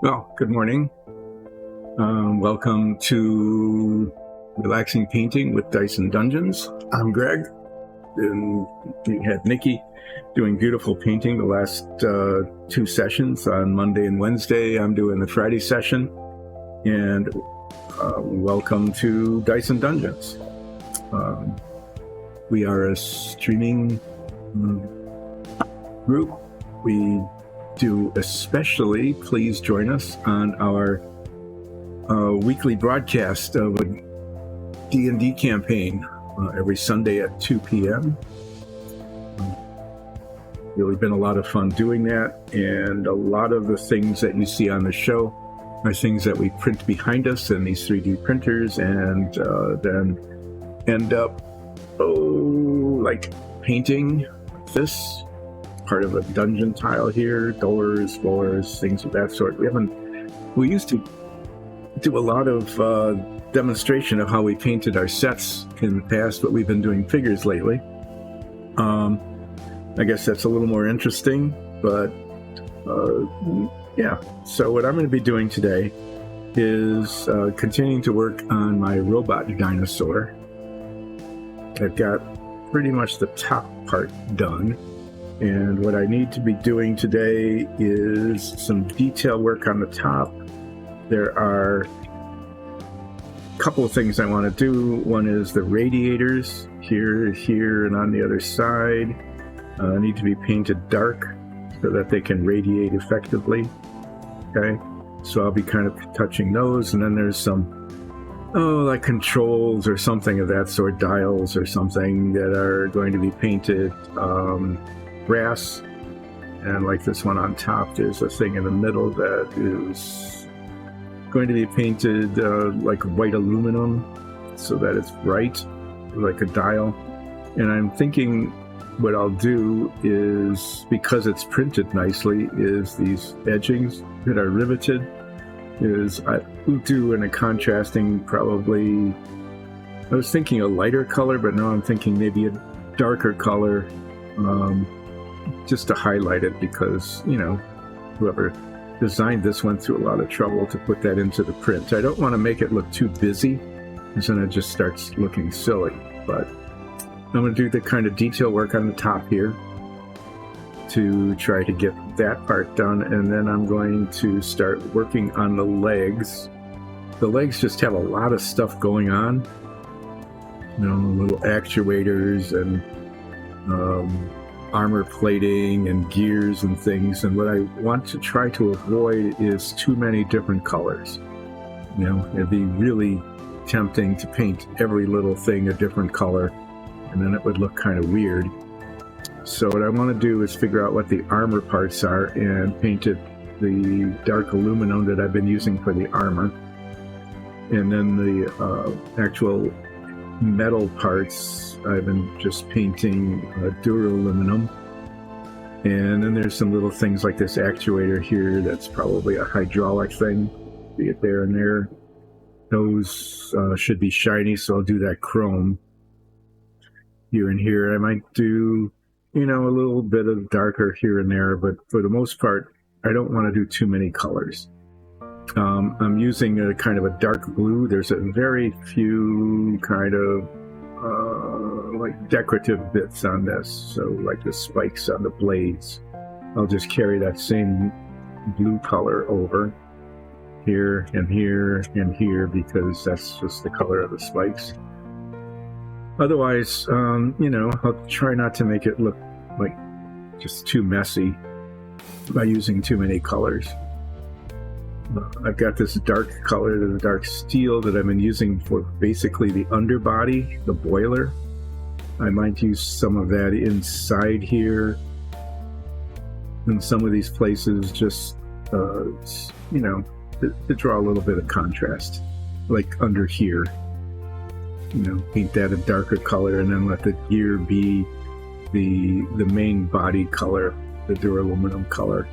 Well, good morning. Welcome to Relaxing Painting with Dyson Dungeons. I'm Greg, and we had Nikki doing beautiful painting the last two sessions on Monday and Wednesday. I'm doing the Friday session, and welcome to Dyson Dungeons. We are a streaming group. We do especially please join us on our weekly broadcast of a D&D campaign every Sunday at 2 p.m. Really been a lot of fun doing that, and a lot of the things that you see on the show are things that we print behind us in these 3D printers, and then end up like painting this part of a dungeon tile here, doors, floors, things of that sort. We used to do a lot of demonstration of how we painted our sets in the past, but we've been doing figures lately. I guess that's a little more interesting, but yeah. So what I'm going to be doing today is continuing to work on my robot dinosaur. I've got pretty much the top part done. And what I need to be doing today is some detail work on the top. There are a couple of things I want to do. One is the radiators here, and on the other side. Need to be painted dark so that they can radiate effectively. Okay, so I'll be kind of touching those. And then there's some, like controls or something of that sort, dials or something that are going to be painted brass, and like this one on top, there's a thing in the middle that is going to be painted like white aluminum so that it's bright like a dial. And I'm thinking what I'll do is, because it's printed nicely, is these edgings that are riveted is I will do in a contrasting, probably I was thinking a lighter color, but now I'm thinking maybe a darker color, just to highlight it, because, you know, whoever designed this went through a lot of trouble to put that into the print. I don't want to make it look too busy, because then it just starts looking silly. But I'm going to do the kind of detail work on the top here to try to get that part done, and then I'm going to start working on the legs. The legs just have a lot of stuff going on, you know, little actuators and armor plating and gears and things, and what I want to try to avoid is too many different colors. You know, it'd be really tempting to paint every little thing a different color, and then it would look kind of weird. So what I want to do is figure out what the armor parts are and paint it the dark aluminum that I've been using for the armor, and then the actual metal parts I've been just painting duraluminum. And then there's some little things like this actuator here that's probably a hydraulic thing. See it there and there. Those should be shiny, so I'll do that chrome here and here. I might do, you know, a little bit of darker here and there, but for the most part I don't want to do too many colors. I'm using a kind of a dark blue. There's a very few kind of like decorative bits on this, so like the spikes on the blades. I'll just carry that same blue color over here and here and here, because that's just the color of the spikes. Otherwise, you know, I'll try not to make it look like just too messy by using too many colors. I've got this dark color, the dark steel, that I've been using for basically the underbody, the boiler. I might use some of that inside here in some of these places, just, you know, to draw a little bit of contrast, like under here. You know, paint that a darker color, and then let the gear be the main body color, the duraluminum color.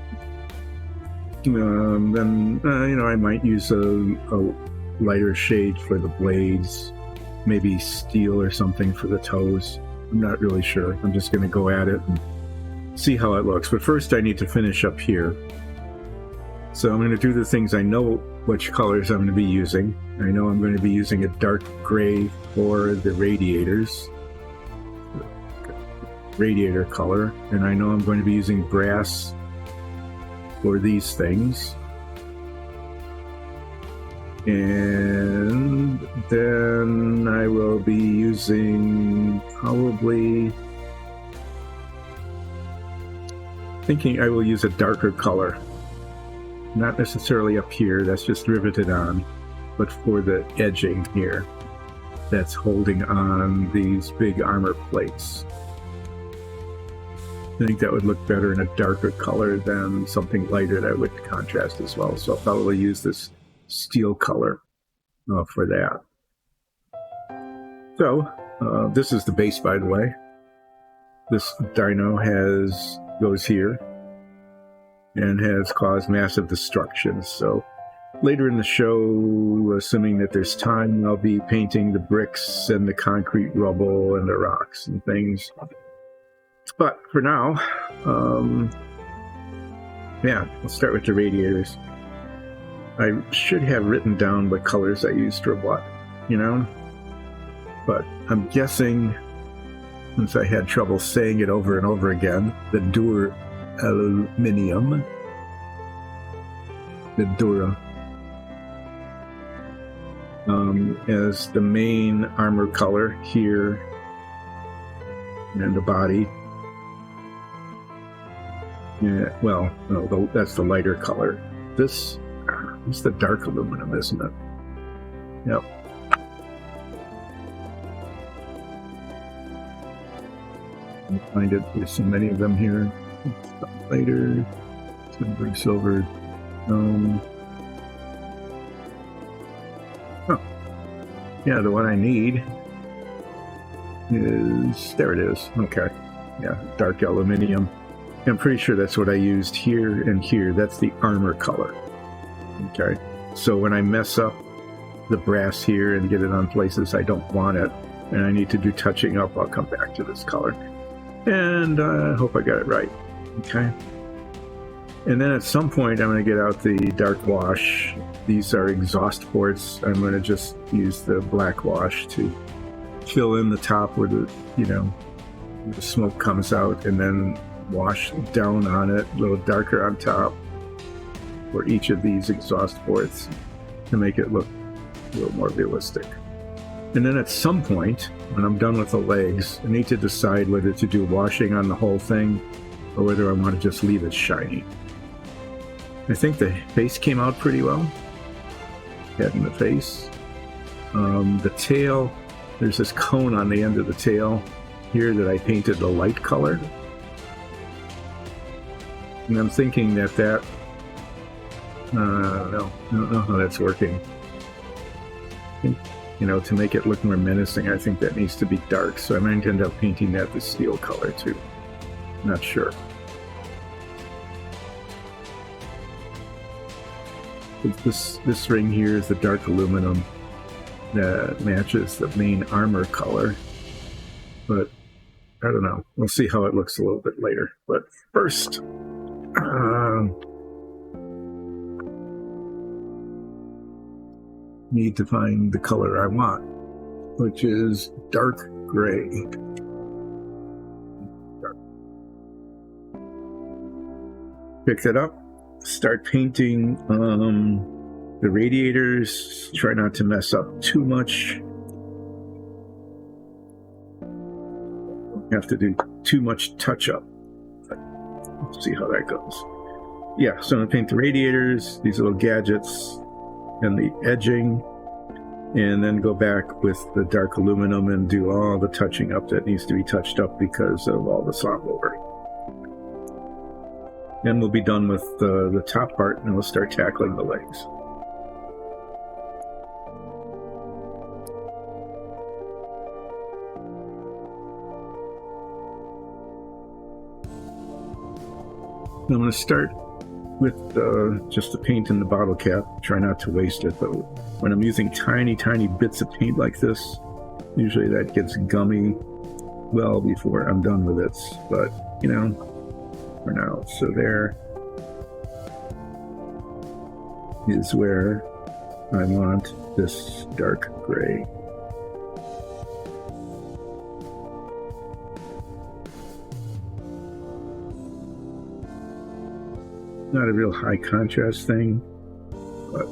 Then, you know, I might use a lighter shade for the blades, maybe steel or something for the toes. I'm not really sure. I'm just going to go at it and see how it looks. But first I need to finish up here. So I'm going to do the things I know which colors I'm going to be using. I know I'm going to be using a dark gray for the radiators, radiator color, and I know I'm going to be using brass for these things. And then I will be using probably, thinking I will use a darker color. Not necessarily up here, that's just riveted on, but for the edging here, that's holding on these big armor plates. I think that would look better in a darker color than something lighter that would contrast as well. So I'll probably use this steel color for that. So this is the base, by the way. This dino goes here and has caused massive destruction. So later in the show, assuming that there's time, I'll be painting the bricks and the concrete rubble and the rocks and things. But for now, yeah, let's start with the radiators. I should have written down what colors I used for what, you know? But I'm guessing, since I had trouble saying it over and over again, the aluminium, the Dura, as the main armor color here, and the body. Yeah, well, no, that's the lighter color. This is the dark aluminum, isn't it? Yep. You find it. There's so many of them here. Later, silver. Oh, yeah, the one I need is, there it is. Okay, yeah, dark aluminium. I'm pretty sure that's what I used here and here. That's the armor color. Okay, so when I mess up the brass here and get it on places I don't want it, and I need to do touching up, I'll come back to this color. And I hope I got it right. Okay. And then at some point, I'm going to get out the dark wash. These are exhaust ports. I'm going to just use the black wash to fill in the top where the, you know, the smoke comes out, and then wash down on it, a little darker on top for each of these exhaust ports to make it look a little more realistic. And then at some point, when I'm done with the legs, I need to decide whether to do washing on the whole thing or whether I want to just leave it shiny. I think the face came out pretty well. Head and the face. The tail, there's this cone on the end of the tail here that I painted the light color. And I'm thinking that I don't know how that's working. I think, you know, to make it look more menacing, I think that needs to be dark, so I might end up painting that the steel color too. Not sure. This ring here is the dark aluminum that matches the main armor color, but I don't know. We'll see how it looks a little bit later. But first, need to find the color I want, which is dark gray. Pick that up, start painting the radiators. Try not to mess up too much. Don't have to do too much touch up. Let's see how that goes. Yeah, so I'm going to paint the radiators, these little gadgets, and the edging, and then go back with the dark aluminum and do all the touching up that needs to be touched up because of all the slop over. Then we'll be done with the top part, and we'll start tackling the legs. I'm going to start with just the paint in the bottle cap. Try not to waste it, but when I'm using tiny bits of paint like this, usually that gets gummy well before I'm done with it. But, you know, for now, so there. is where I want this dark gray. Not a real high contrast thing, but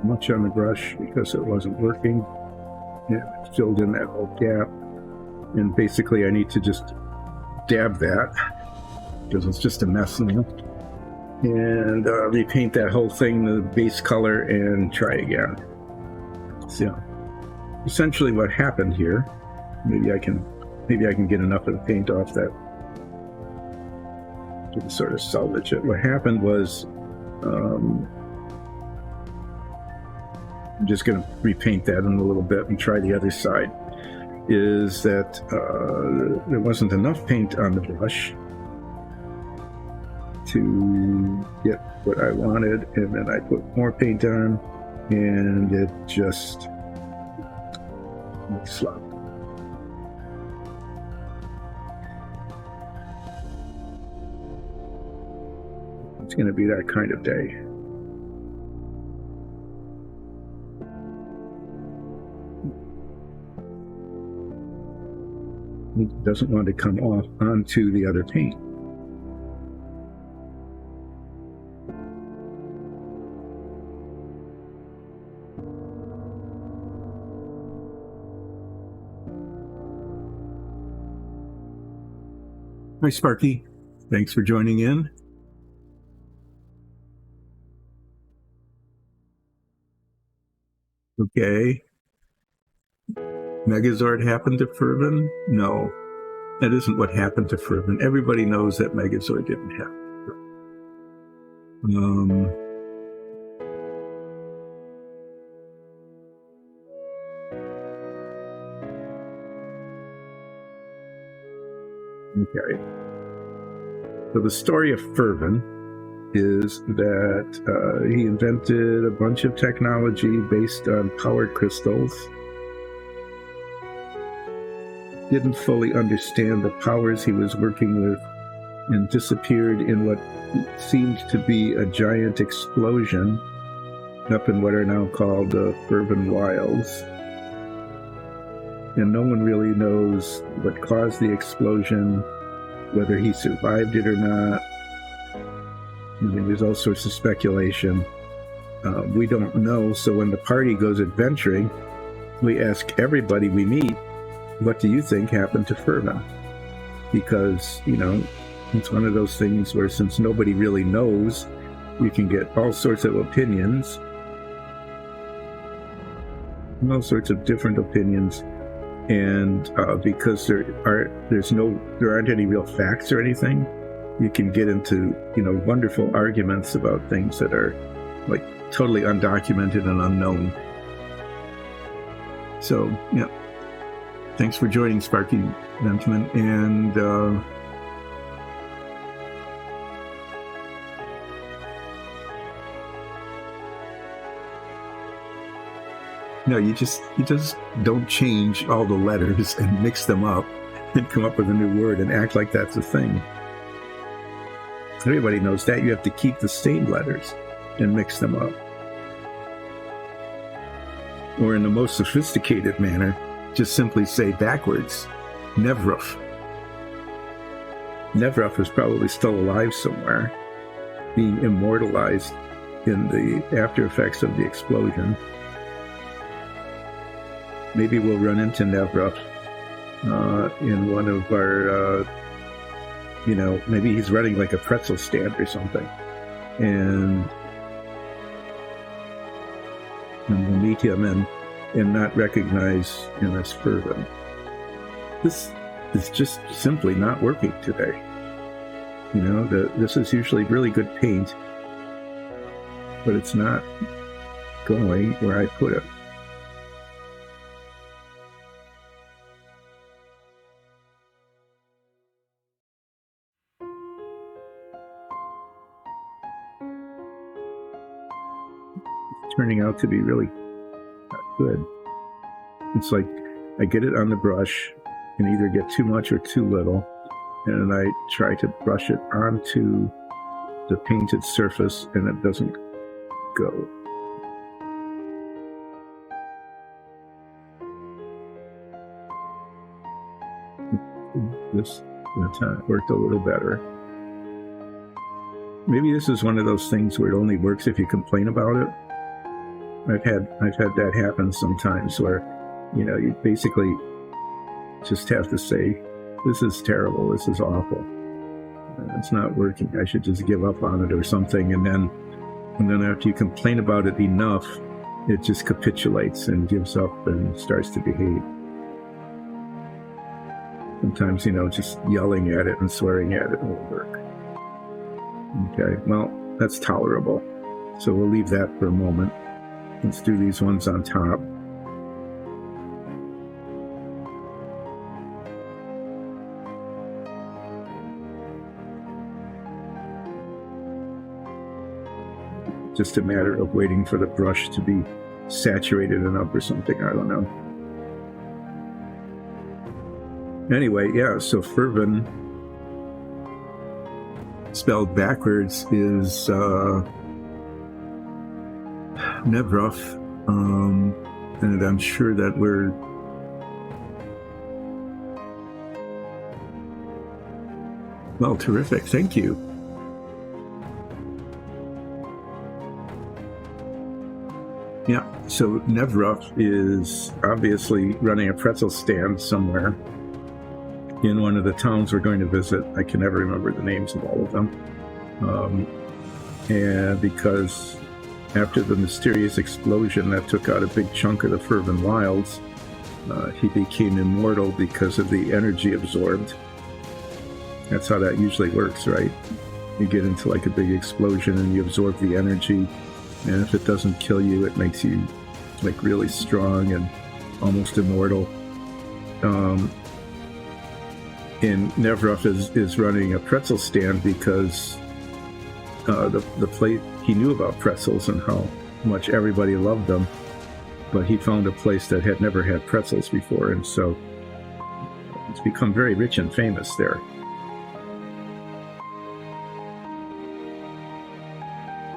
much on the brush because it wasn't working. It filled in that whole gap, and basically I need to just dab that because it's just a mess now, and repaint that whole thing the base color and try again. So essentially what happened here, maybe I can get enough of the paint off that to sort of salvage it. What happened was I'm just going to repaint that in a little bit and try the other side, is that there wasn't enough paint on the brush to get what I wanted, and then I put more paint on, and it just slopped. It's going to be that kind of day. It doesn't want to come off onto the other paint. Hi, Sparky. Thanks for joining in. Okay. Megazord happened to Fervin? No, that isn't what happened to Fervin. Everybody knows that Megazord didn't happen. Okay. So the story of Fervin is that he invented a bunch of technology based on powered crystals. Didn't fully understand the powers he was working with, and disappeared in what seemed to be a giant explosion up in what are now called the Fervin Wilds. And no one really knows what caused the explosion, whether he survived it or not. I mean, there's all sorts of speculation. We don't know, so when the party goes adventuring, we ask everybody we meet, what do you think happened to Fervin? Because, you know, it's one of those things where since nobody really knows, you can get all sorts of opinions, all sorts of different opinions, and because there aren't any real facts or anything, you can get into, you know, wonderful arguments about things that are like totally undocumented and unknown. So, yeah. Thanks for joining, Sparky Benjamin, and no, you just don't change all the letters and mix them up and come up with a new word and act like that's a thing. Everybody knows that. You have to keep the same letters and mix them up. Or in the most sophisticated manner, just simply say backwards, Nevruf. Nevruf is probably still alive somewhere, being immortalized in the after effects of the explosion. Maybe we'll run into Nevruf in one of our, you know, maybe he's running like a pretzel stand or something. And we'll meet him and not recognize him as Fervin. this is just simply not working today. You know, this is usually really good paint, but it's not going where I put it. It's turning out to be really not good. It's like I get it on the brush and either get too much or too little, and then I try to brush it onto the painted surface and it doesn't go. This time worked a little better. Maybe this is one of those things where it only works if you complain about it. I've had that happen sometimes where, you know, you basically just have to say, this is terrible, this is awful, it's not working, I should just give up on it or something, and then after you complain about it enough, it just capitulates and gives up and starts to behave. Sometimes, you know, just yelling at it and swearing at it won't work. Okay, well, that's tolerable, so we'll leave that for a moment. Let's do these ones on top. Just a matter of waiting for the brush to be saturated enough or something, I don't know. Anyway, yeah, so fervent, spelled backwards, is Nevruf, and I'm sure that we're well, terrific, thank you. Yeah, so Nevruf is obviously running a pretzel stand somewhere in one of the towns we're going to visit. I can never remember the names of all of them. And because after the mysterious explosion that took out a big chunk of the Fervent Wilds, he became immortal because of the energy absorbed. That's how that usually works, right? You get into like a big explosion and you absorb the energy, and if it doesn't kill you, it makes you like really strong and almost immortal. And Nevruf is running a pretzel stand because the place, he knew about pretzels and how much everybody loved them, but he found a place that had never had pretzels before, and so it's become very rich and famous there.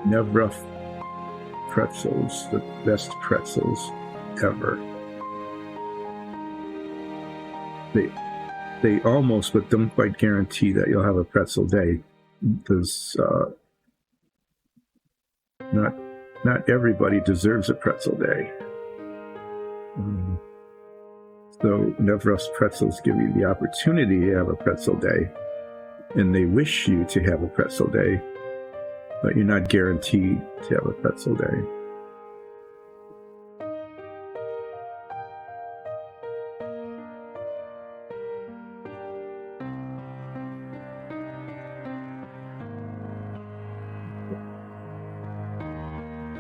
Nevruf pretzels, the best pretzels ever. They almost, but don't quite guarantee that you'll have a pretzel day, because not everybody deserves a pretzel day. So Nevruf's pretzels give you the opportunity to have a pretzel day, and they wish you to have a pretzel day, but you're not guaranteed to have a pretzel day.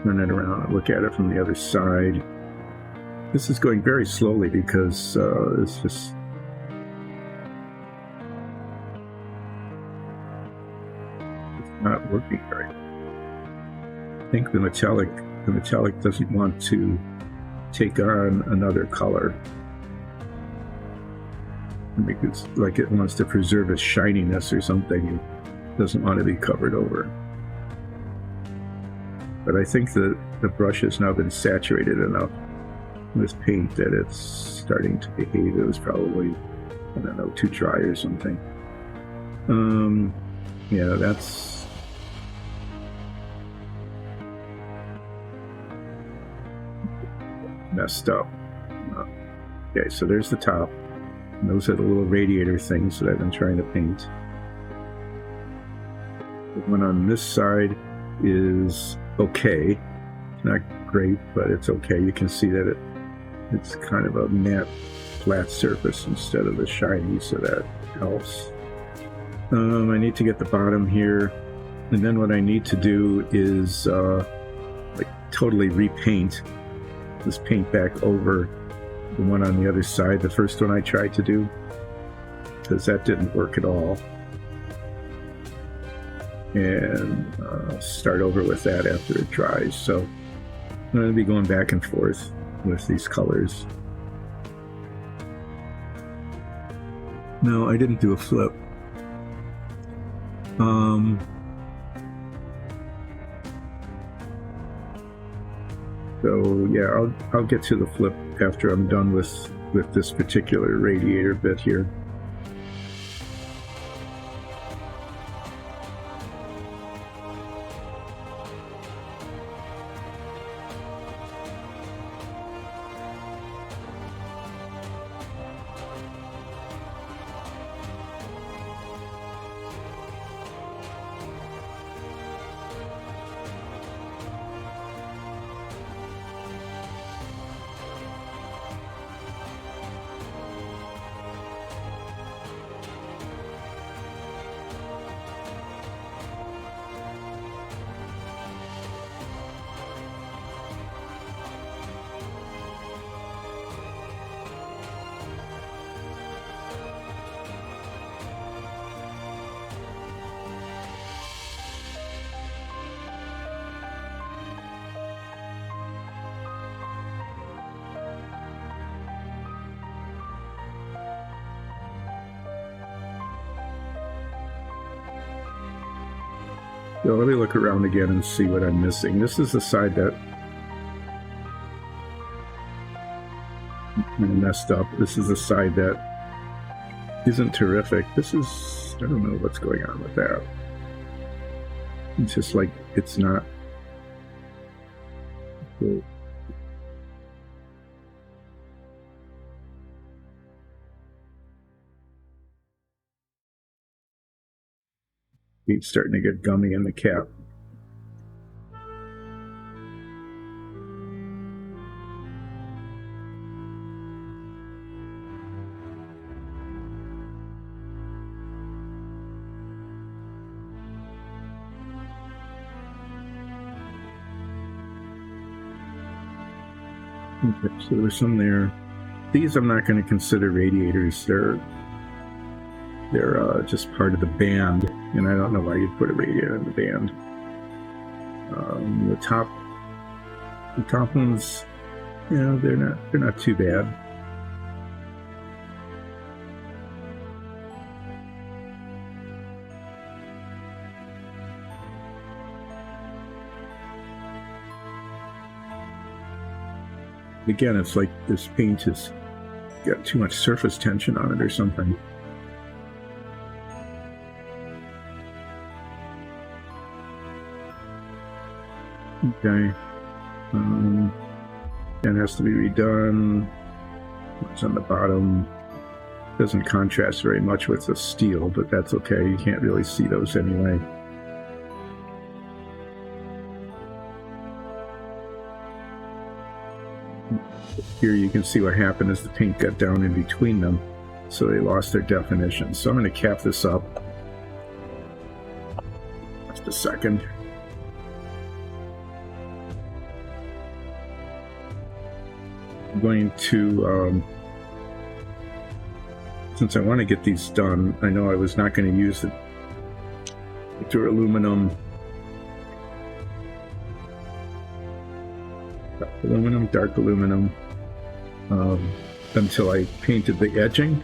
Turn it around and look at it from the other side. This is going very slowly because it's just not working right. I think the metallic doesn't want to take on another color, because like it wants to preserve its shininess or something. It doesn't want to be covered over. But I think that the brush has now been saturated enough with paint that it's starting to behave. It was probably, I don't know, too dry or something. Yeah, that's messed up. Okay, so there's the top. And those are the little radiator things that I've been trying to paint. The one on this side is okay. It's not great, but it's okay. You can see that it's kind of a matte flat surface instead of the shiny, so that helps. I need to get the bottom here, and then what I need to do is like totally repaint this paint back over the one on the other side, the first one I tried to do, because that didn't work at all. And start over with that after it dries. So I'm going to be going back and forth with these colors. No, I didn't do a flip. So yeah, I'll get to the flip after I'm done with this particular radiator bit here. So let me look around again and see what I'm missing. This is the side that I messed up. This is the side that isn't terrific. This is, I don't know what's going on with that. It's just like, it's not cool. It's starting to get gummy in the cap. Okay, so there's some there. These I'm not going to consider radiators. They're just part of the band, and I don't know why you'd put a radiator in the band. The top ones, you know, they're not too bad. Again, it's like this paint has got too much surface tension on it or something. Okay, that has to be redone. What's on the bottom doesn't contrast very much with the steel, but that's okay. You can't really see those anyway. Here you can see what happened as the paint got down in between them, so they lost their definition. So I'm going to cap this up. Just a second. I'm going to, since I want to get these done, I know I was not going to use the aluminum, dark aluminum, until I painted the edging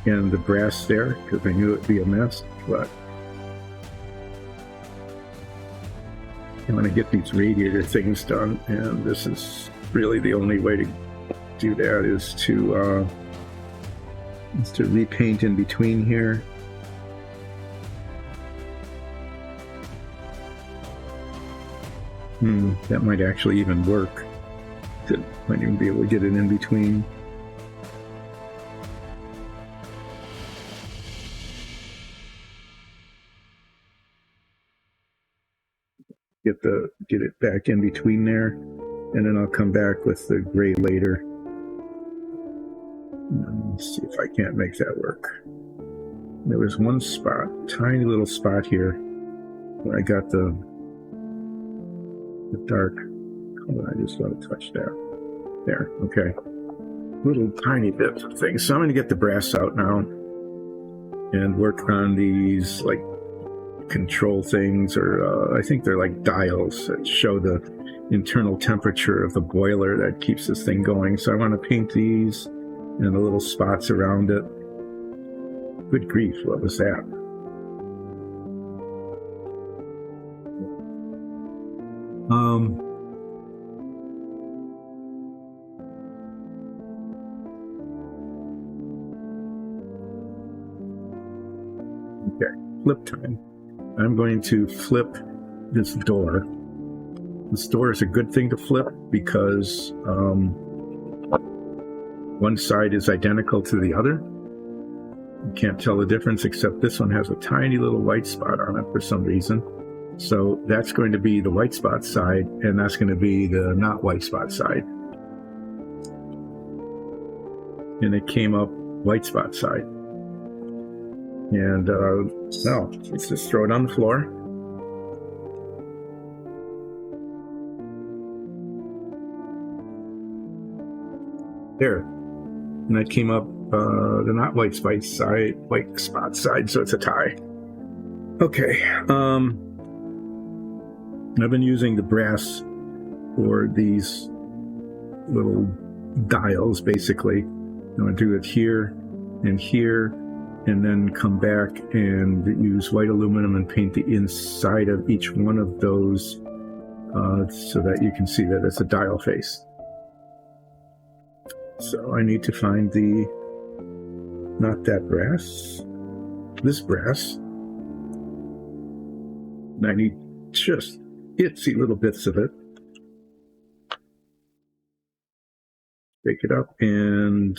and the brass there, because I knew it would be a mess. But I want to get these radiator things done, and this is really the only way to do that is to repaint in between here. That might actually even work. Might even be able to get it in between. Get it back in between there, and then I'll come back with the gray later. Let's see if I can't make that work. There was one spot, tiny little spot here, where I got the dark color. I just want to touch that. There, okay. Little tiny bits of things. So I'm going to get the brass out now and work on these like control things, or I think they're like dials that show the internal temperature of the boiler that keeps this thing going. So I want to paint these and the little spots around it. Good grief, what was that? Okay, flip time. I'm going to flip this door. This door is a good thing to flip because one side is identical to the other. You can't tell the difference, except this one has a tiny little white spot on it for some reason. So that's going to be the white spot side, and that's going to be the not white spot side. And it came up white spot side. And now, let's just throw it on the floor. There. And that came up the not white spot side, so it's a tie. Okay. I've been using the brass for these little dials, basically. I'm going to do it here and here, and then come back and use white aluminum and paint the inside of each one of those so that you can see that it's a dial face. So I need to find not that brass, this brass. And I need just itsy little bits of it. Break it up and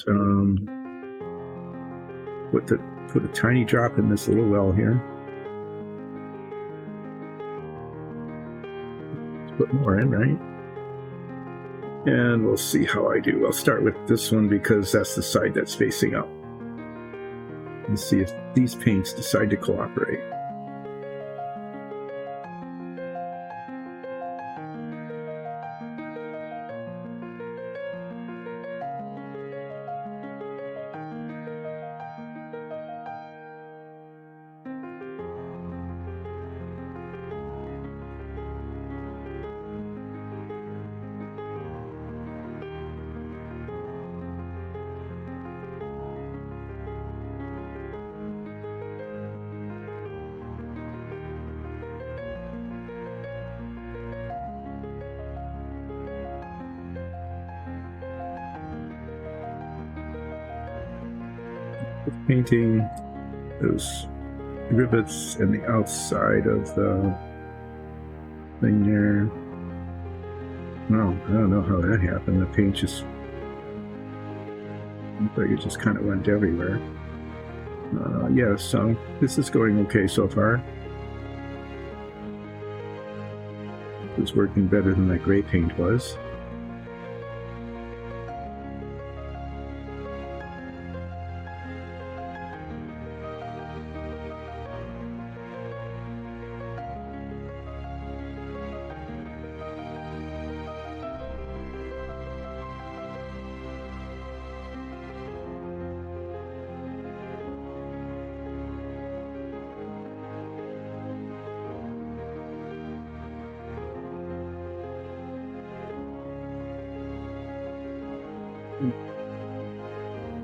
put a tiny drop in this little well here. Let's put more in, right? And we'll see how I do. I'll start with this one because that's the side that's facing up. Let's see if these paints decide to cooperate. Painting those rivets and the outside of the thing there. No, I don't know how that happened. The paint just looked like it just kind of went everywhere. Yeah, so this is going okay so far. It's working better than that gray paint was.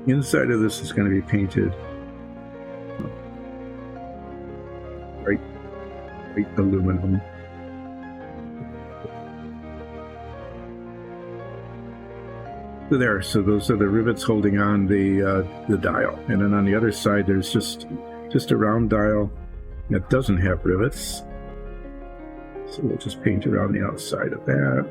Inside of this is going to be painted white aluminum. So there, so those are the rivets holding on the dial, and then on the other side there's just a round dial that doesn't have rivets. So we'll just paint around the outside of that.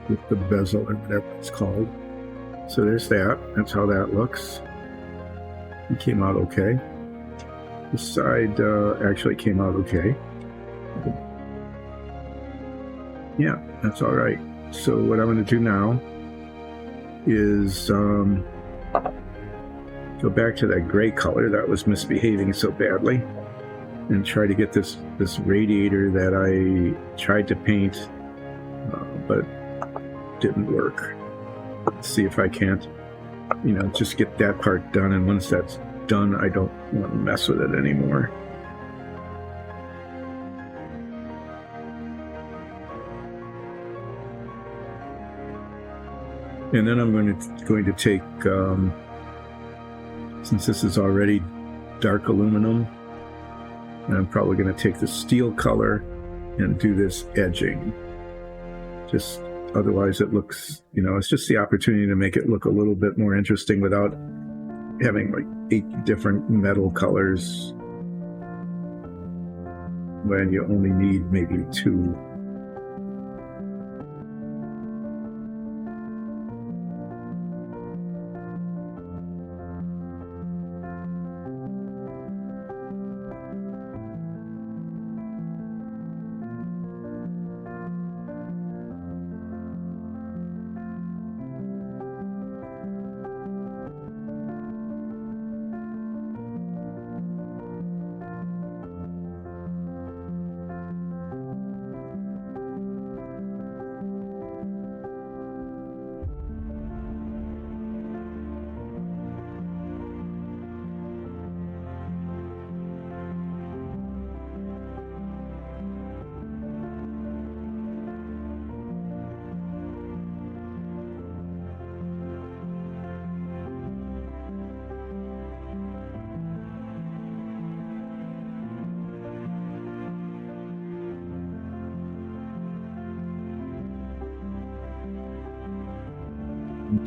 with the bezel or whatever it's called. So there's that. That's how that looks. It came out okay. The side actually came out okay. Yeah, that's all right. So what I'm going to do now is go back to that gray color that was misbehaving so badly and try to get this radiator that I tried to paint, but didn't work. Let's see if I can't, just get that part done. And once that's done, I don't want to mess with it anymore. And then I'm going to take, since this is already dark aluminum, I'm probably going to take the steel color and do this edging. Just otherwise it looks, it's just the opportunity to make it look a little bit more interesting without having like 8 different metal colors when you only need maybe 2.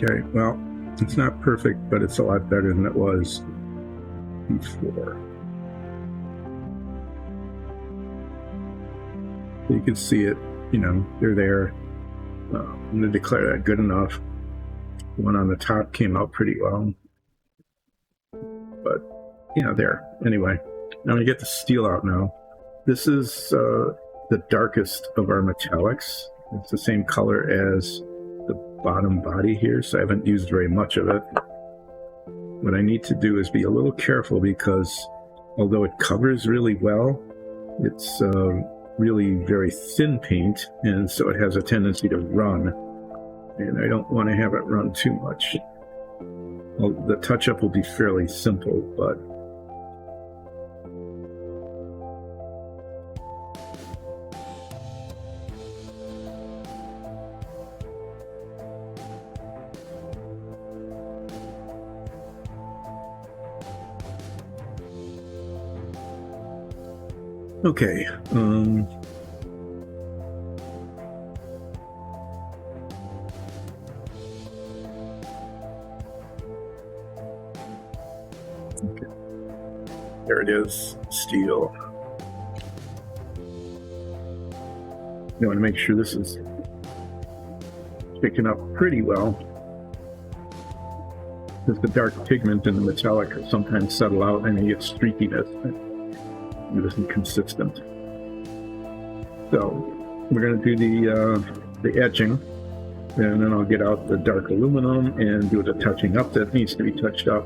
Okay, well, it's not perfect, but it's a lot better than it was before. You can see it, they're there. I'm going to declare that good enough. The one on the top came out pretty well. But, there. Anyway, I'm going to get the steel out now. This is the darkest of our metallics. It's the same color as the bottom body here, so I haven't used very much of it. What I need to do is be a little careful because although it covers really well, it's really very thin paint, and so it has a tendency to run, and I don't want to have it run too much. Well, the touch-up will be fairly simple, but okay, there it is, steel. You want to make sure this is picking up pretty well, because the dark pigment in the metallic will sometimes settle out and you get streakiness. It isn't consistent. So we're going to do the etching, and then I'll get out the dark aluminum and do the touching up that needs to be touched up.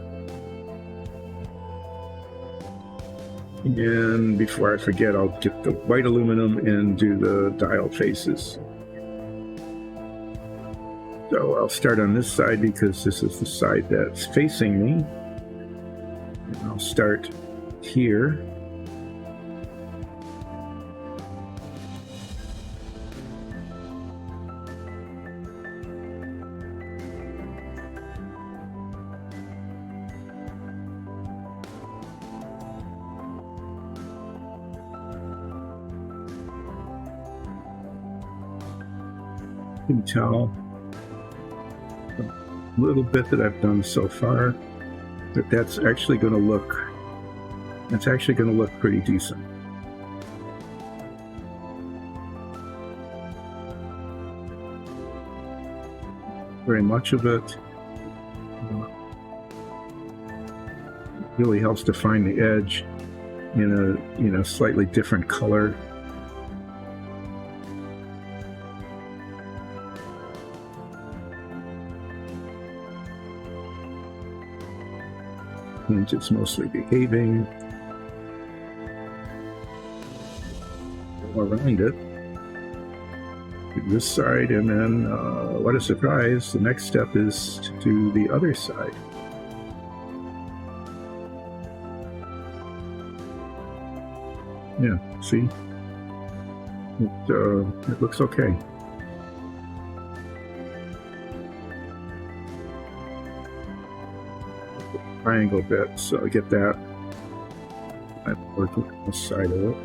And before I forget, I'll get the white aluminum and do the dial faces. So I'll start on this side because this is the side that's facing me. And I'll start here. You can tell a little bit that I've done so far that that's actually going to look pretty decent. very much of it. Really helps to find the edge in a slightly different color. And it's mostly behaving around it. This side, and then what a surprise, the next step is to do the other side. Yeah, see? It looks okay. Triangle bit, so I get that. I'm working on the side of it.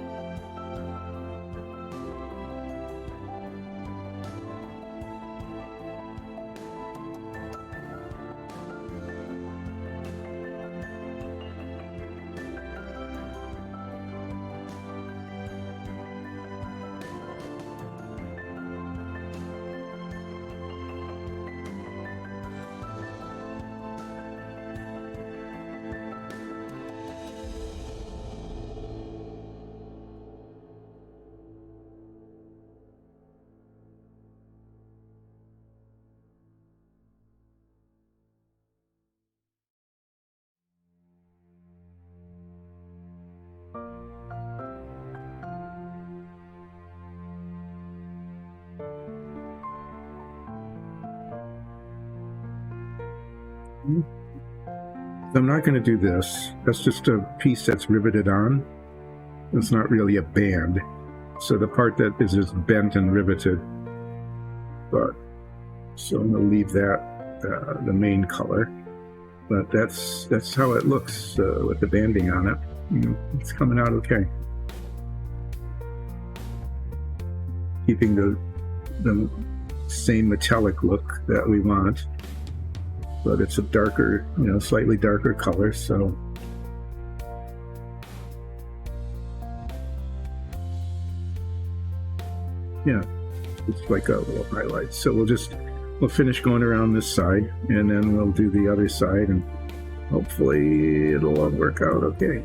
I'm not going to do this. That's just a piece that's riveted on. It's not really a band. So the part that is just bent and riveted. But so I'm going to leave that the main color. But that's how it looks with the banding on it. It's coming out okay. Keeping the same metallic look that we want. But it's a darker, slightly darker color, so yeah, it's like a little highlight. So we'll finish going around this side, and then we'll do the other side, and hopefully it'll all work out okay.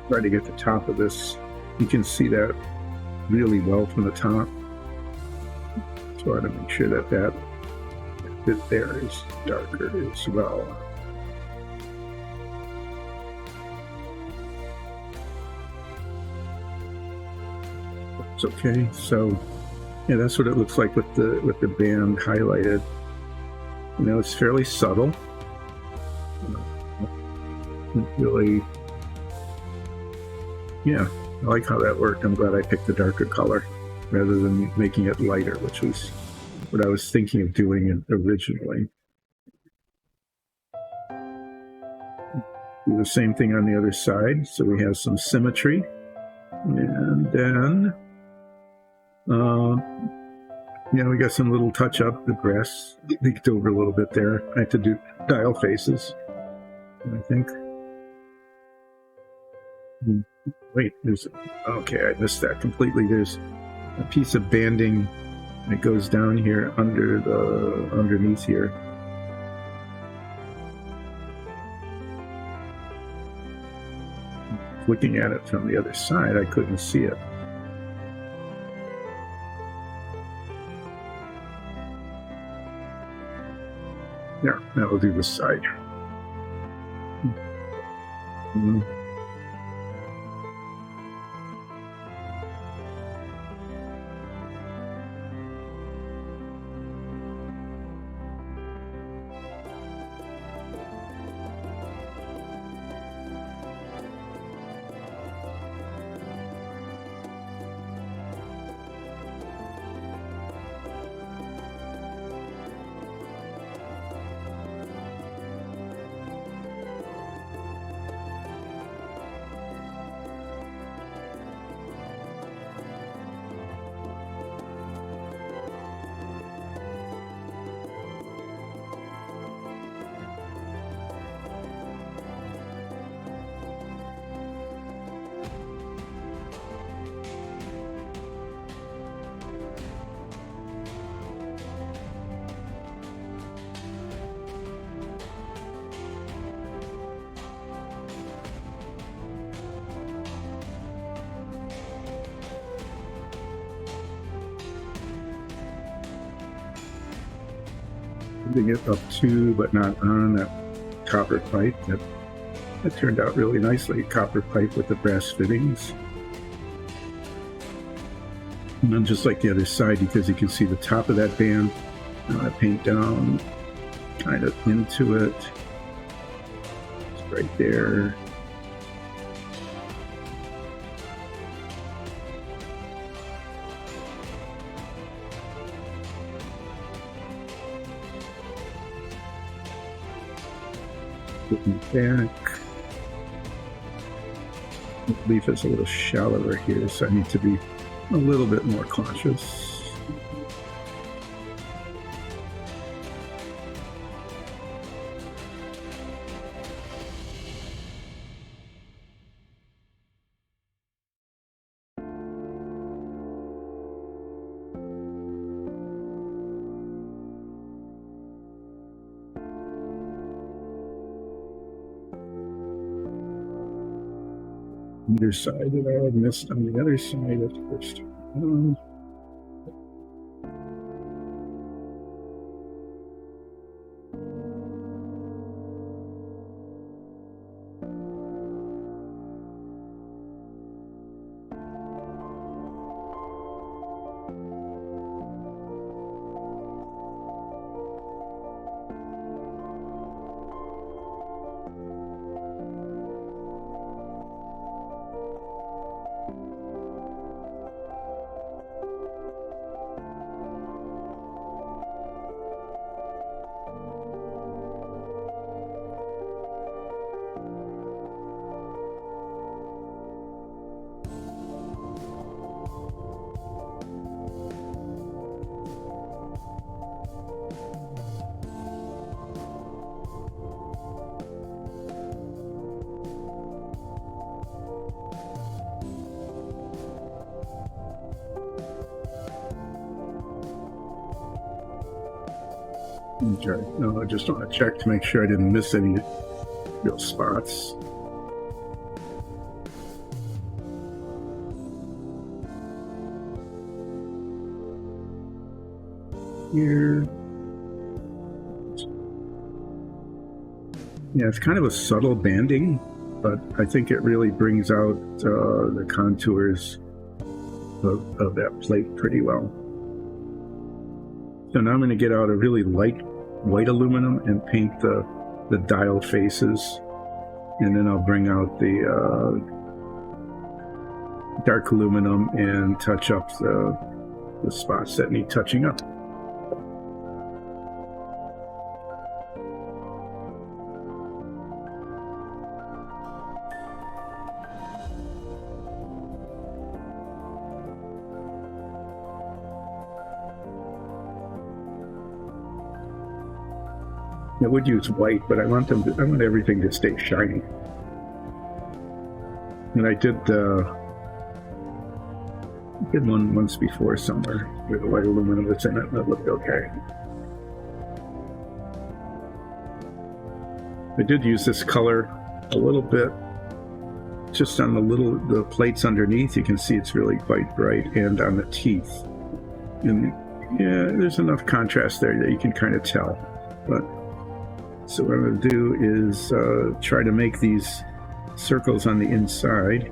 Try to get the top of this. You can see that really well from the top. So I want to make sure that bit there is darker as well. It's okay. So yeah, that's what it looks like with the band highlighted. It's fairly subtle. Really. Yeah, I like how that worked. I'm glad I picked the darker color rather than making it lighter, which was what I was thinking of doing originally. Do the same thing on the other side, so we have some symmetry. And then, we got some little touch-up. The grass leaked over a little bit there. I had to do dial faces, I think. Wait, okay, I missed that completely. There's a piece of banding that goes down here underneath here. Looking at it from the other side, I couldn't see it. There, now we'll do this side. bending it up to, but not on, that copper pipe. That turned out really nicely. Copper pipe with the brass fittings. And then just like the other side, because you can see the top of that band, I paint down kind of into it. It's right there. Looking back. The leaf is a little shallower here, so I need to be a little bit more cautious. Other side that I missed on the other side at first. Okay. No, I just want to check to make sure I didn't miss any real spots. Here. Yeah, it's kind of a subtle banding, but I think it really brings out the contours of that plate pretty well. So now I'm going to get out a really light white aluminum and paint the dial faces, and then I'll bring out the dark aluminum and touch up the spots that need touching up. I would use white, but I want everything to stay shiny. And I did one once before somewhere with the white aluminum that's in it, and it looked okay. I did use this color a little bit just on the plates underneath. You can see it's really quite bright, and on the teeth. And yeah, there's enough contrast there that you can kind of tell. But so what I'm going to do is try to make these circles on the inside.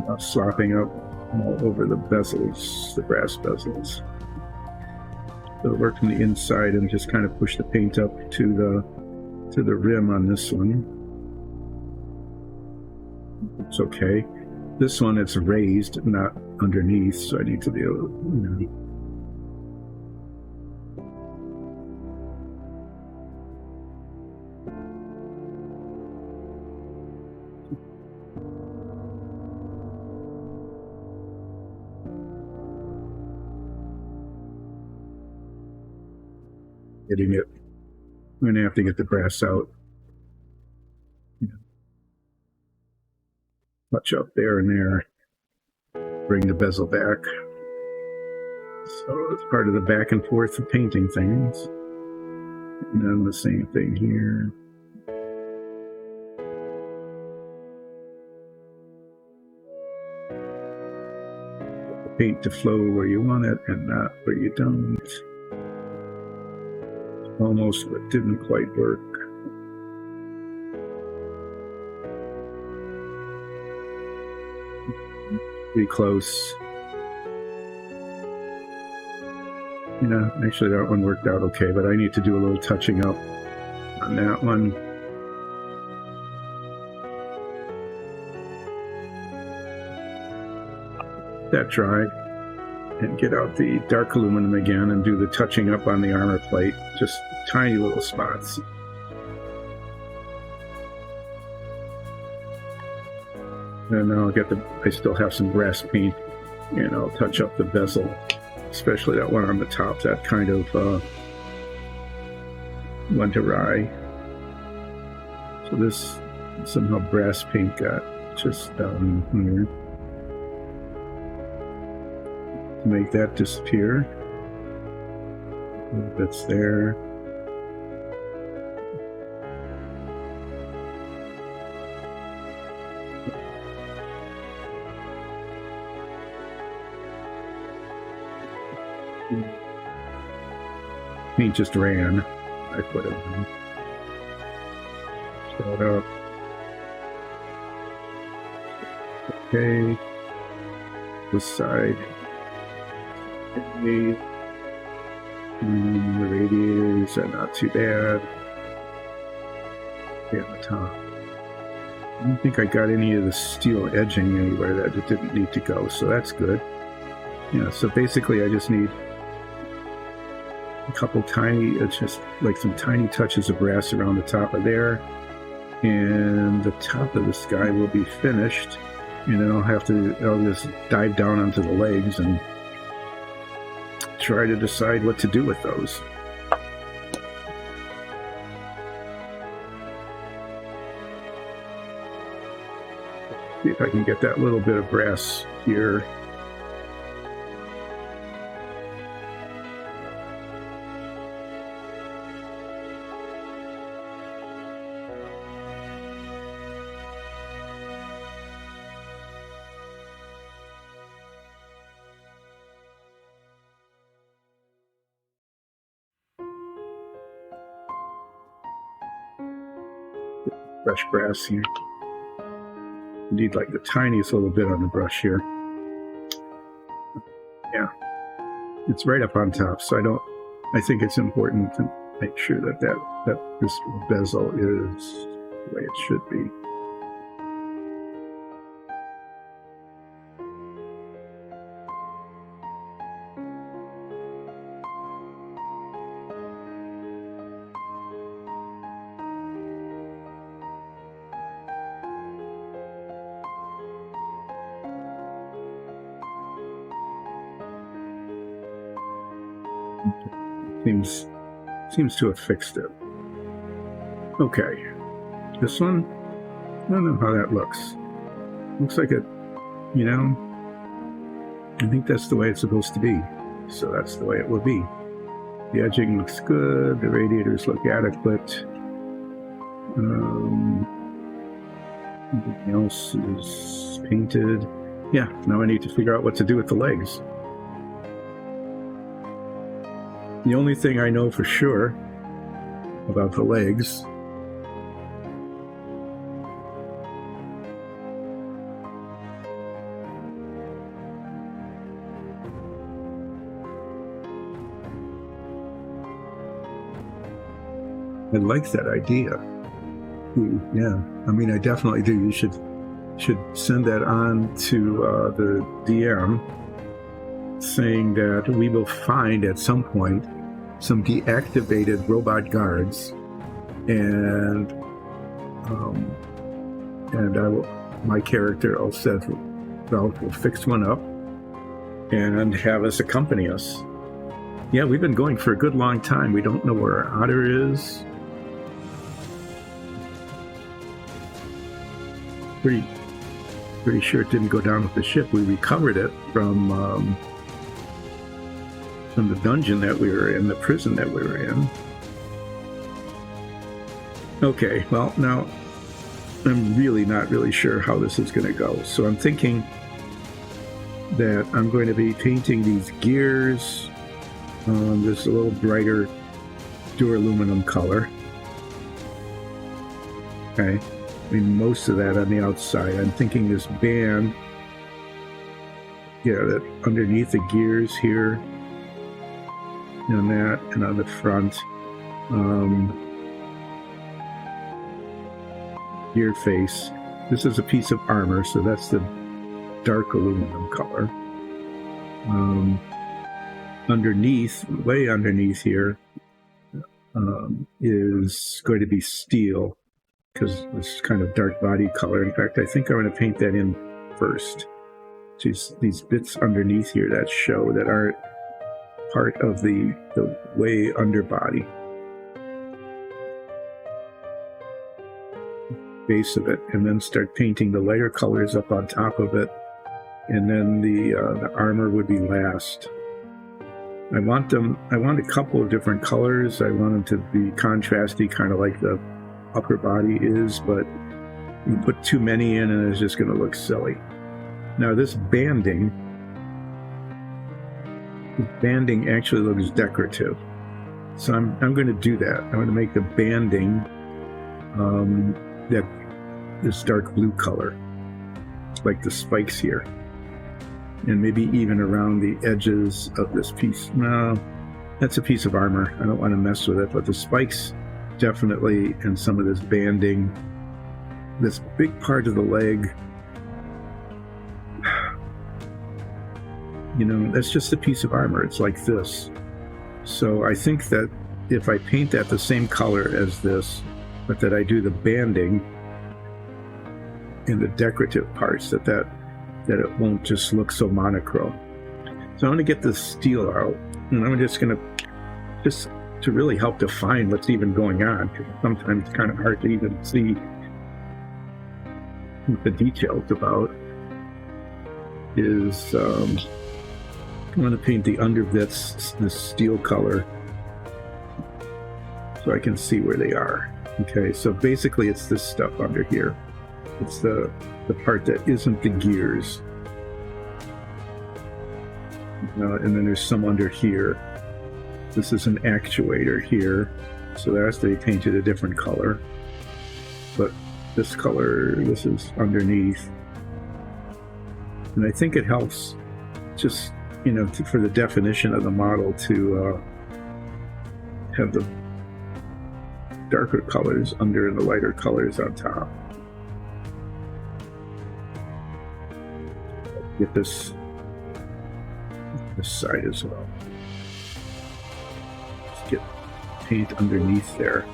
Not slopping up all over the bezels, the brass bezels. So work from the inside and just kind of push the paint up to the rim on this one. It's okay. This one it's raised, not underneath, so I need to be able to, getting it. I'm going to have to get the brass out. Touch up there and there. Bring the bezel back. So it's part of the back and forth of painting things. And then the same thing here. paint to flow where you want it and not where you don't. Almost, but didn't quite work. Pretty close. Yeah, actually that one worked out okay, but I need to do a little touching up on that one. That dry, and get out the dark aluminum again and do the touching up on the armor plate, just tiny little spots. And now I'll get I still have some brass paint, and I'll touch up the bezel, especially that one on the top, that kind of went awry. So this somehow brass paint got just down here. To make that disappear. That's there. Paint just ran. I put it in. Shut up. Okay. This side. Okay. The radiators are not too bad. Okay, on the top. I don't think I got any of the steel edging anywhere that it didn't need to go, so that's good. Yeah, so basically I just need a couple tiny, it's just like some tiny touches of brass around the top of there, and the top of this guy will be finished, and then I'll just dive down onto the legs and try to decide what to do with those. See if I can get that little bit of brass here. Fresh brass here. Need like the tiniest little bit on the brush here. Yeah, it's right up on top, so I think it's important to make sure that this bezel is the way it should be. Seems to have fixed it. Okay, this one, I don't know how that looks. Looks like it, I think that's the way it's supposed to be. So that's the way it will be. The edging looks good. The radiators look adequate. Everything else is painted. Yeah, now I need to figure out what to do with the legs. The only thing I know for sure about the legs I like that idea. Ooh, yeah, I mean, I definitely do. You should send that on to the DM, saying that we will find at some point some deactivated robot guards, and my character will fix one up and have us accompany us. Yeah, we've been going for a good long time. We don't know where our otter is. Pretty sure it didn't go down with the ship. We recovered it from the dungeon that we were in, the prison that we were in. Okay, well, now I'm really not really sure how this is going to go. So I'm thinking that I'm going to be painting these gears this a little brighter duraluminum color. Okay, I mean most of that on the outside. I'm thinking this band, yeah, that underneath the gears here, and that, and on the front, gear face. This is a piece of armor, so that's the dark aluminum color. Underneath, way underneath here, is going to be steel, because this kind of dark body color. In fact, I think I'm going to paint that in first. These bits underneath here that show that aren't part of the way underbody. Base of it, and then start painting the lighter colors up on top of it, and then the armor would be last. I want a couple of different colors. I want them to be contrasty, kind of like the upper body is, but you put too many in and it's just going to look silly. Now this banding actually looks decorative, so I'm going to do that. I'm going to make the banding that this dark blue color, like the spikes here, and maybe even around the edges of this piece. No, that's a piece of armor. I don't want to mess with it, but the spikes definitely, and some of this banding, this big part of the leg, you know, that's just a piece of armor. It's like this. So I think that if I paint that the same color as this, but that I do the banding in the decorative parts, that it won't just look so monochrome. So I'm going to get this steel out, and I'm just going to really help define what's even going on, because sometimes it's kind of hard to even see what the details about is. I'm going to paint the underbits this steel color so I can see where they are. Okay, so basically it's this stuff under here. It's the part that isn't the gears. And then there's some under here. This is an actuator here, so that has to be painted a different color. But this color, this is underneath. And I think it helps just, you know, for the definition of the model to have the darker colors under and the lighter colors on top. Get this side as well. Just get paint underneath there.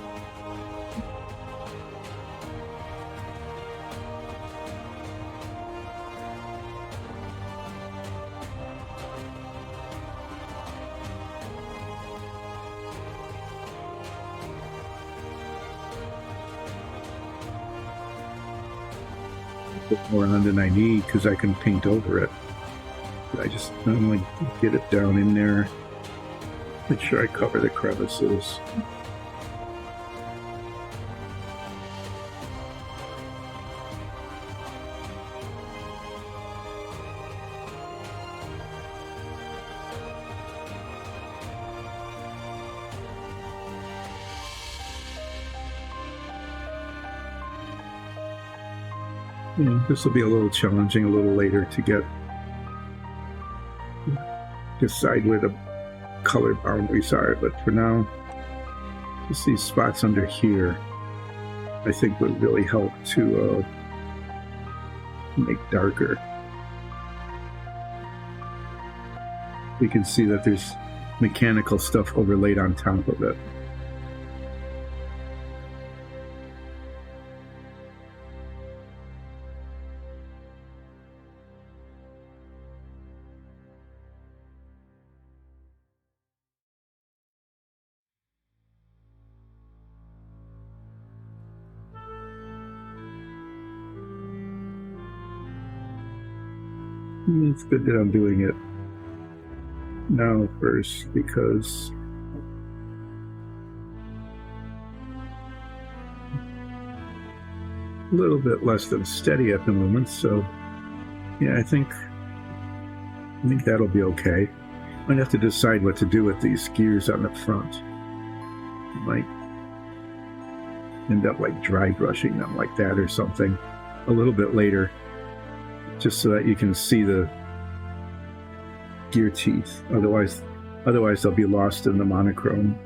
More on than I need, because I can paint over it. But I just normally get it down in there, make sure I cover the crevices. Yeah, this will be a little challenging a little later to decide where the color boundaries are, but for now, just these spots under here, I think would really help to make darker. You can see that there's mechanical stuff overlaid on top of it. It's good that I'm doing it now first, because a little bit less than steady at the moment. So yeah, I think I think that'll be okay. Might have to decide what to do with these gears on the front. Might end up like dry brushing them like that or something a little bit later, just so that you can see the gear teeth. Otherwise they'll be lost in the monochrome.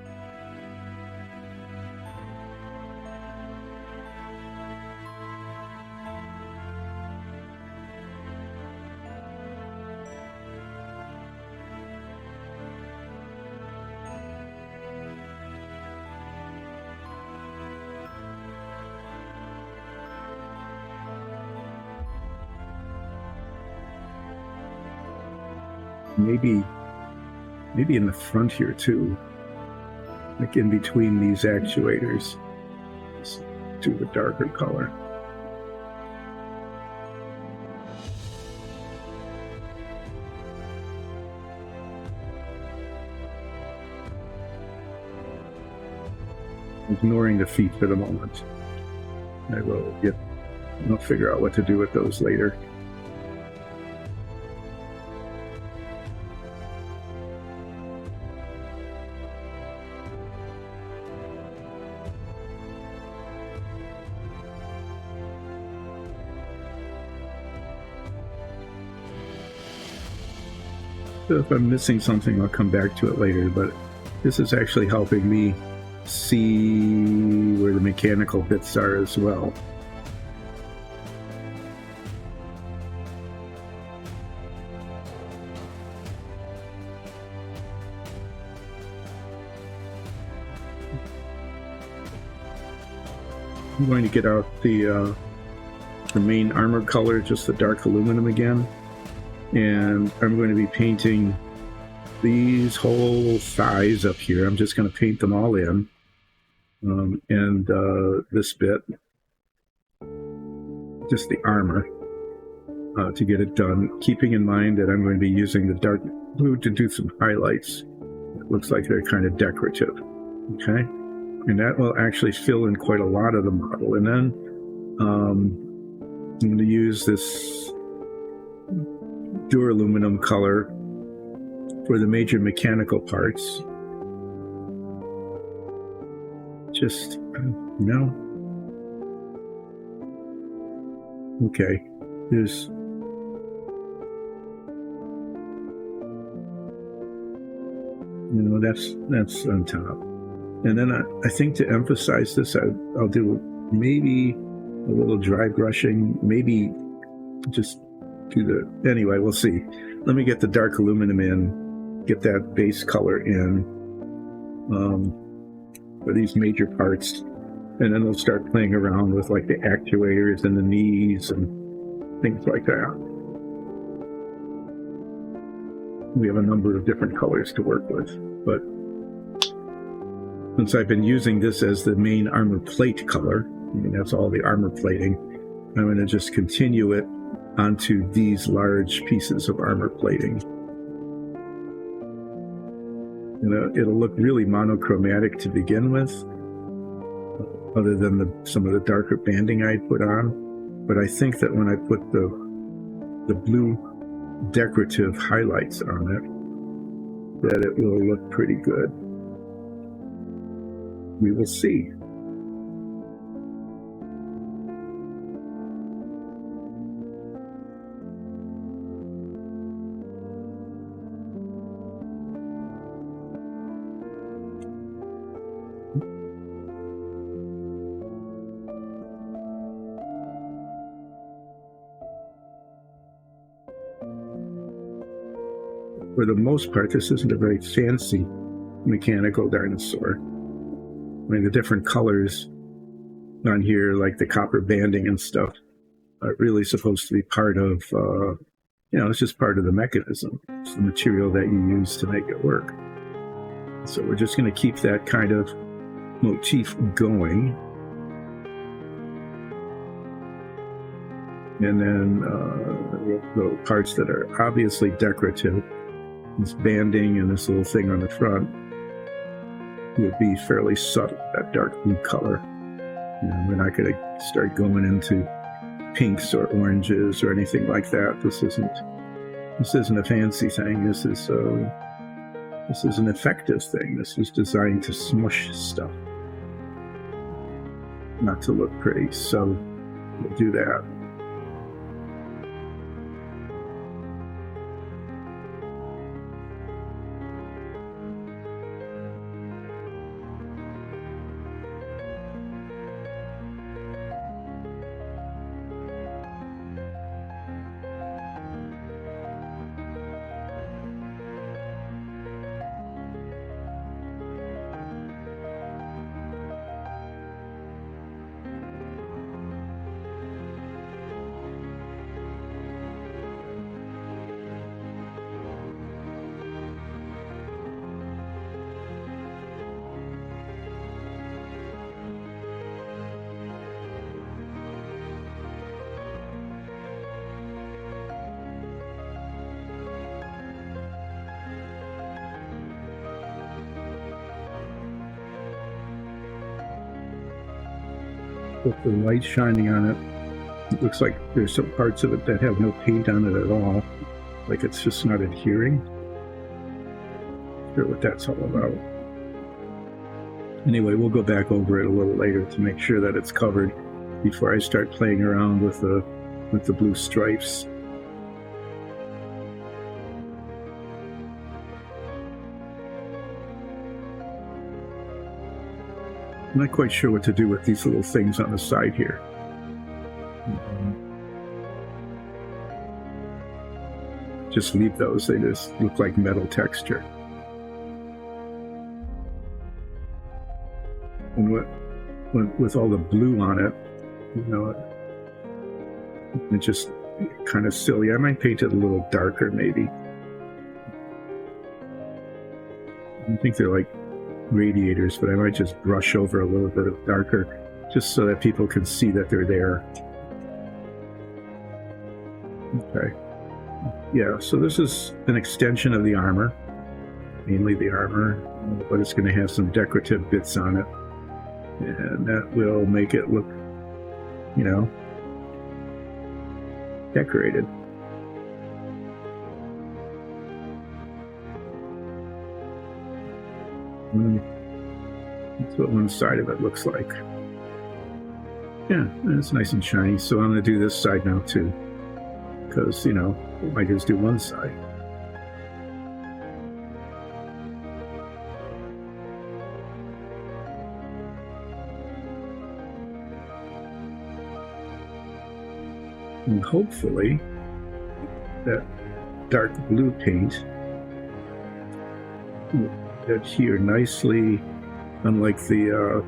Maybe in the front here too, like in between these actuators. Let's do the darker color. Ignoring the feet for the moment. I'll figure out what to do with those later. So if I'm missing something, I'll come back to it later, but this is actually helping me see where the mechanical bits are as well. I'm going to get out the main armor color, just the dark aluminum again. And I'm going to be painting these whole thighs up here. I'm just going to paint them all in. And this bit, just the armor, to get it done. Keeping in mind that I'm going to be using the dark blue to do some highlights. It looks like they're kind of decorative. Okay? And that will actually fill in quite a lot of the model. And then I'm going to use this duraluminum color for the major mechanical parts. Just, okay, there's that's on top. And then I think to emphasize this, I'll do maybe a little dry brushing, maybe just anyway, we'll see. Let me get the dark aluminum in, get that base color in for these major parts, and then we'll start playing around with like the actuators and the knees and things like that. We have a number of different colors to work with, but since I've been using this as the main armor plate color, that's all the armor plating, I'm going to just continue it onto these large pieces of armor plating. It'll look really monochromatic to begin with, other than some of the darker banding I put on. But I think that when I put the blue decorative highlights on it, that it will look pretty good. We will see. For the most part, this isn't a very fancy mechanical dinosaur. I mean, the different colors on here, like the copper banding and stuff, are really supposed to be part of, it's just part of the mechanism. It's the material that you use to make it work. So we're just going to keep that kind of motif going. And then the parts that are obviously decorative, this banding and this little thing on the front, will be fairly subtle, that dark blue color. We're not going to start going into pinks or oranges or anything like that. This isn't This isn't a fancy thing. This is an effective thing. This is designed to smush stuff, not to look pretty. So we'll do that. With the light shining on it, it looks like there's some parts of it that have no paint on it at all, like it's just not adhering. Not sure what that's all about. Anyway, we'll go back over it a little later to make sure that it's covered before I start playing around with the blue stripes. I'm not quite sure what to do with these little things on the side here. Just leave those. They just look like metal texture. And with all the blue on it, you know, it's just kind of silly. I might paint it a little darker, maybe. I think they're like radiators, but I might just brush over a little bit of darker just so that people can see that they're there. Okay. Yeah, so this is an extension of the armor, mainly the armor, but it's going to have some decorative bits on it, and that will make it look, you know, decorated. That's what one side of it looks like. Yeah, it's nice and shiny. So I'm going to do this side now too, because, you know, I might just do one side. And hopefully that dark blue paint will adhere nicely, unlike the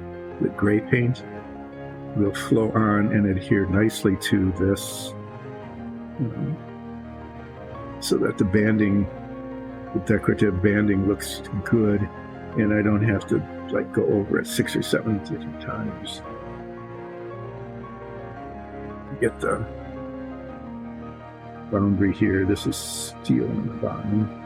gray paint, will flow on and adhere nicely to this, so that the banding, the decorative banding, looks good, and I don't have to like go over it 6 or 7 different times. Get the boundary here. This is steel on the bottom.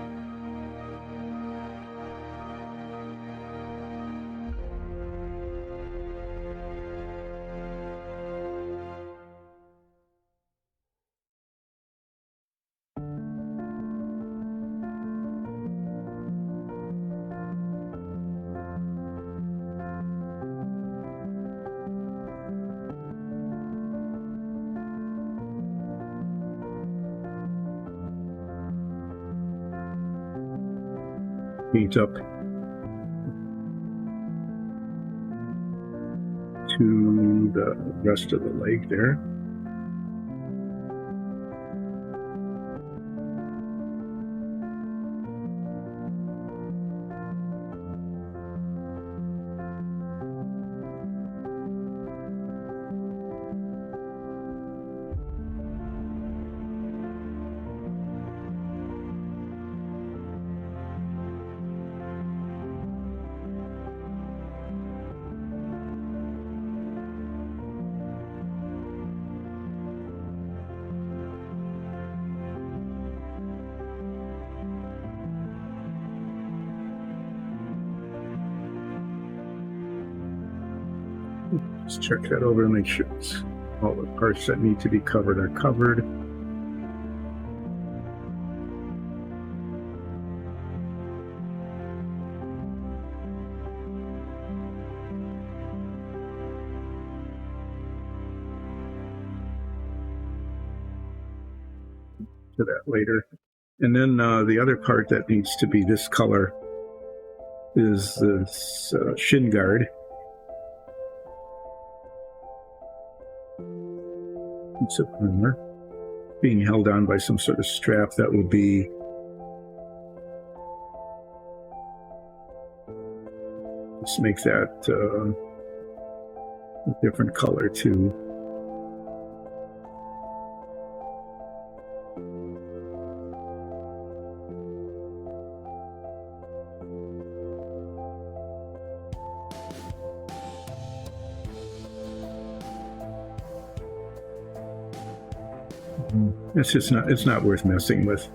Paint up to the rest of the leg there. Let's check that over and make sure all the parts that need to be covered are covered. to that later. And then the other part that needs to be this color is this shin guard. It's a primer being held on by some sort of strap that will be let's make that a different color too. It's not worth messing with.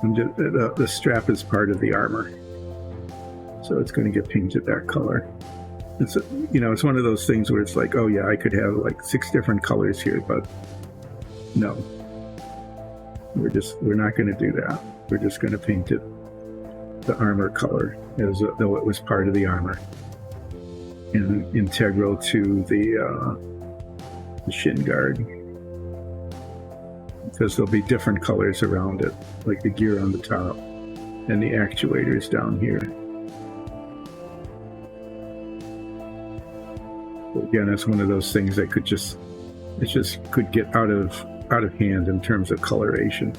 The strap is part of the armor, so it's going to get painted that color. It's it's one of those things where it's like, oh yeah, I could have like 6 different colors here, but no, we're not going to do that. We're just going to paint it the armor color as though it was part of the armor and integral to the shin guard. Because there'll be different colors around it, like the gear on the top and the actuators down here. But again, it's one of those things that could just get out of hand in terms of coloration.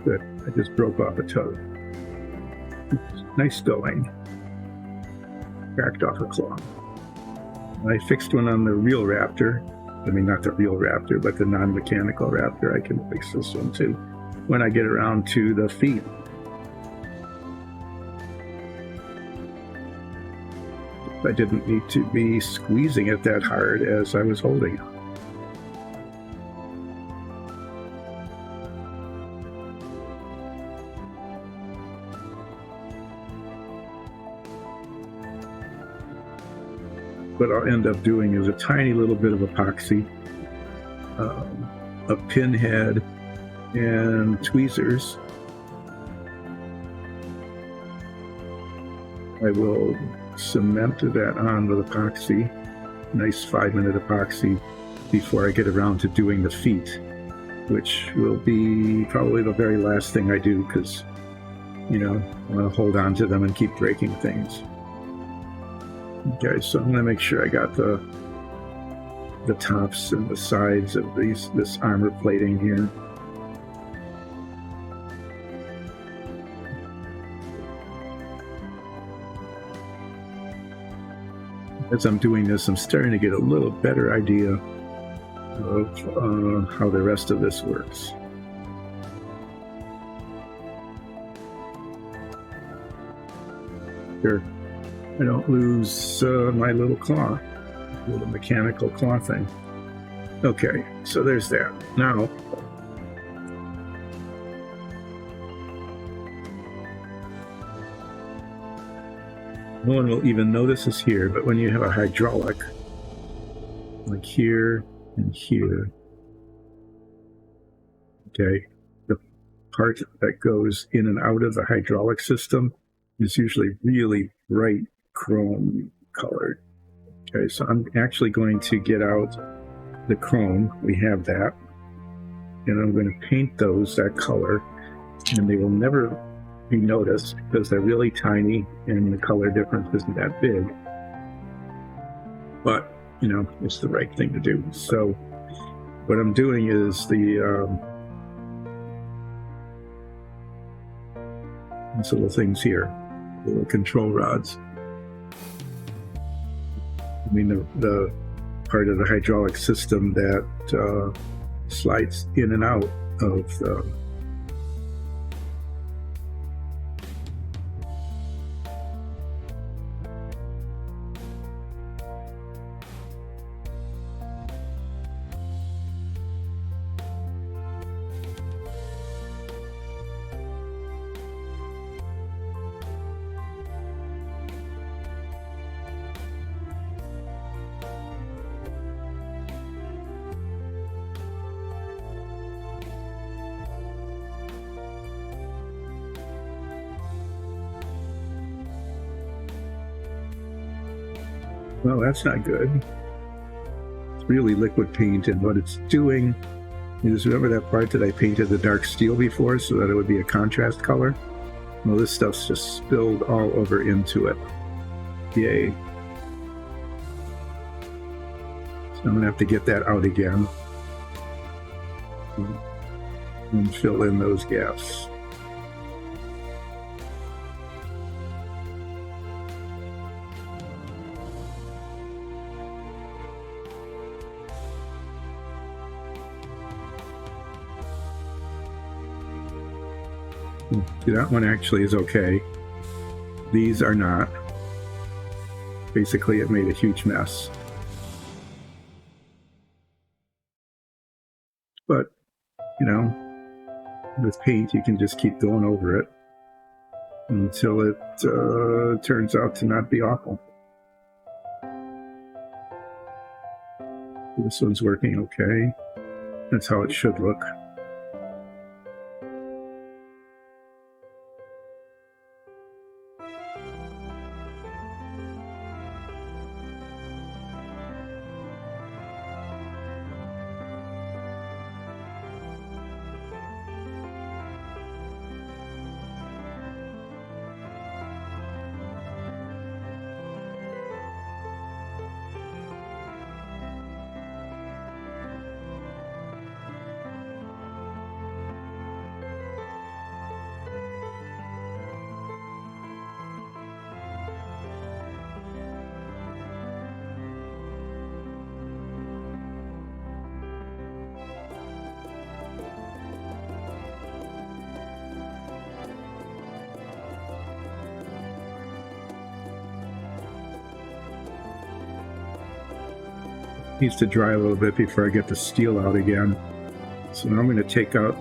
Good. I just broke off a toe. Nice going. Cracked off a claw. I fixed one on the real Raptor. I mean, not the real Raptor, but the non-mechanical Raptor. I can fix this one too when I get around to the feet. I didn't need to be squeezing it that hard as I was holding it. What I'll end up doing is a tiny little bit of epoxy, a pinhead, and tweezers. I will cement that on with epoxy, nice 5-minute epoxy, before I get around to doing the feet, which will be probably the very last thing I do because, I want to hold on to them and keep breaking things. Okay, so I'm going to make sure I got the tops and the sides of this armor plating here. As I'm doing this, I'm starting to get a little better idea of how the rest of this works. Sure. I don't lose my little claw, little mechanical claw thing. Okay, so there's that. Now, no one will even notice this here, but when you have a hydraulic, like here and here, okay, the part that goes in and out of the hydraulic system is usually really bright chrome colored. Okay, so I'm actually going to get out the chrome. We have that, and I'm going to paint those that color, and they will never be noticed because they're really tiny and the color difference isn't that big, but it's the right thing to do. So what I'm doing is these little things here, little control rods. I mean, the part of the hydraulic system that slides in and out of the Well, that's not good. It's really liquid paint, and what it's doing is, remember that part that I painted the dark steel before so that it would be a contrast color? Well, this stuff's just spilled all over into it. Yay. So I'm gonna have to get that out again and fill in those gaps. See, that one actually is okay. These are not. Basically, it made a huge mess. But, you know, with paint, you can just keep going over it until it turns out to not be awful. This one's working okay. That's how it should look. Needs to dry a little bit before I get the steel out again. So now I'm going to take the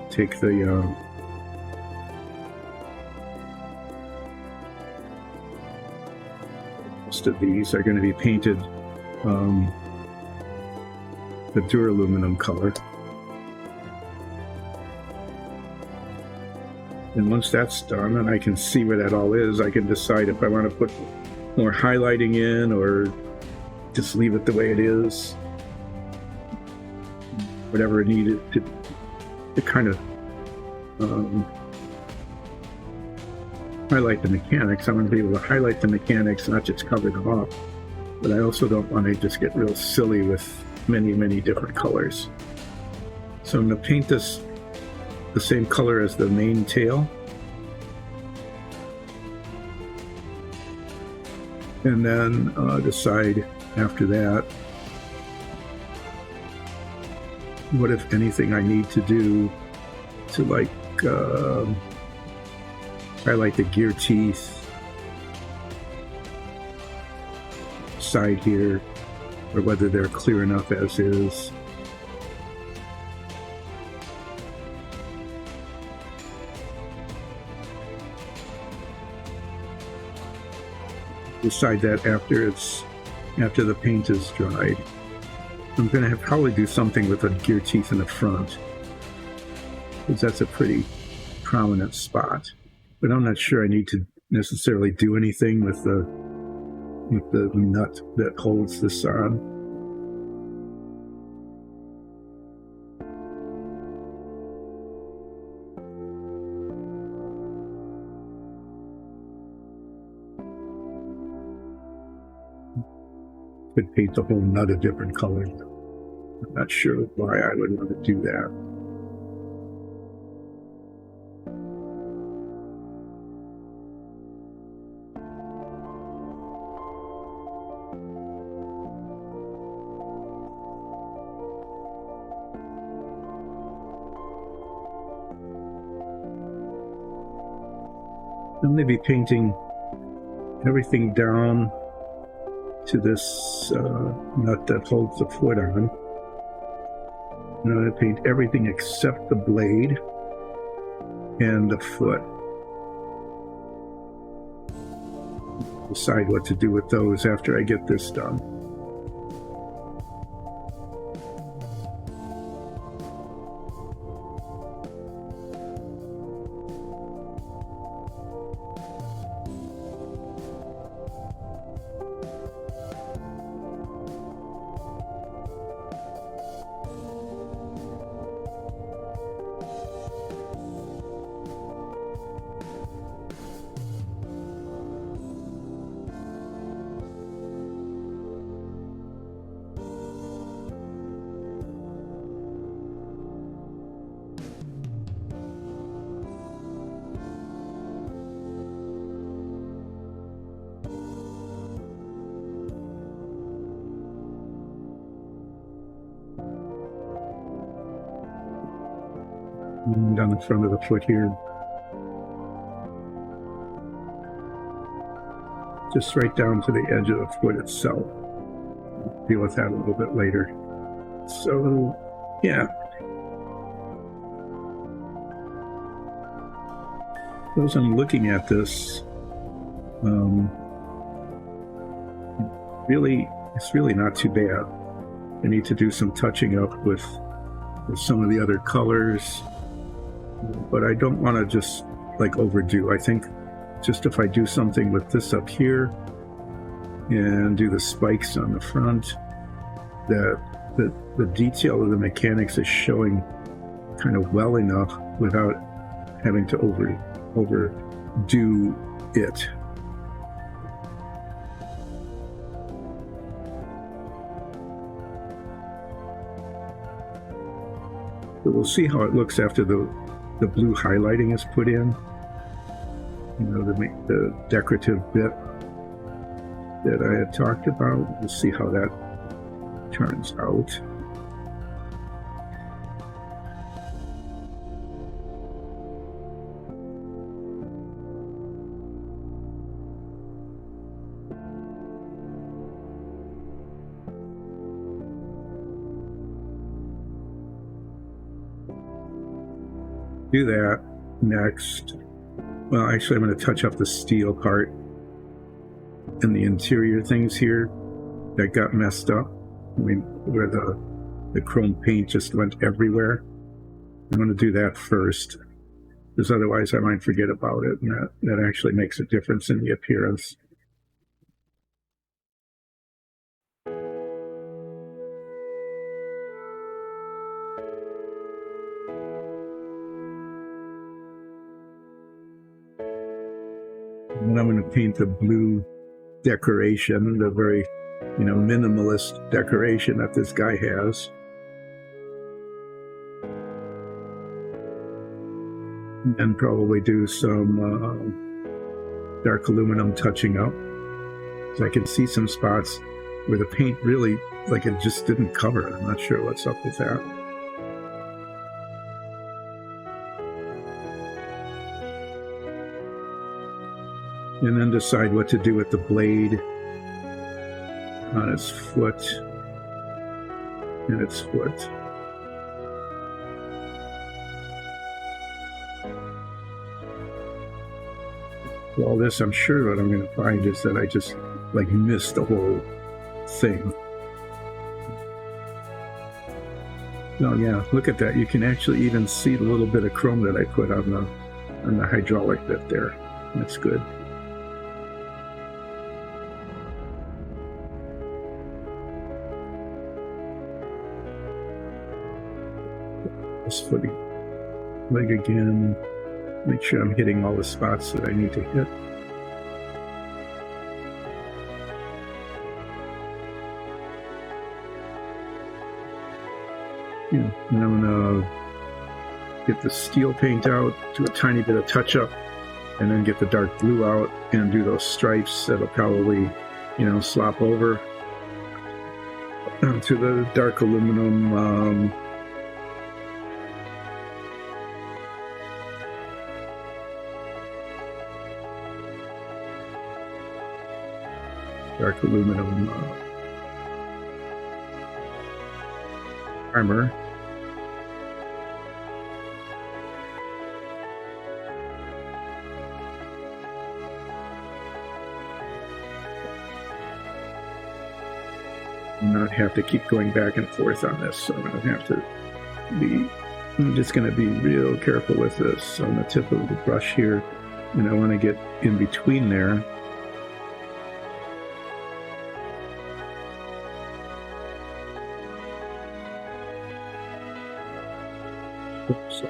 most of these are going to be painted the duraluminum color. And once that's done and I can see where that all is, I can decide if I want to put more highlighting in or just leave it the way it is. Whatever it needed to kind of highlight the mechanics. I want to be able to highlight the mechanics, not just cover them up. But I also don't want to just get real silly with many, many different colors. So I'm going to paint this the same color as the main tail. And then decide after that what, if anything, I need to do to, like, highlight the gear teeth side here, or whether they're clear enough as is. Decide that after the paint is dried. I'm going to probably do something with the gear teeth in the front, because that's a pretty prominent spot. But I'm not sure I need to necessarily do anything with the nut that holds this on. Could paint the whole nut a different color. I'm not sure why I would want to do that. I'm going to be painting everything down to this nut that holds the foot on. I'm going to paint everything except the blade and the foot. Decide what to do with those after I get this done. And down the front of the foot here. Just right down to the edge of the foot itself. I'll deal with that a little bit later. So, yeah. As I'm looking at this, it's really not too bad. I need to do some touching up with some of the other colors, but I don't want to just like overdo. I think just if I do something with this up here and do the spikes on the front, that the detail of the mechanics is showing kind of well enough without having to overdo it. But we'll see how it looks after the blue highlighting is put in. You know, the decorative bit that I had talked about. We'll see how that turns out. Do that next. Well, actually, I'm going to touch up the steel part and the interior things here that got messed up. I mean, where the chrome paint just went everywhere. I'm going to do that first, because otherwise I might forget about it, and that actually makes a difference in the appearance. And I'm going to paint the blue decoration, the very, minimalist decoration that this guy has. And probably do some dark aluminum touching up. So I can see some spots where the paint really, like, it just didn't cover it. I'm not sure what's up with that. And then decide what to do with the blade on its foot and its foot. Well, this, I'm sure what I'm going to find is that I just missed the whole thing. Oh yeah, look at that. You can actually even see the little bit of chrome that I put on the hydraulic bit there. That's good. This footing leg again. Make sure I'm hitting all the spots that I need to hit. Yeah, and I'm gonna get the steel paint out, do a tiny bit of touch up, and then get the dark blue out and do those stripes that'll probably, slop over to the dark aluminum armor. Not have to keep going back and forth on this, so I'm going to have to I'm just going to be real careful with this on the tip of the brush here, and I want to get in between there. Oops,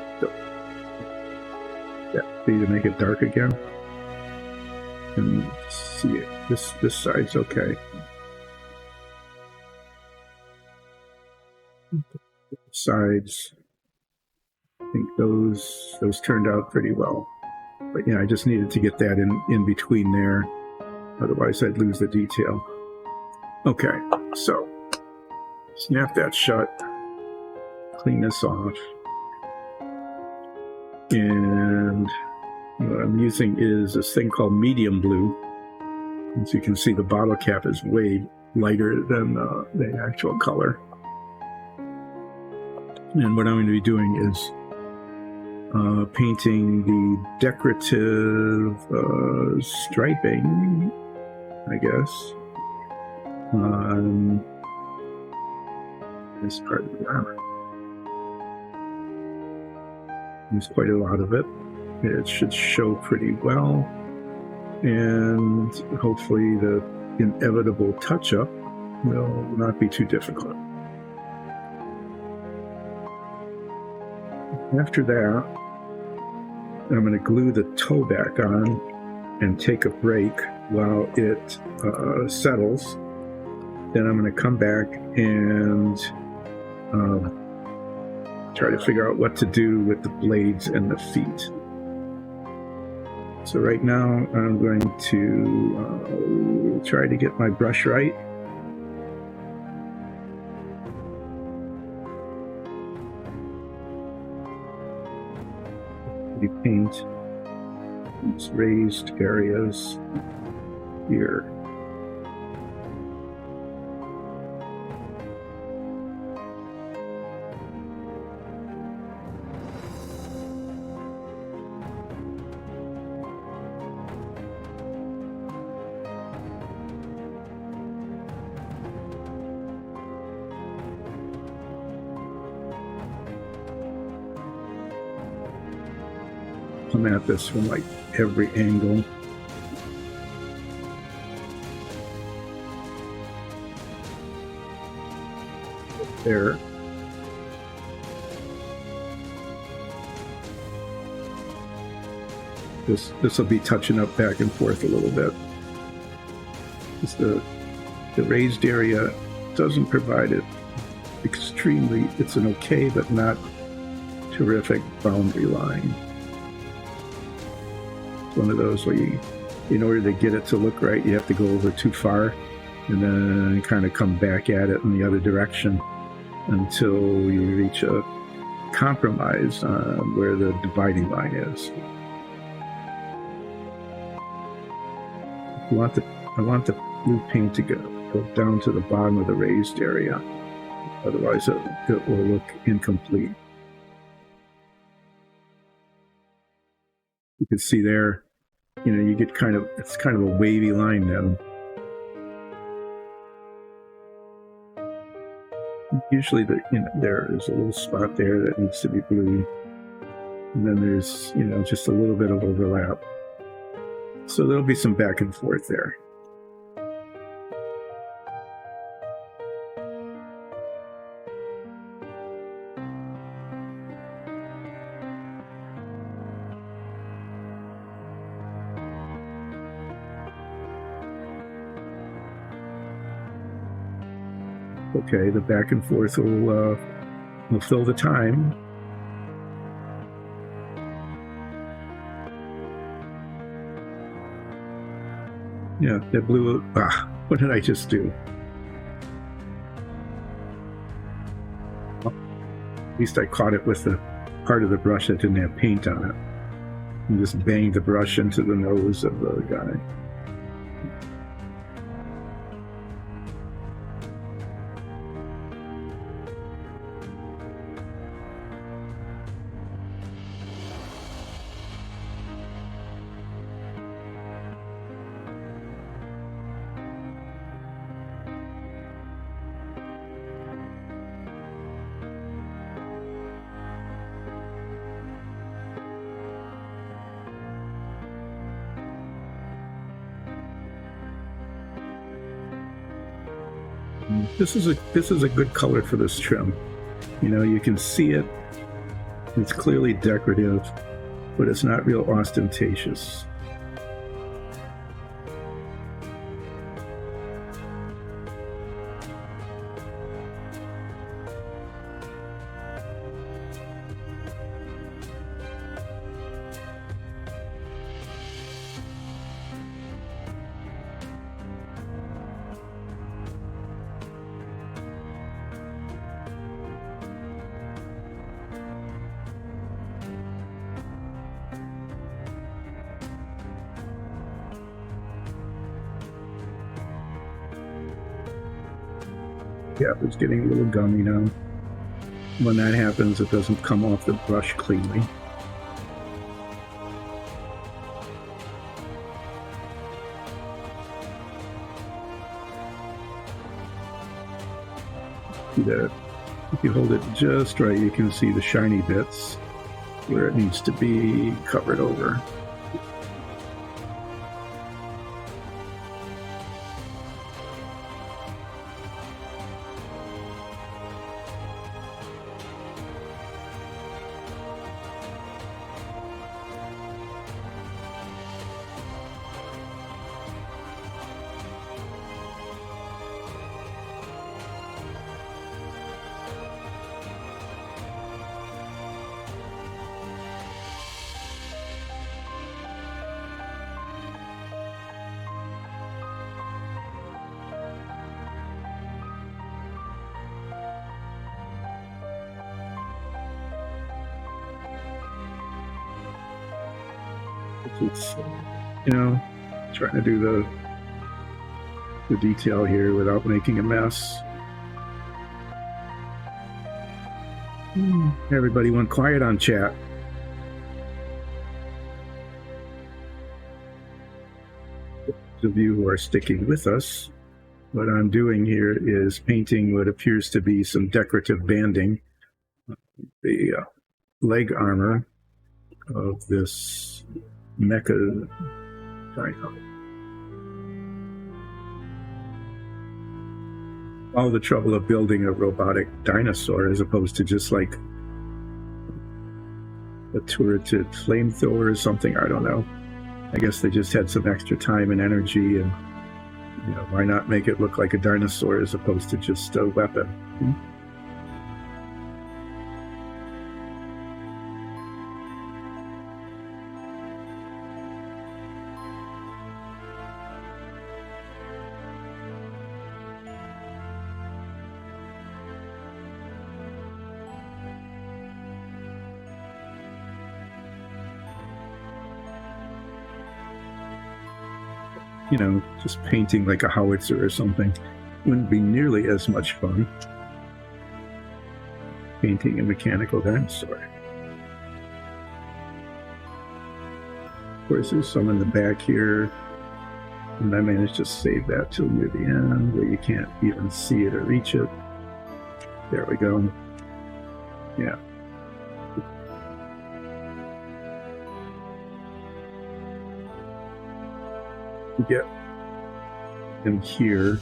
yeah, to make it dark again. And see it. This side's okay. Sides, I think those turned out pretty well. But yeah, I just needed to get that in between there. Otherwise I'd lose the detail. Okay, so snap that shut. Clean this off. And what I'm using is this thing called medium blue. As you can see, the bottle cap is way lighter than the actual color. And what I'm going to be doing is painting the decorative striping, I guess, on this part of the armor. There's quite a lot of it. It should show pretty well, and hopefully the inevitable touch-up will not be too difficult. After that, I'm going to glue the toe back on and take a break while it settles. Then I'm going to come back and try to figure out what to do with the blades and the feet. So right now I'm going to try to get my brush right. Paint these raised areas here. Come at this from like every angle. There. This will be touching up back and forth a little bit. It's the raised area doesn't provide it extremely. It's an okay but not terrific boundary line. One of those where you, in order to get it to look right, you have to go over too far and then kind of come back at it in the other direction until you reach a compromise on where the dividing line is. I want the blue paint to go down to the bottom of the raised area. Otherwise it will look incomplete. You can see there, you get it's kind of a wavy line then. Usually there is a little spot there that needs to be blue. And then there's, just a little bit of overlap. So there'll be some back and forth there. Okay, the back and forth will fill the time. Yeah, that blew. What did I just do? Well, at least I caught it with the part of the brush that didn't have paint on it. And just banged the brush into the nose of the guy. This is a good color for this trim. You can see it. It's clearly decorative, but it's not real ostentatious. cap is getting a little gummy now. When that happens, it doesn't come off the brush cleanly. See that? If you hold it just right, you can see the shiny bits where it needs to be covered over. It's, trying to do the detail here without making a mess. Everybody went quiet on chat. Those of you who are sticking with us, what I'm doing here is painting what appears to be some decorative banding, the leg armor of this Mecha Raptor. All the trouble of building a robotic dinosaur as opposed to just like a turreted flamethrower or something. I don't know. I guess they just had some extra time and energy, and why not make it look like a dinosaur as opposed to just a weapon? Just painting like a howitzer or something wouldn't be nearly as much fun. Painting a mechanical dinosaur. Of course, there's some in the back here, and I managed to save that till near the end where you can't even see it or reach it. There we go. Yeah. Get in here.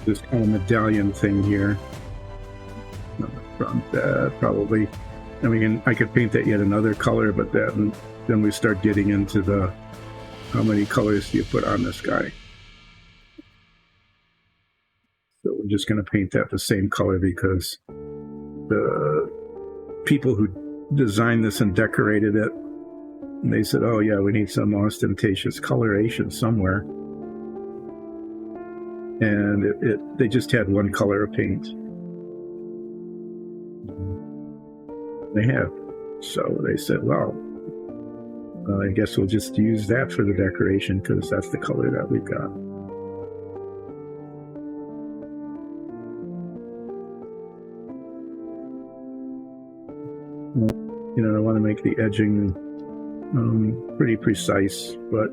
This kind of medallion thing here on the front, probably. I mean, I could paint that yet another color, but then we start getting into the how many colors do you put on this guy. So we're just going to paint that the same color because the people who designed this and decorated it, they said, oh yeah, we need some ostentatious coloration somewhere. And they just had one color of paint. They have. So they said, well, I guess we'll just use that for the decoration because that's the color that we've got. I want to make the edging pretty precise, but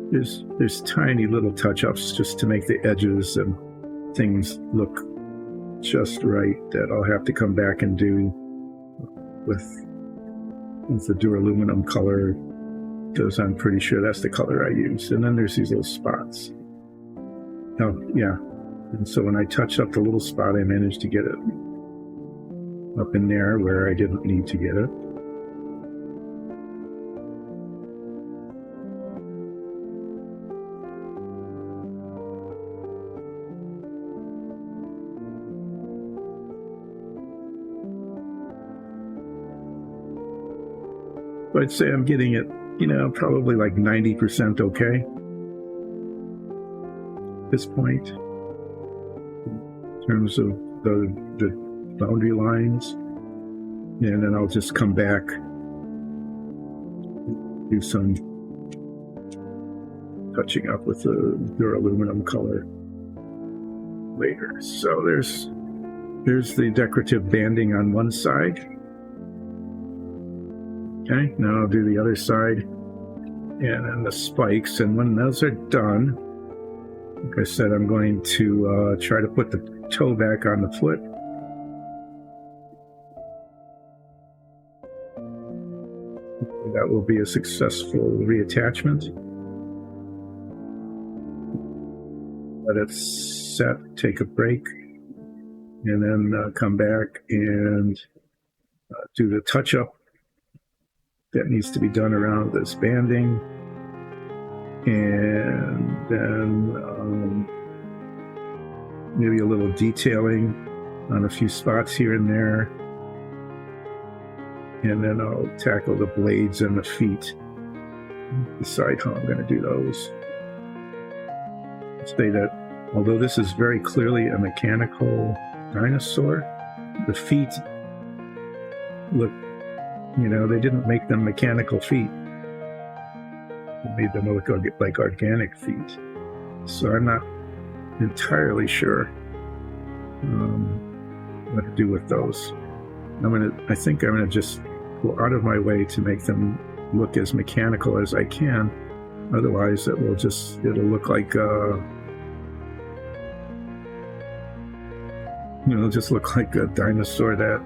there's tiny little touch-ups just to make the edges and things look just right that I'll have to come back and do with with the duraluminum color, because I'm pretty sure that's the color I use. And then there's these little spots. Oh, yeah. And so when I touch up the little spot, I managed to get it up in there where I didn't need to get it. So I'd say I'm getting it, probably like 90% okay at this point in terms of the boundary lines. And then I'll just come back, do some touching up with the duraluminum color later. So there's the decorative banding on one side. Okay, now I'll do the other side, and then the spikes. And when those are done, like I said, I'm going to try to put the toe back on the foot. That will be a successful reattachment. Let it set, take a break, and then come back and do the touch-up that needs to be done around this banding, and then maybe a little detailing on a few spots here and there, and then I'll tackle the blades and the feet, decide how I'm going to do those. Say that although this is very clearly a mechanical dinosaur, the feet look, they didn't make them mechanical feet. They made them look like organic feet. So I'm not entirely sure what to do with those. I think I'm gonna just go out of my way to make them look as mechanical as I can. Otherwise, it'll look like it'll just look like a dinosaur that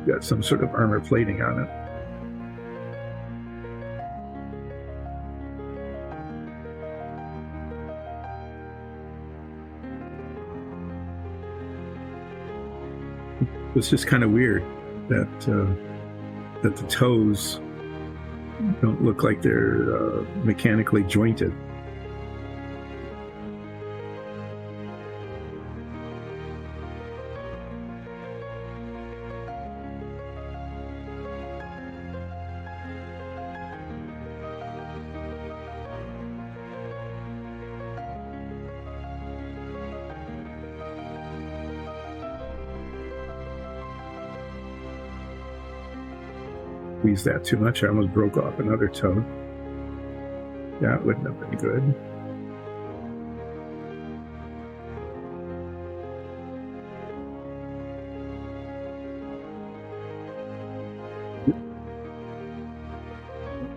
got some sort of armor plating on it. It's just kind of weird that the toes don't look like they're mechanically jointed. Squeeze that too much, I almost broke off another toe. That wouldn't have been good.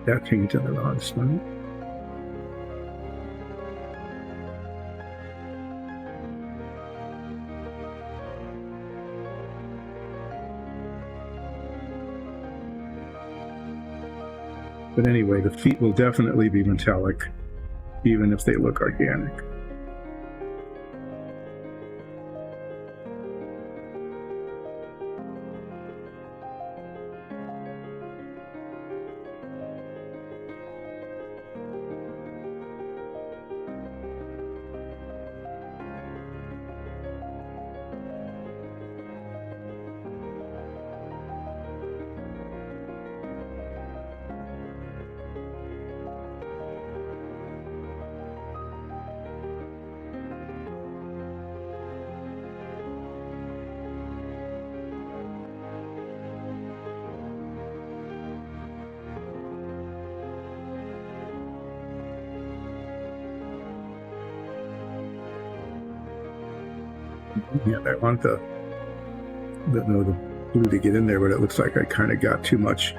That paint in the wrong spot. But anyway, the feet will definitely be metallic, even if they look organic. Yeah, I want the blue to get in there, but it looks like I kind of got too much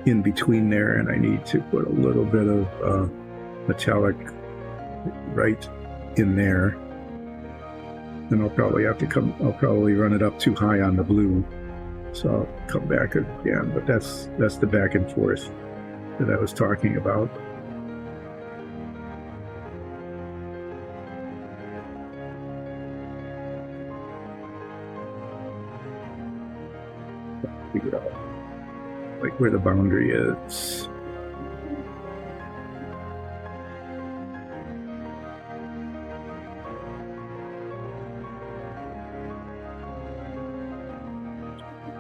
in between there, and I need to put a little bit of metallic right in there. Then I'll probably run it up too high on the blue So I'll come back again, but that's the back and forth that I was talking about. Figure out like where the boundary is.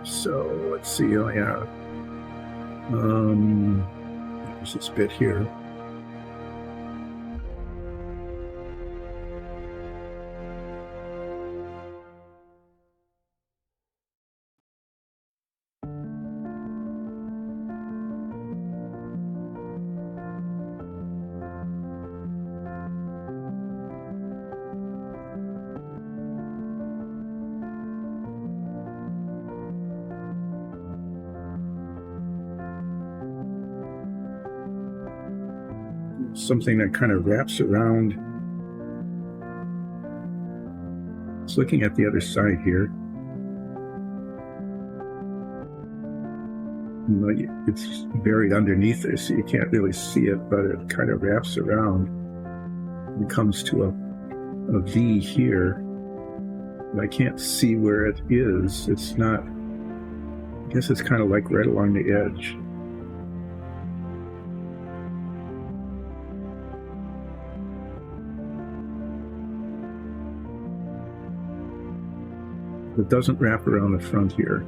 So let's see. Oh yeah, there's this bit here. Something that kind of wraps around. It's looking at the other side here. It's buried underneath there, so you can't really see it, but it kind of wraps around and comes to a V here. And I can't see where it is. It's not, I guess it's kind of like right along the edge. It doesn't wrap around the front here.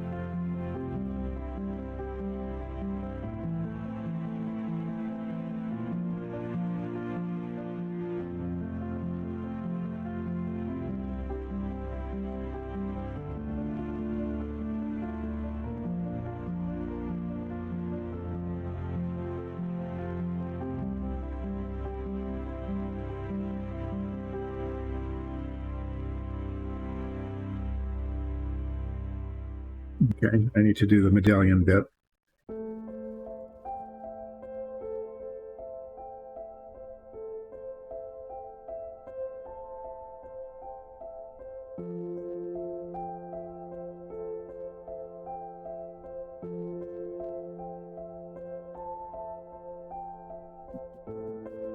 Okay, I need to do the medallion bit.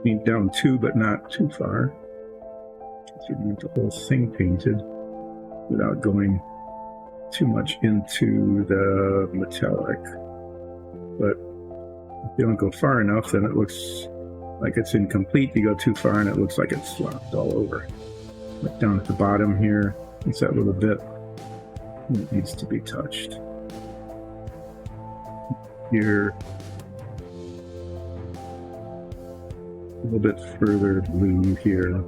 Need down 2, but not too far. So you need the whole thing painted without going too much into the metallic. But if you don't go far enough, then it looks like it's incomplete. You go too far and it looks like it's slopped all over. Like down at the bottom here, it's that little bit that needs to be touched. Here, a little bit further blue here.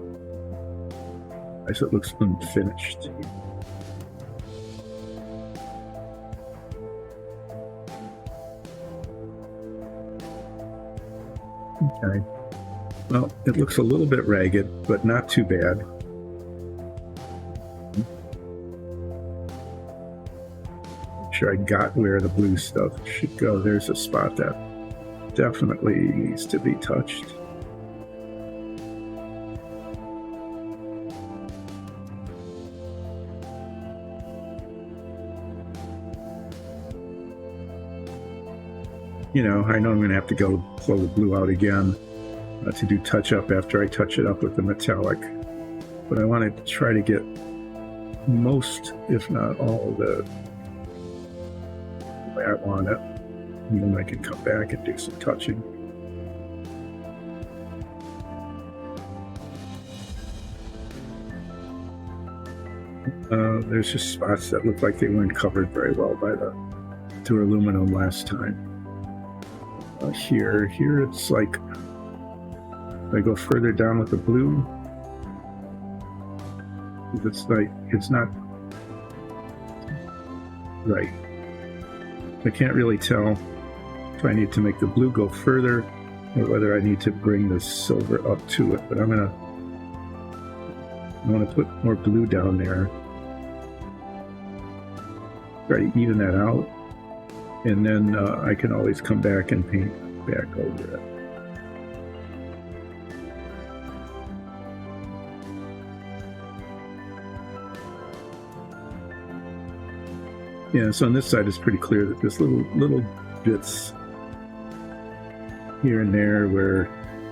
I guess it looks unfinished. Okay. Well, it looks a little bit ragged, but not too bad. Make sure I got where the blue stuff should go. There's a spot that definitely needs to be touched. You know, I know I'm going to have to go pull the blue out again to do touch-up after I touch it up with the metallic. But I want to try to get most, if not all, of the way I want it. And then I can come back and do some touching. There's just spots that look like they weren't covered very well by the aluminum last time. Here it's like, if I go further down with the blue, it's like, it's not right. I can't really tell if I need to make the blue go further or whether I need to bring the silver up to it, but I want to put more blue down there. Try to even that out. And then I can always come back and paint back over it. Yeah, so on this side it's pretty clear that there's little bits here and there where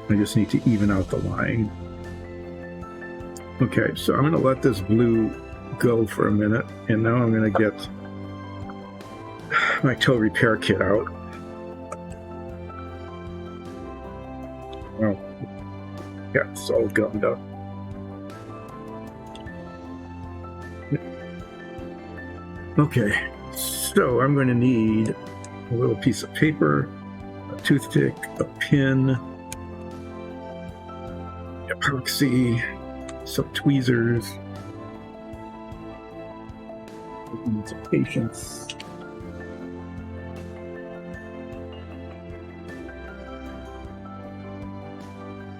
I just need to even out the line. Okay, so I'm going to let this blue go for a minute, and now I'm going to get my toe repair kit out. Well, yeah, it's all gummed up. Okay, so I'm going to need a little piece of paper, a toothpick, a pin, epoxy, some tweezers, some patience.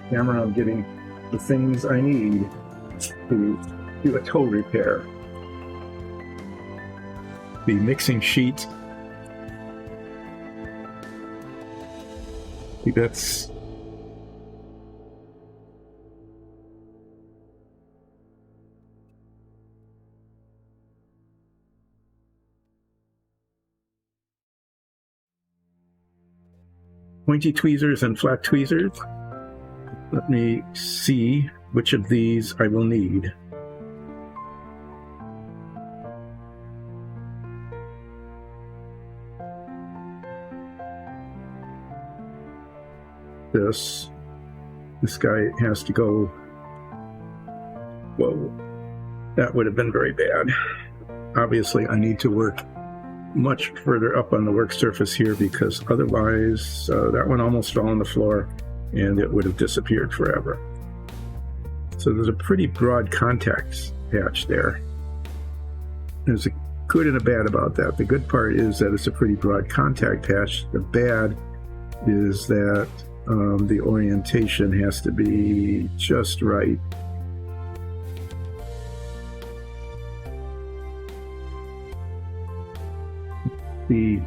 Camera, I'm getting the things I need to do a toe repair. The mixing sheet. I think that's pointy tweezers and flat tweezers. Let me see which of these I will need. This guy has to go. Whoa, that would have been very bad. Obviously, I need to work much further up on the work surface here, because otherwise that one almost fell on the floor and it would have disappeared forever. So there's a pretty broad contact patch there. There's a good and a bad about that. The good part is that it's a pretty broad contact patch. The bad is that the orientation has to be just right. See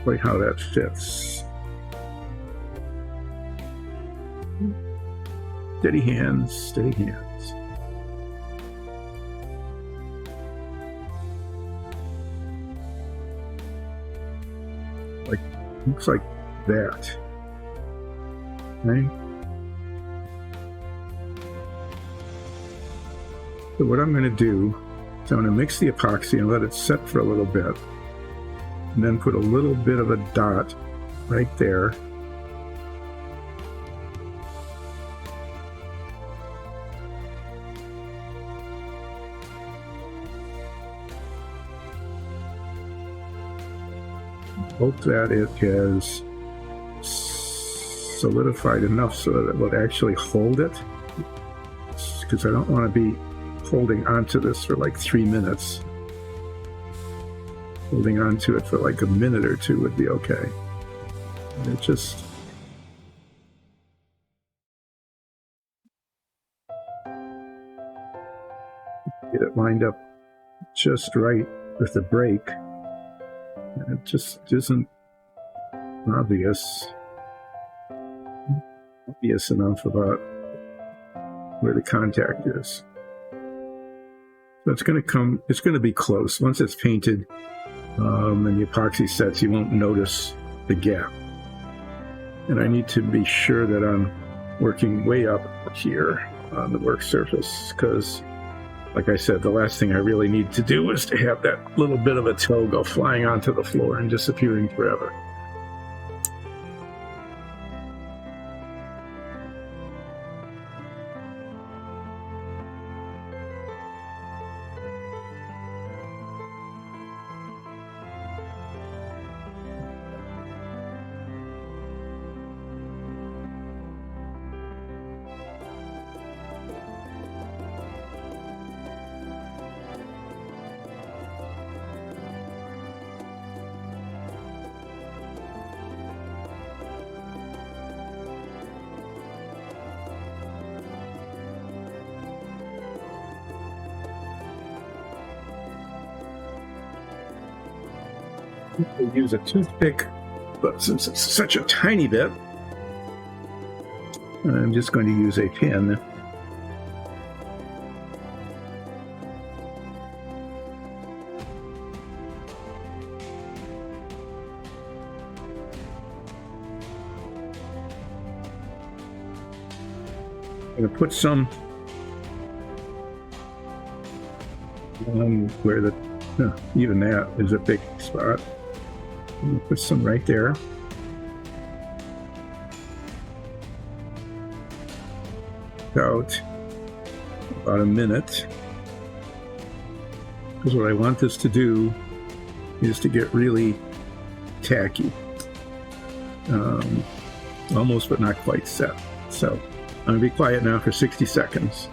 quite how that fits. Steady hands, steady hands. Looks like that. Okay. So what I'm going to do is I'm going to mix the epoxy and let it set for a little bit, and then put a little bit of a dot right there. Hope that it has solidified enough so that it will actually hold it, because I don't want to be holding onto this for like 3 minutes. Holding onto it for like a minute or two would be okay. And it just get it lined up just right with the break. It just isn't obvious enough about where the contact is. So it's going to be close. Once it's painted and the epoxy sets, you won't notice the gap. And I need to be sure that I'm working way up here on the work surface, because like I said, the last thing I really need to do is to have that little bit of a toe go flying onto the floor and disappearing forever. Use a toothpick, but since it's such a tiny bit, I'm just going to use a pin. going to put some where the, even that is a big spot. I'm going to put some right there. About a minute. Because what I want this to do is to get really tacky. Almost but not quite set. So I'm going to be quiet now for 60 seconds.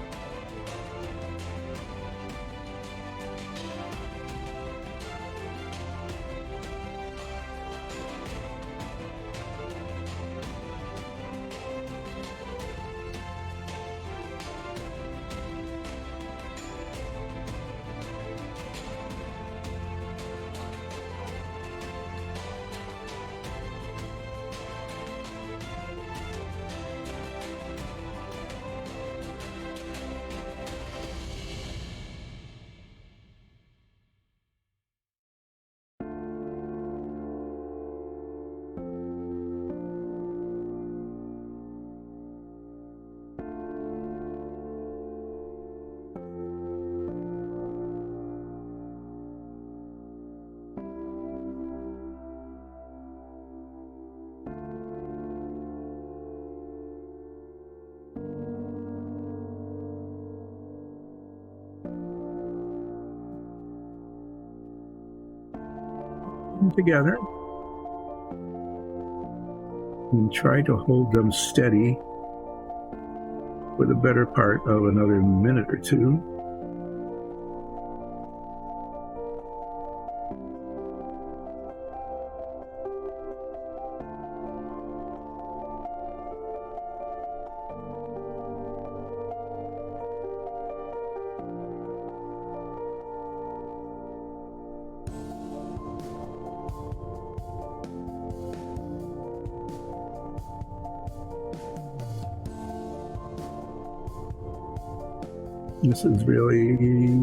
Together and try to hold them steady for the better part of another minute or two. This is really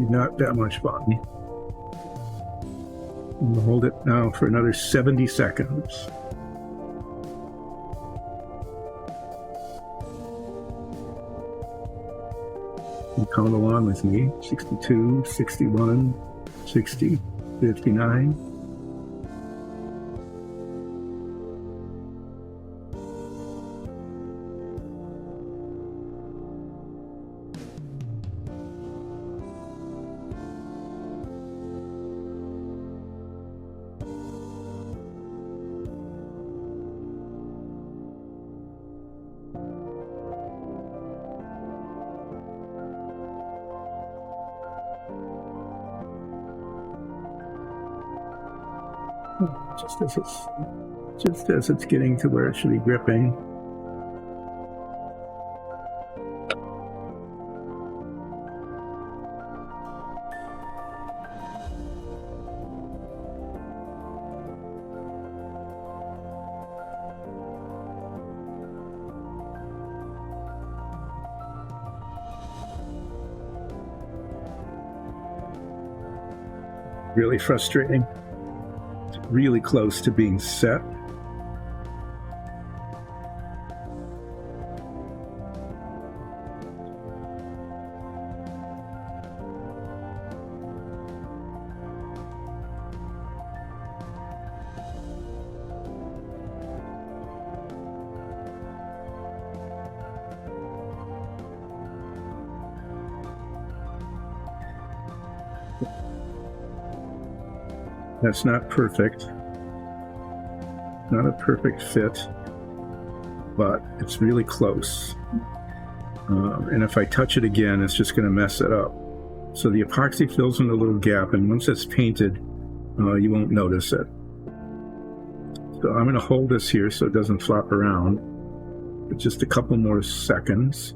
not that much fun. We'll hold it now for another 70 seconds. You count along with me. 62, 61, 60, 59. Just as it's getting to where it should be gripping. Really frustrating. It's really close to being set. That's not perfect. Not a perfect fit, but it's really close. And if I touch it again, it's just going to mess it up. So the epoxy fills in the little gap, and once it's painted, you won't notice it. So I'm going to hold this here so it doesn't flop around for just a couple more seconds.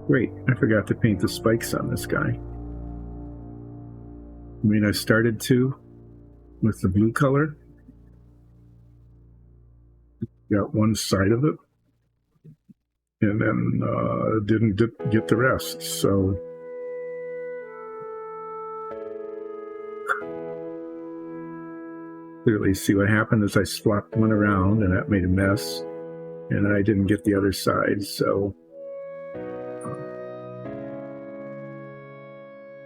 Great, I forgot to paint the spikes on this guy. I mean, I started to with the blue color. Got one side of it, and then didn't get the rest. So Clearly, see what happened is I flopped one around and that made a mess, and I didn't get the other side, so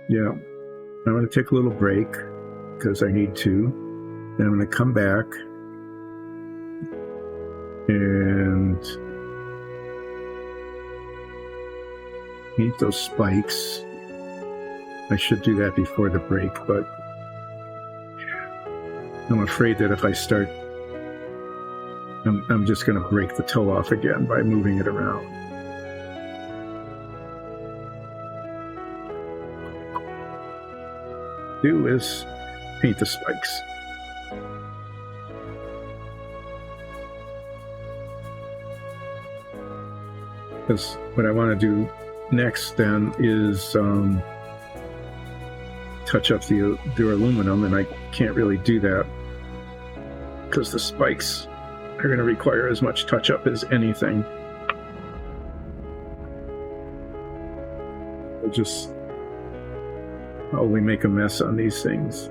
yeah, I'm going to take a little break because I need to. Then I'm going to come back and paint those spikes. I should do that before the break, but I'm afraid that if I start, I'm just going to break the toe off again by moving it around. Do is paint the spikes. Because what I want to do next then is touch up the aluminum, and I can't really do that because the spikes are going to require as much touch up as anything. I'll just probably make a mess on these things.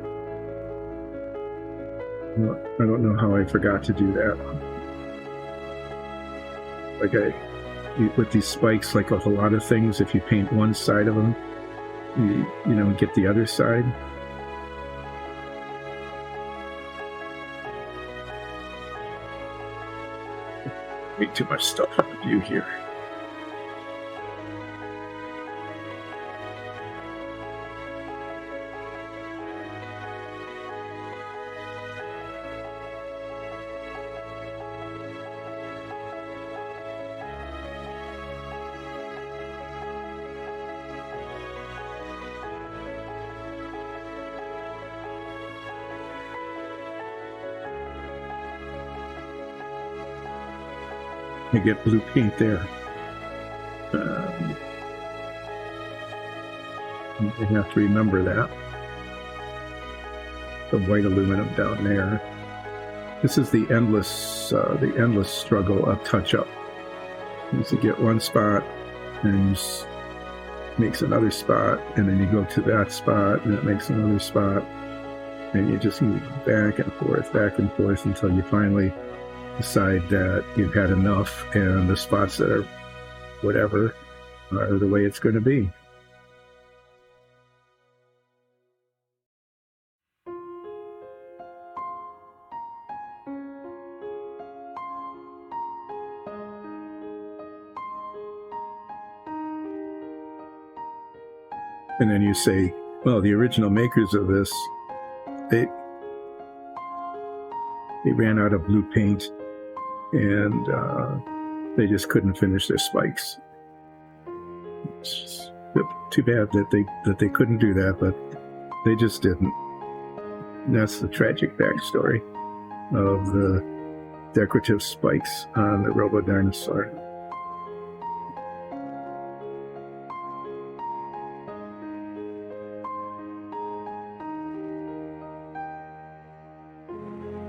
I don't know how I forgot to do that. Like with these spikes, like with a lot of things, if you paint one side of them, you know, get the other side. Way too much stuff on the view here. You get blue paint there. You have to remember that. The white aluminum down there. This is the endless struggle of touch-up. You get one spot, and it makes another spot, and then you go to that spot, and it makes another spot, and you just move back and forth until you finally decide that you've had enough, and the spots that are whatever are the way it's going to be. And then you say, well, the original makers of this, they ran out of blue paint, and they just couldn't finish their spikes. It's too bad that they couldn't do that, but they just didn't. And that's the tragic backstory of the decorative spikes on the Robo-Dinosaur.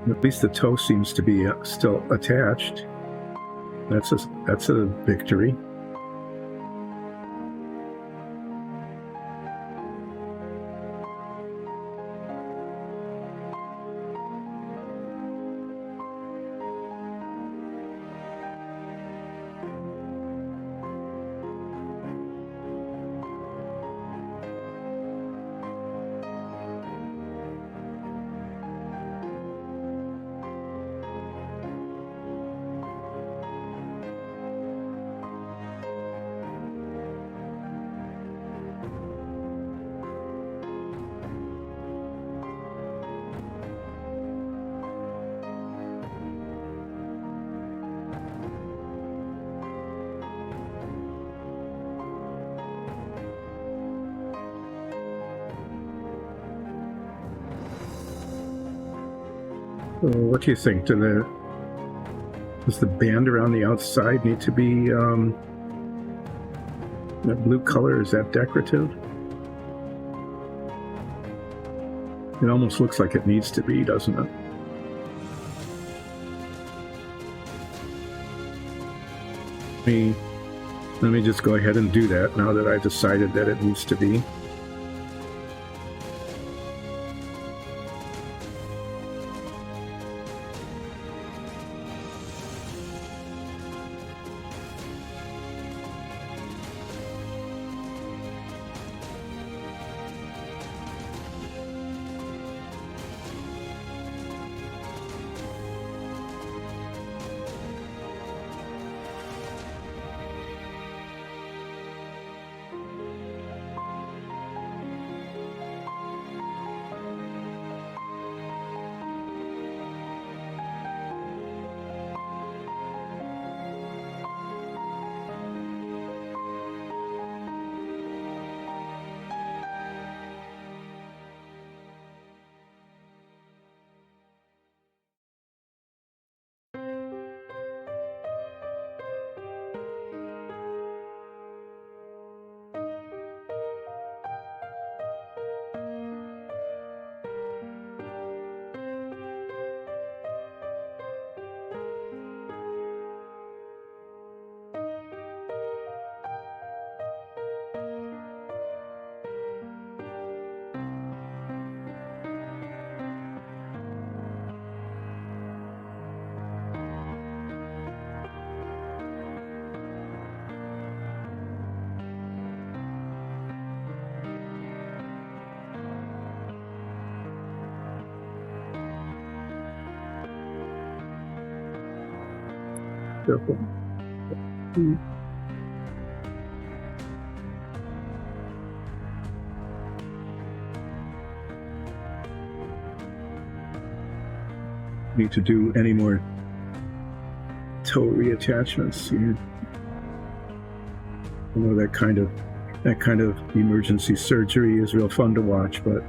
At least the toe seems to be still attached. That's a victory. What do you think? Does the band around the outside need to be that blue color? Is that decorative? It almost looks like it needs to be, doesn't it? Let me just go ahead and do that now that I've decided that it needs to be. Careful. Need to do any more toe reattachments here. I know that kind of emergency surgery is real fun to watch, but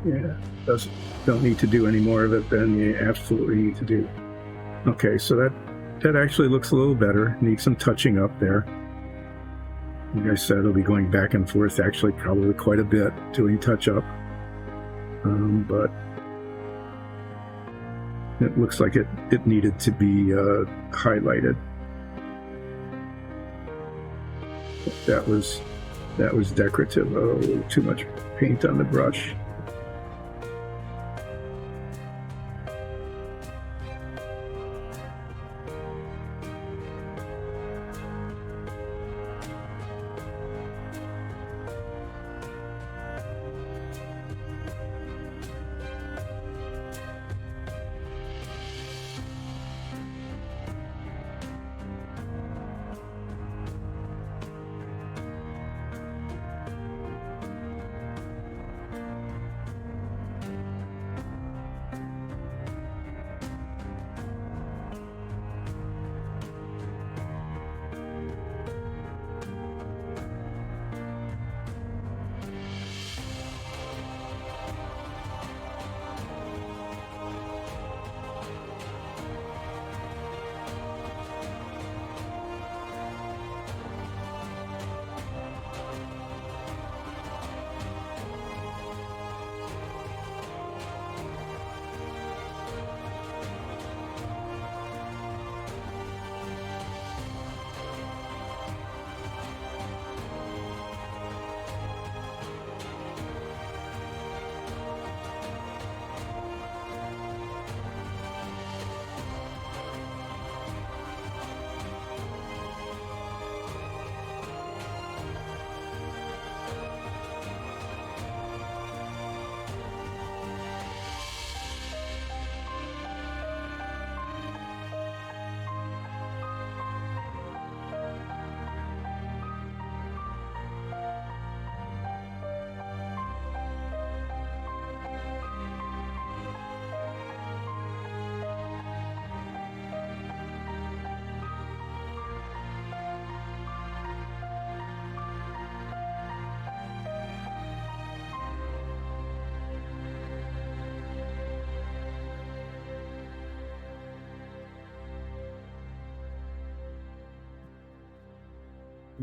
yeah, don't need to do any more of it than you absolutely need to do. Okay, so that actually looks a little better. Needs some touching up there. Like I said, it'll be going back and forth actually probably quite a bit doing touch up, but it looks like it needed to be highlighted. That was decorative. Oh, too much paint on the brush.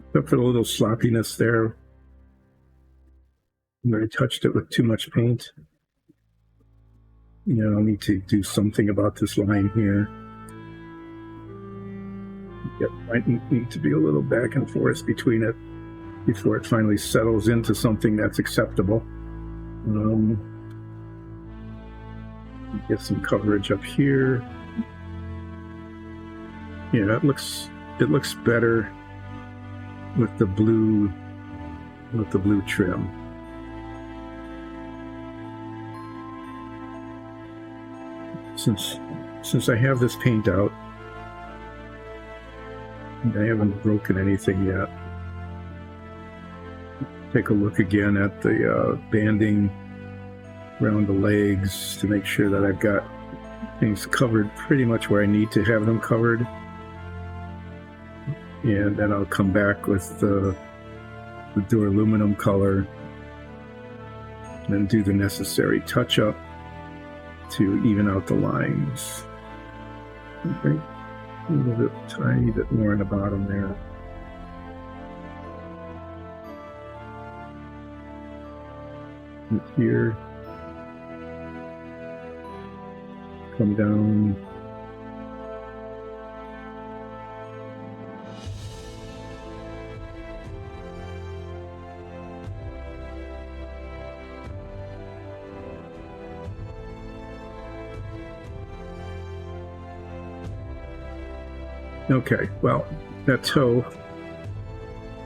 Except for a little sloppiness there where I touched it with too much paint. You know, I'll need to do something about this line here. Yep, might need to be a little back and forth between it before it finally settles into something that's acceptable. Get some coverage up here. Yeah, it looks better with the blue trim. Since I have this paint out, and I haven't broken anything yet, take a look again at the banding around the legs to make sure that I've got things covered pretty much where I need to have them covered. And then I'll come back with the duraluminum color and do the necessary touch-up to even out the lines. Okay, a little bit, tiny bit more in the bottom there. And here, come down. Okay, well, that toe,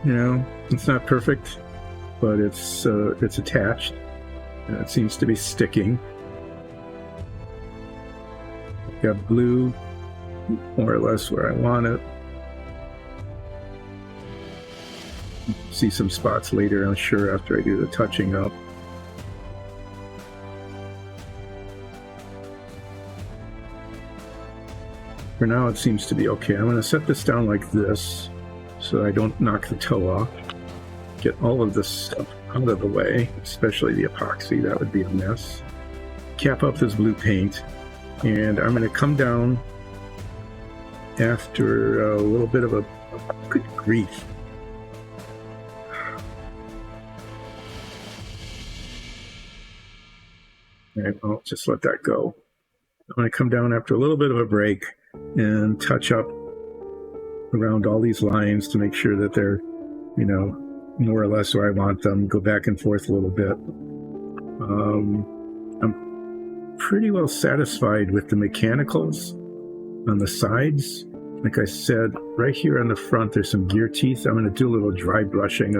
you know, it's not perfect, but it's attached, and it seems to be sticking. Got blue more or less where I want it. See some spots later, I'm sure, after I do the touching up. For now, it seems to be okay. I'm going to set this down like this so I don't knock the toe off. Get all of this stuff out of the way, especially the epoxy. That would be a mess. Cap up this blue paint, and I'm going to come down after a little bit of a good grief. All right, I'll just let that go. I'm going to come down after a little bit of a break and touch up around all these lines to make sure that they're, you know, more or less where I want them. Go back and forth a little bit. I'm pretty well satisfied with the mechanicals on the sides. Like I said, right here on the front, there's some gear teeth. I'm going to do a little dry brushing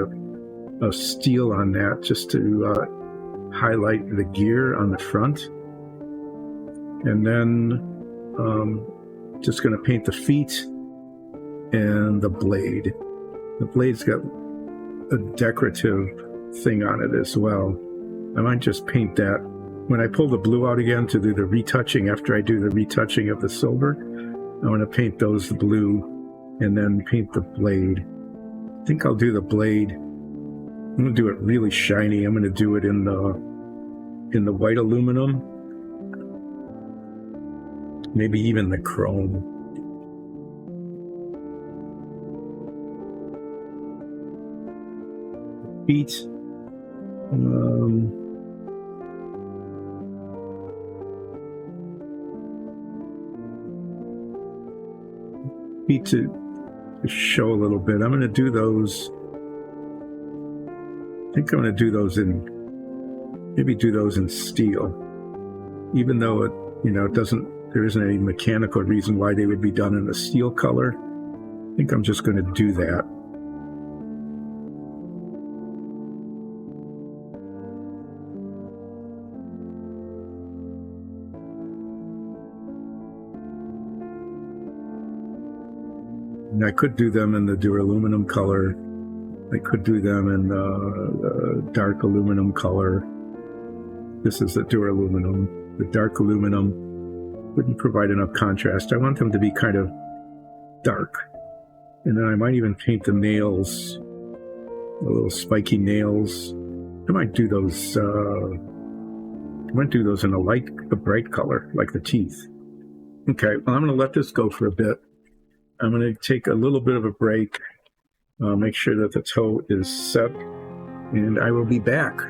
of steel on that just to highlight the gear on the front. And then just going to paint the feet and the blade. The blade's got a decorative thing on it as well. I might just paint that. When I pull the blue out again to do the retouching, after I do the retouching of the silver, I want to paint those blue and then paint the blade. I think I'll do the blade. I'm going to do it really shiny. I'm going to do it in the white aluminum. Maybe even the chrome. Feet. Feet to show a little bit. I'm going to do those. I think I'm going to do those maybe do those in steel. Even though it, you know, there isn't any mechanical reason why they would be done in a steel color. I think I'm just going to do that. And I could do them in the duraluminum color. I could do them in the dark aluminum color. This is the duraluminum. The dark aluminum wouldn't provide enough contrast. I want them to be kind of dark. And then I might even paint the nails, the little spiky nails. I might do those in a bright color, like the teeth. Okay, well, I'm going to let this go for a bit. I'm going to take a little bit of a break, make sure that the toe is set, and I will be back.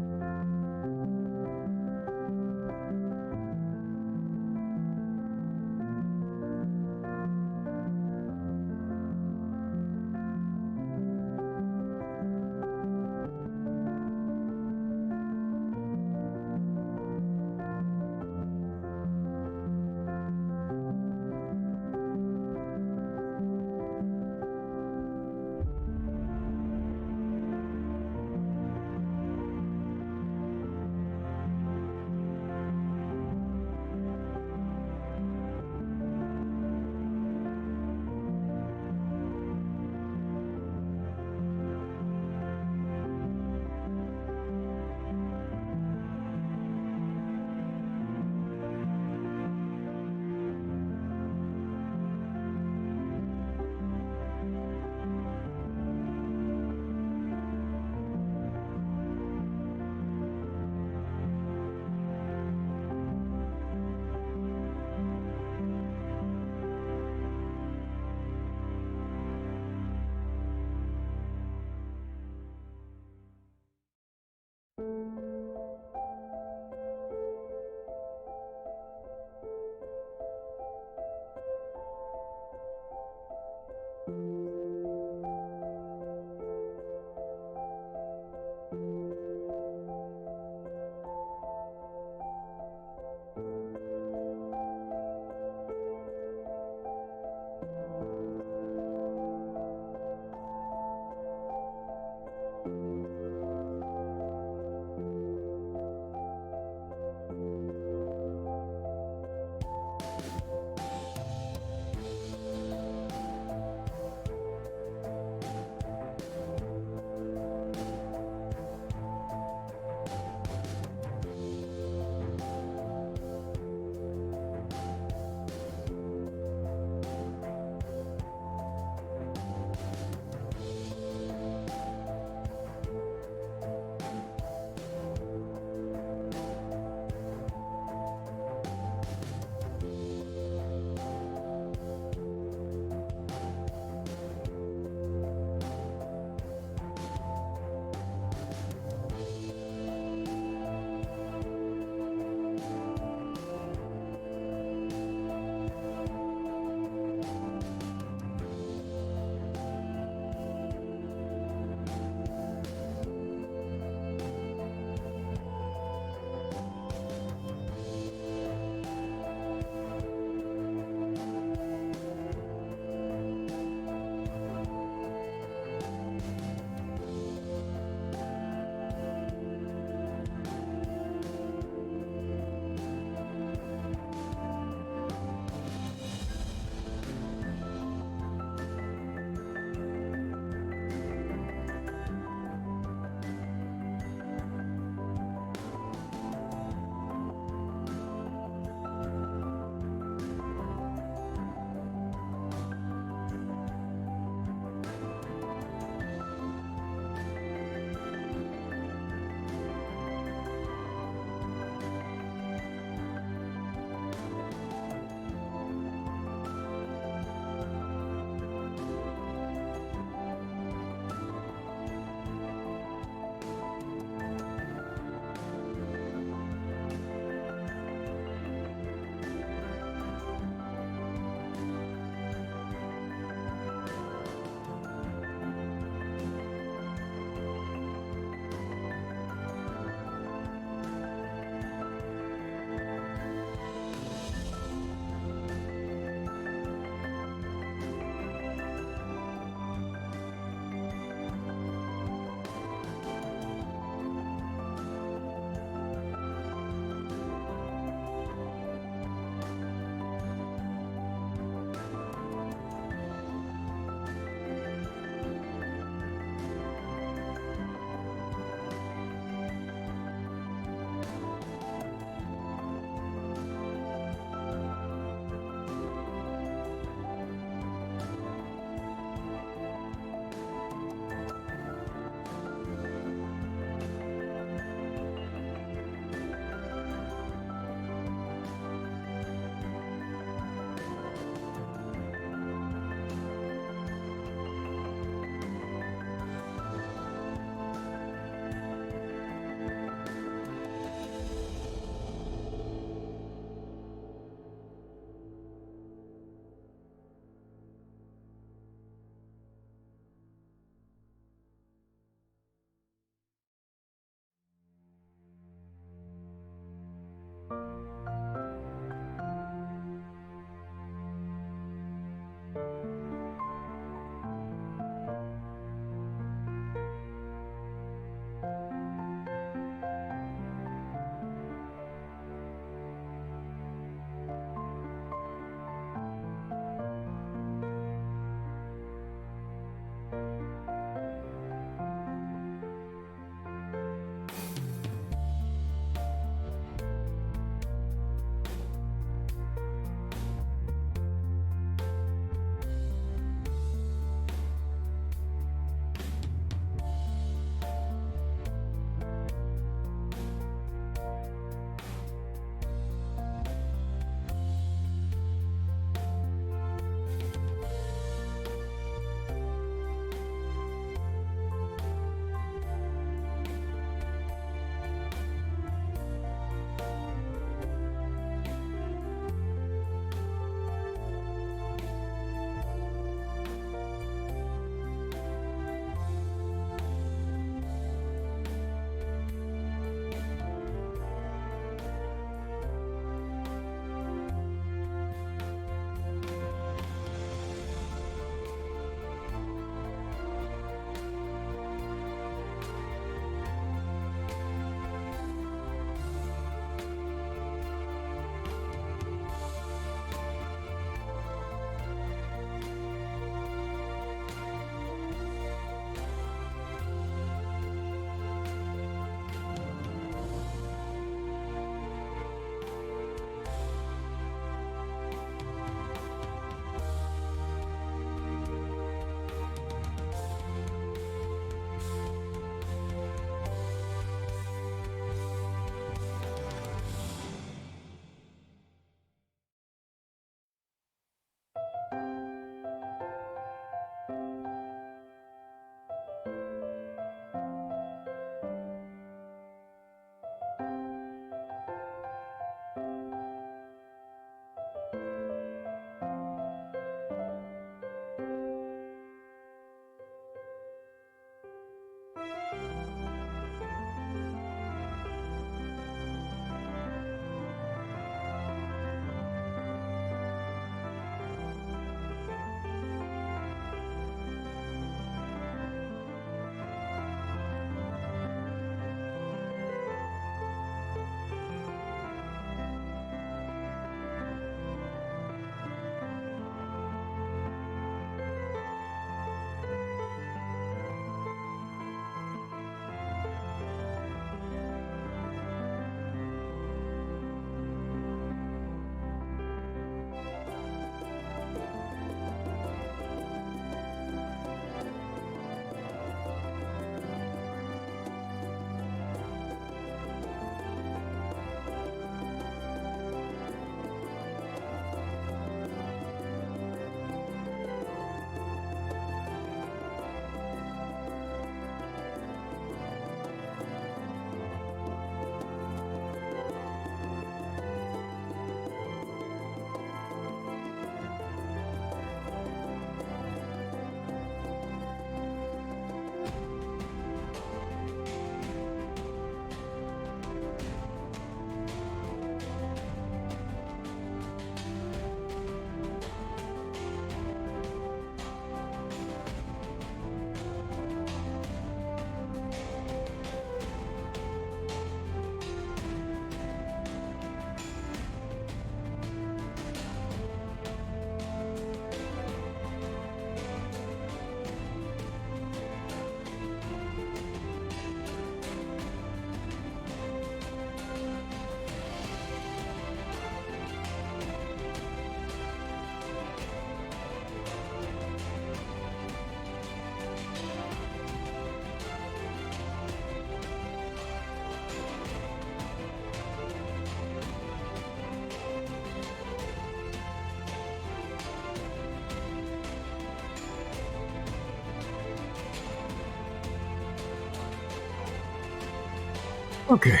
Okay,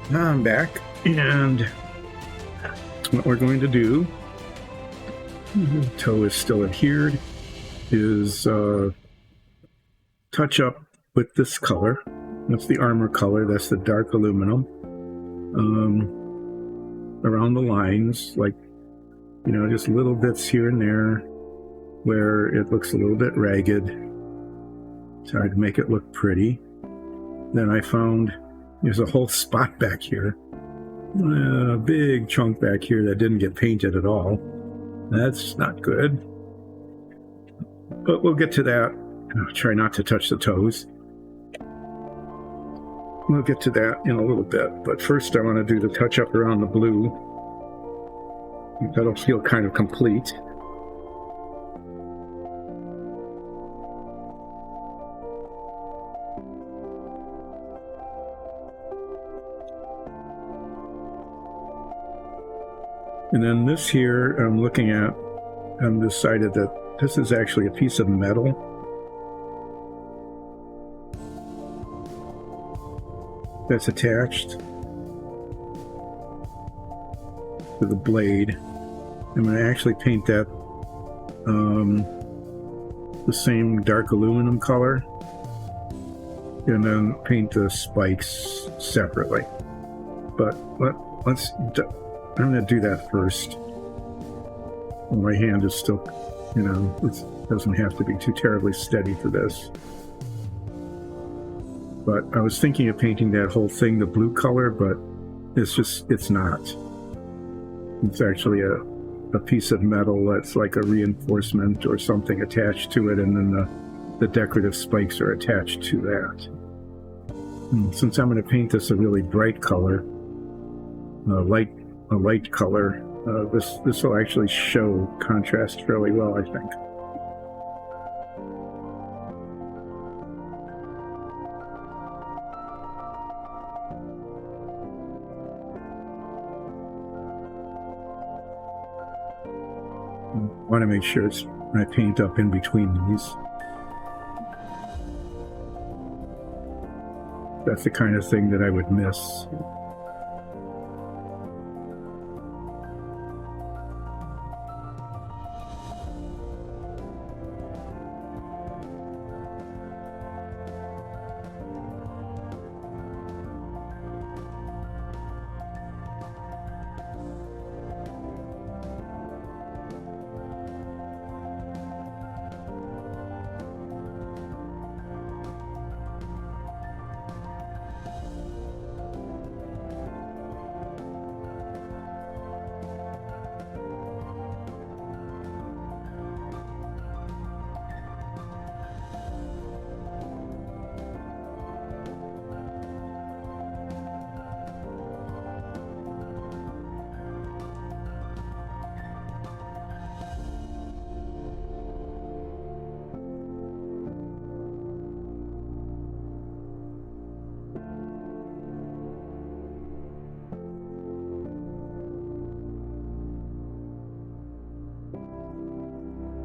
now I'm back, and what we're going to do, the toe is still adhered, is touch up with this color. That's the armor color, that's the dark aluminum, around the lines, like, you know, just little bits here and there where it looks a little bit ragged. Tried to make it look pretty. Then I found there's a whole spot back here, a big chunk back here that didn't get painted at all. That's not good. But we'll get to that. I'll try not to touch the toes. We'll get to that in a little bit. But first I want to do the touch up around the blue. That'll feel kind of complete. And then this here, I'm looking at, I've decided that this is actually a piece of metal. That's attached to the blade. I'm going to actually paint that the same dark aluminum color, and then paint the spikes separately. But let's I'm going to do that first. My hand is still, you know, it doesn't have to be too terribly steady for this. But I was thinking of painting that whole thing the blue color, but it's not. It's actually a piece of metal that's like a reinforcement or something attached to it, and then the decorative spikes are attached to that. And since I'm going to paint this a really bright color, a light color, this will actually show contrast fairly well, I think. I want to make sure I paint up in between these. That's the kind of thing that I would miss.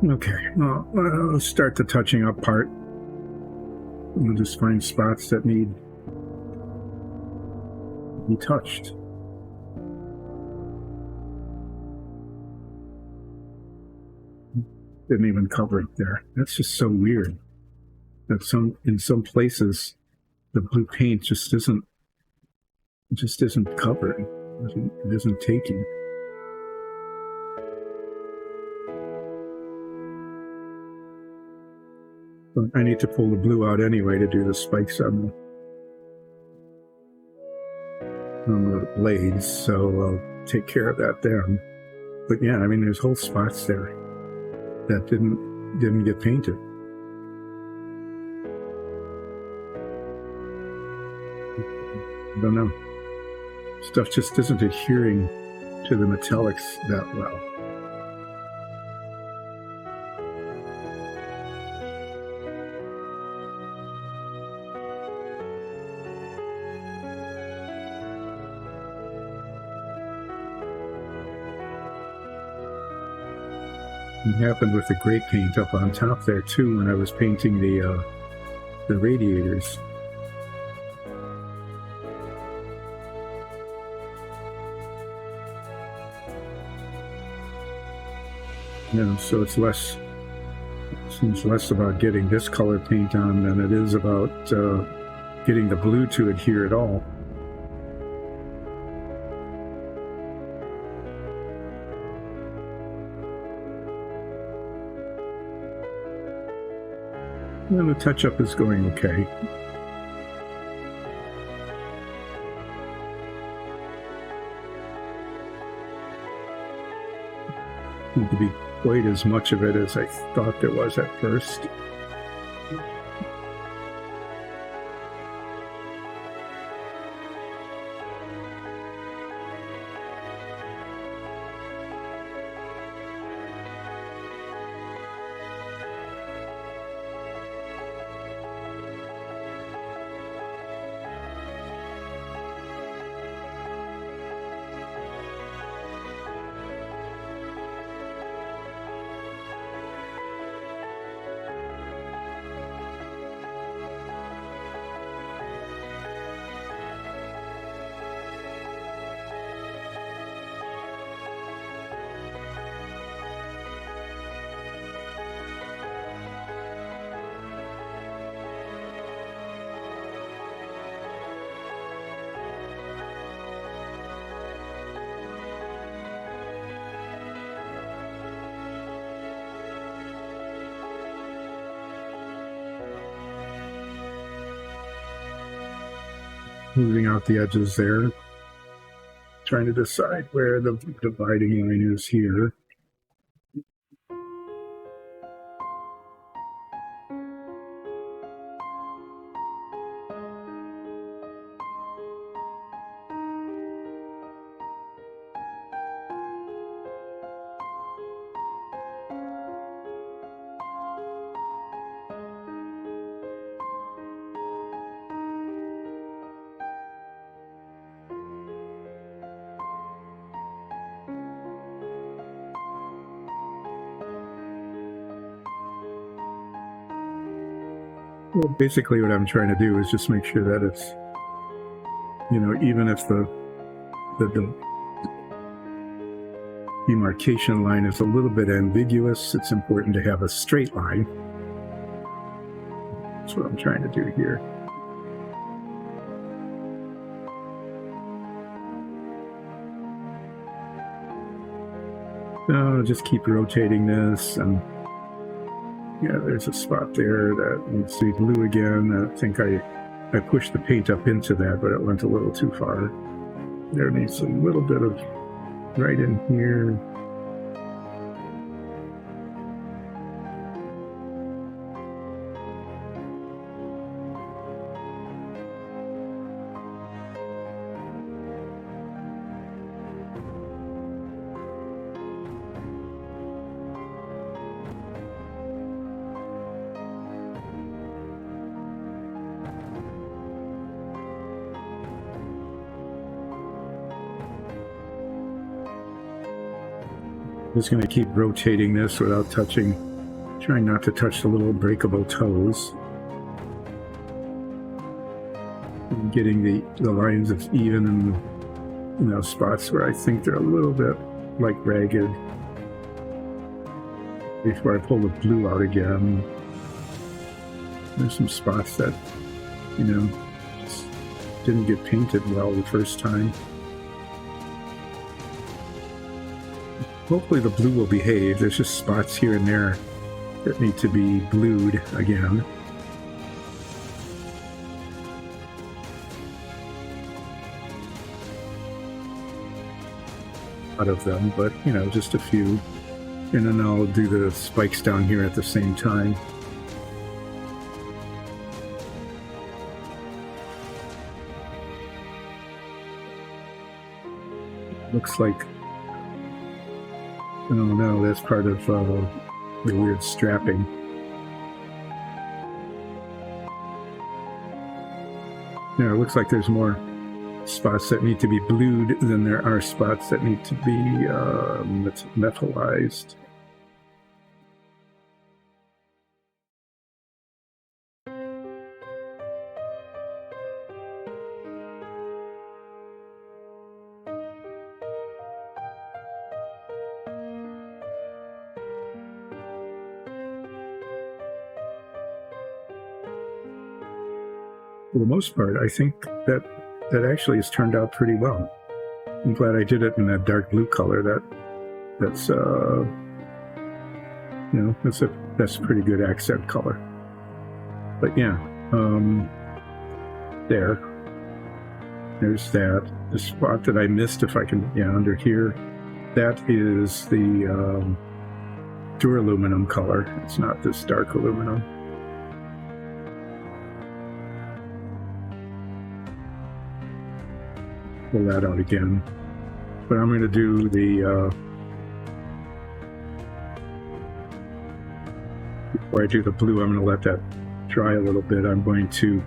Okay, well, let's start the touching up part. We'll just find spots that need to be touched. Didn't even cover it there. That's just so weird. That in some places the blue paint just isn't covered. It isn't taking. But I need to pull the blue out anyway to do the spikes on the blades, so I'll take care of that then. But yeah, I mean, there's whole spots there that didn't get painted. I don't know. Stuff just isn't adhering to the metallics that well. It happened with the gray paint up on top there too when I was painting the radiators. So it's less, seems less about getting this color paint on than it is about getting the blue to adhere at all. And the touch-up is going okay. Need to be quite as much of it as I thought there was at first. Moving out the edges there, trying to decide where the dividing line is here. Well, basically what I'm trying to do is just make sure that it's, even if the demarcation line is a little bit ambiguous, it's important to have a straight line. That's what I'm trying to do here. So just keep rotating this, and yeah, there's a spot there that needs to be blue again. I think I pushed the paint up into that, but it went a little too far. There needs a little bit of right in here. Just going to keep rotating this without touching, trying not to touch the little breakable toes. And getting the lines as even in spots where I think they're a little bit like ragged. Before I pull the blue out again, there's some spots that, just didn't get painted well the first time. Hopefully the blue will behave. There's just spots here and there that need to be blued again. A lot of them, but just a few. And then I'll do the spikes down here at the same time. Looks like, oh no, that's part of the weird strapping. Yeah, it looks like there's more spots that need to be blued than there are spots that need to be metallized. for the most part, I think that actually has turned out pretty well. I'm glad I did it in that dark blue color. That's that's a pretty good accent color. But yeah, there's that. The spot that I missed, if I can, under here, that is the duraluminum color. It's not this dark aluminum. Pull that out again. But I'm going to do before I do the blue, I'm going to let that dry a little bit. I'm going to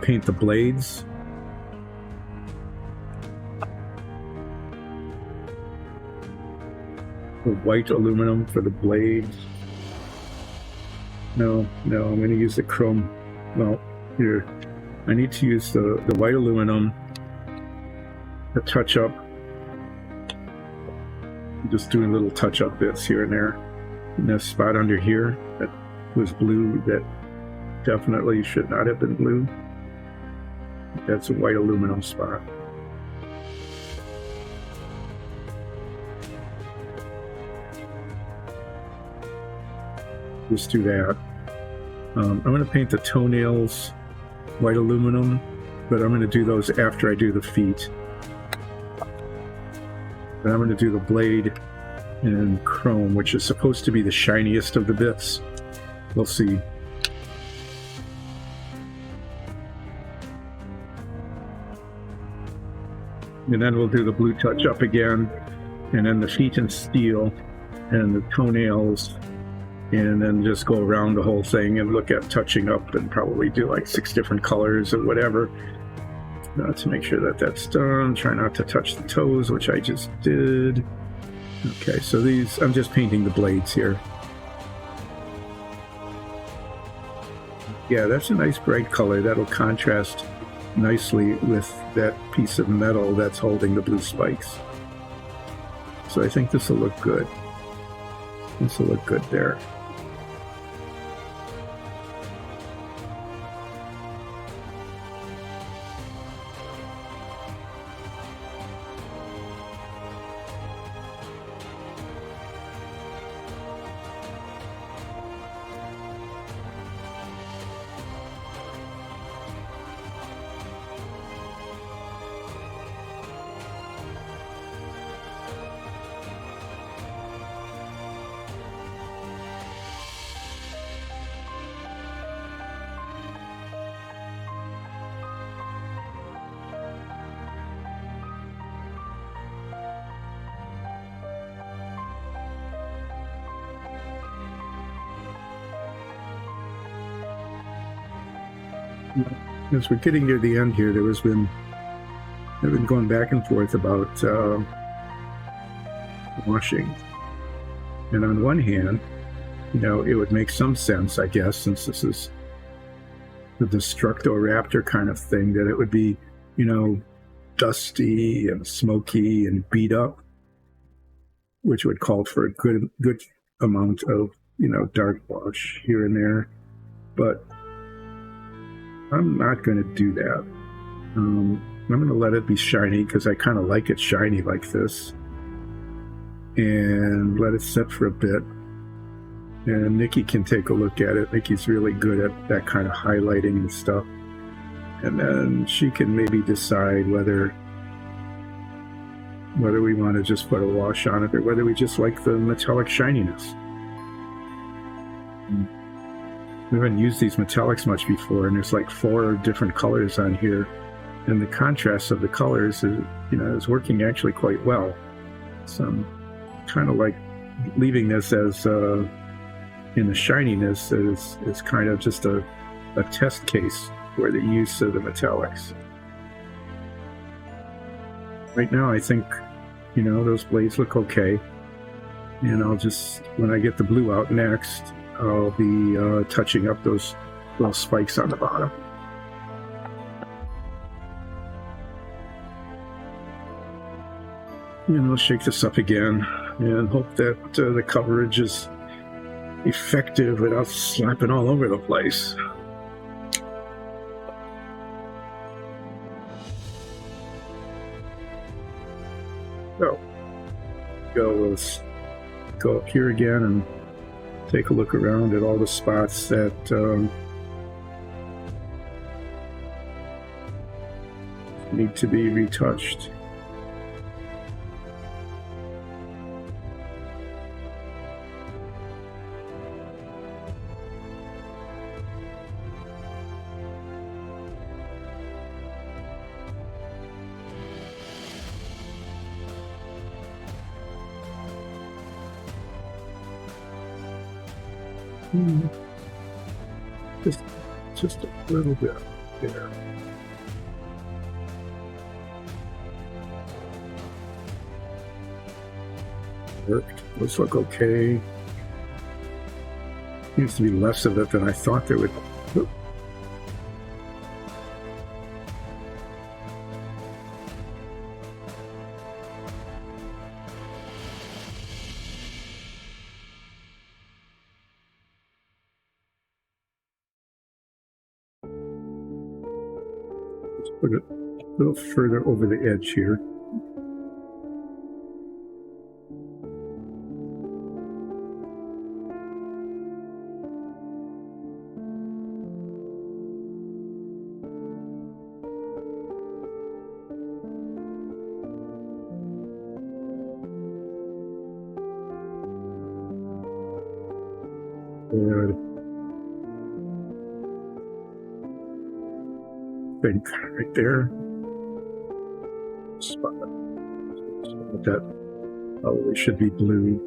paint the blades. The white aluminum for the blades. No, I'm going to use the chrome. Well, here, I need to use the white aluminum to touch up. I'm just doing little touch-up bits here and there. And this spot under here that was blue, that definitely should not have been blue. That's a white aluminum spot. Just do that. I'm going to paint the toenails white aluminum, but I'm going to do those after I do the feet. And I'm going to do the blade in chrome, which is supposed to be the shiniest of the bits. We'll see. And then we'll do the blue touch-up again, and then the feet in steel, and the toenails, and then just go around the whole thing and look at touching up and probably do like 6 different colors or whatever to make sure that that's done. Try not to touch the toes, which I just did. Okay, so these, I'm just painting the blades here. Yeah, that's a nice bright color. That'll contrast nicely with that piece of metal that's holding the blue spikes. So I think this will look good. This will look good there. As we're getting near the end here, I've been going back and forth about washing. And on one hand, it would make some sense, I guess, since this is the Raptor kind of thing, that it would be, dusty and smoky and beat up, which would call for a good amount of, dark wash here and there. But I'm not going to do that. I'm going to let it be shiny because I kind of like it shiny like this. And let it sit for a bit. And Nikki can take a look at it. Nikki's really good at that kind of highlighting and stuff. And then she can maybe decide whether we want to just put a wash on it or whether we just like the metallic shininess. We haven't used these metallics much before, and there's like 4 different colors on here, and the contrast of the colors is working actually quite well. So I'm kind of like leaving this as in the shininess is kind of just a test case for the use of the metallics. Right now, I think those blades look okay, and I'll just, when I get the blue out next, I'll be touching up those little spikes on the bottom. And I'll shake this up again and hope that the coverage is effective without slapping all over the place. So, let's go up here again and take a look around at all the spots that need to be retouched. Just a little bit there. Worked. Looks like okay. Seems to be less of it than I thought there would. Oop. Let's put it a little further over the edge here. Thing right there. Spot that probably should be blue.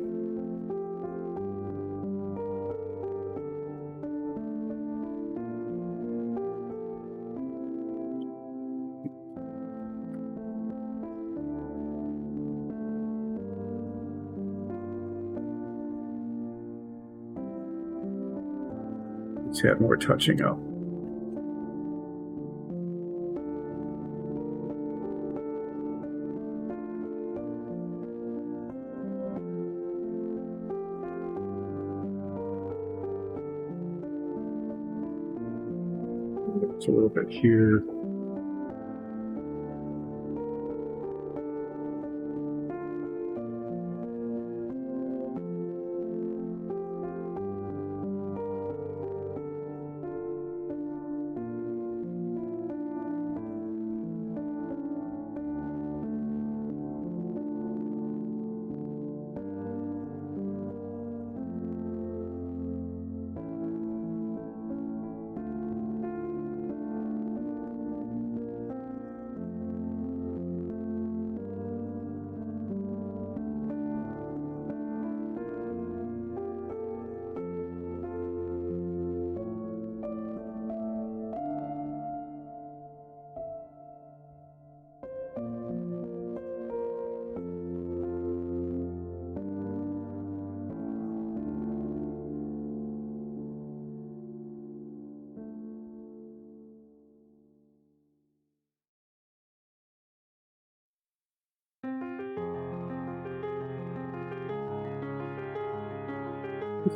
Let's add more touching up. It's a little bit here.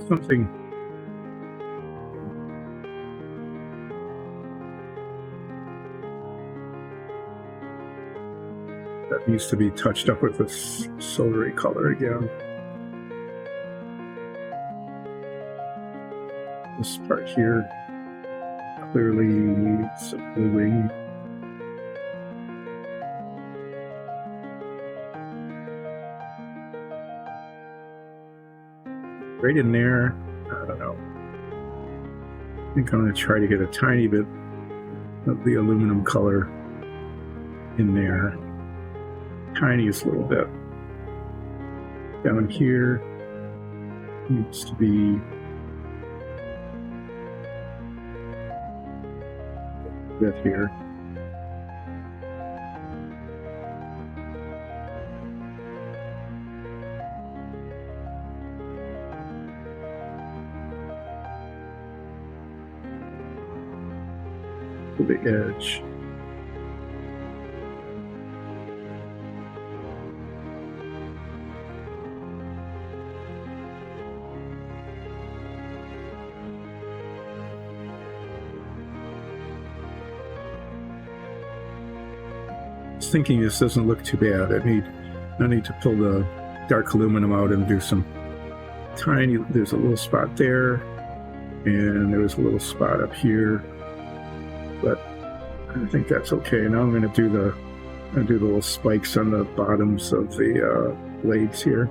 Something that needs to be touched up with this silvery color again. This part here clearly needs some bluing. Right in there, I don't know. I think I'm going to try to get a tiny bit of the aluminum color in there. Tiniest little bit. Down here needs to be a bit here. To the edge. I was thinking this doesn't look too bad. I I need to pull the dark aluminum out and do some tiny, there's a little spot there, and there's a little spot up here, but I think that's okay. Now I'm going to do the little spikes on the bottoms of the blades here.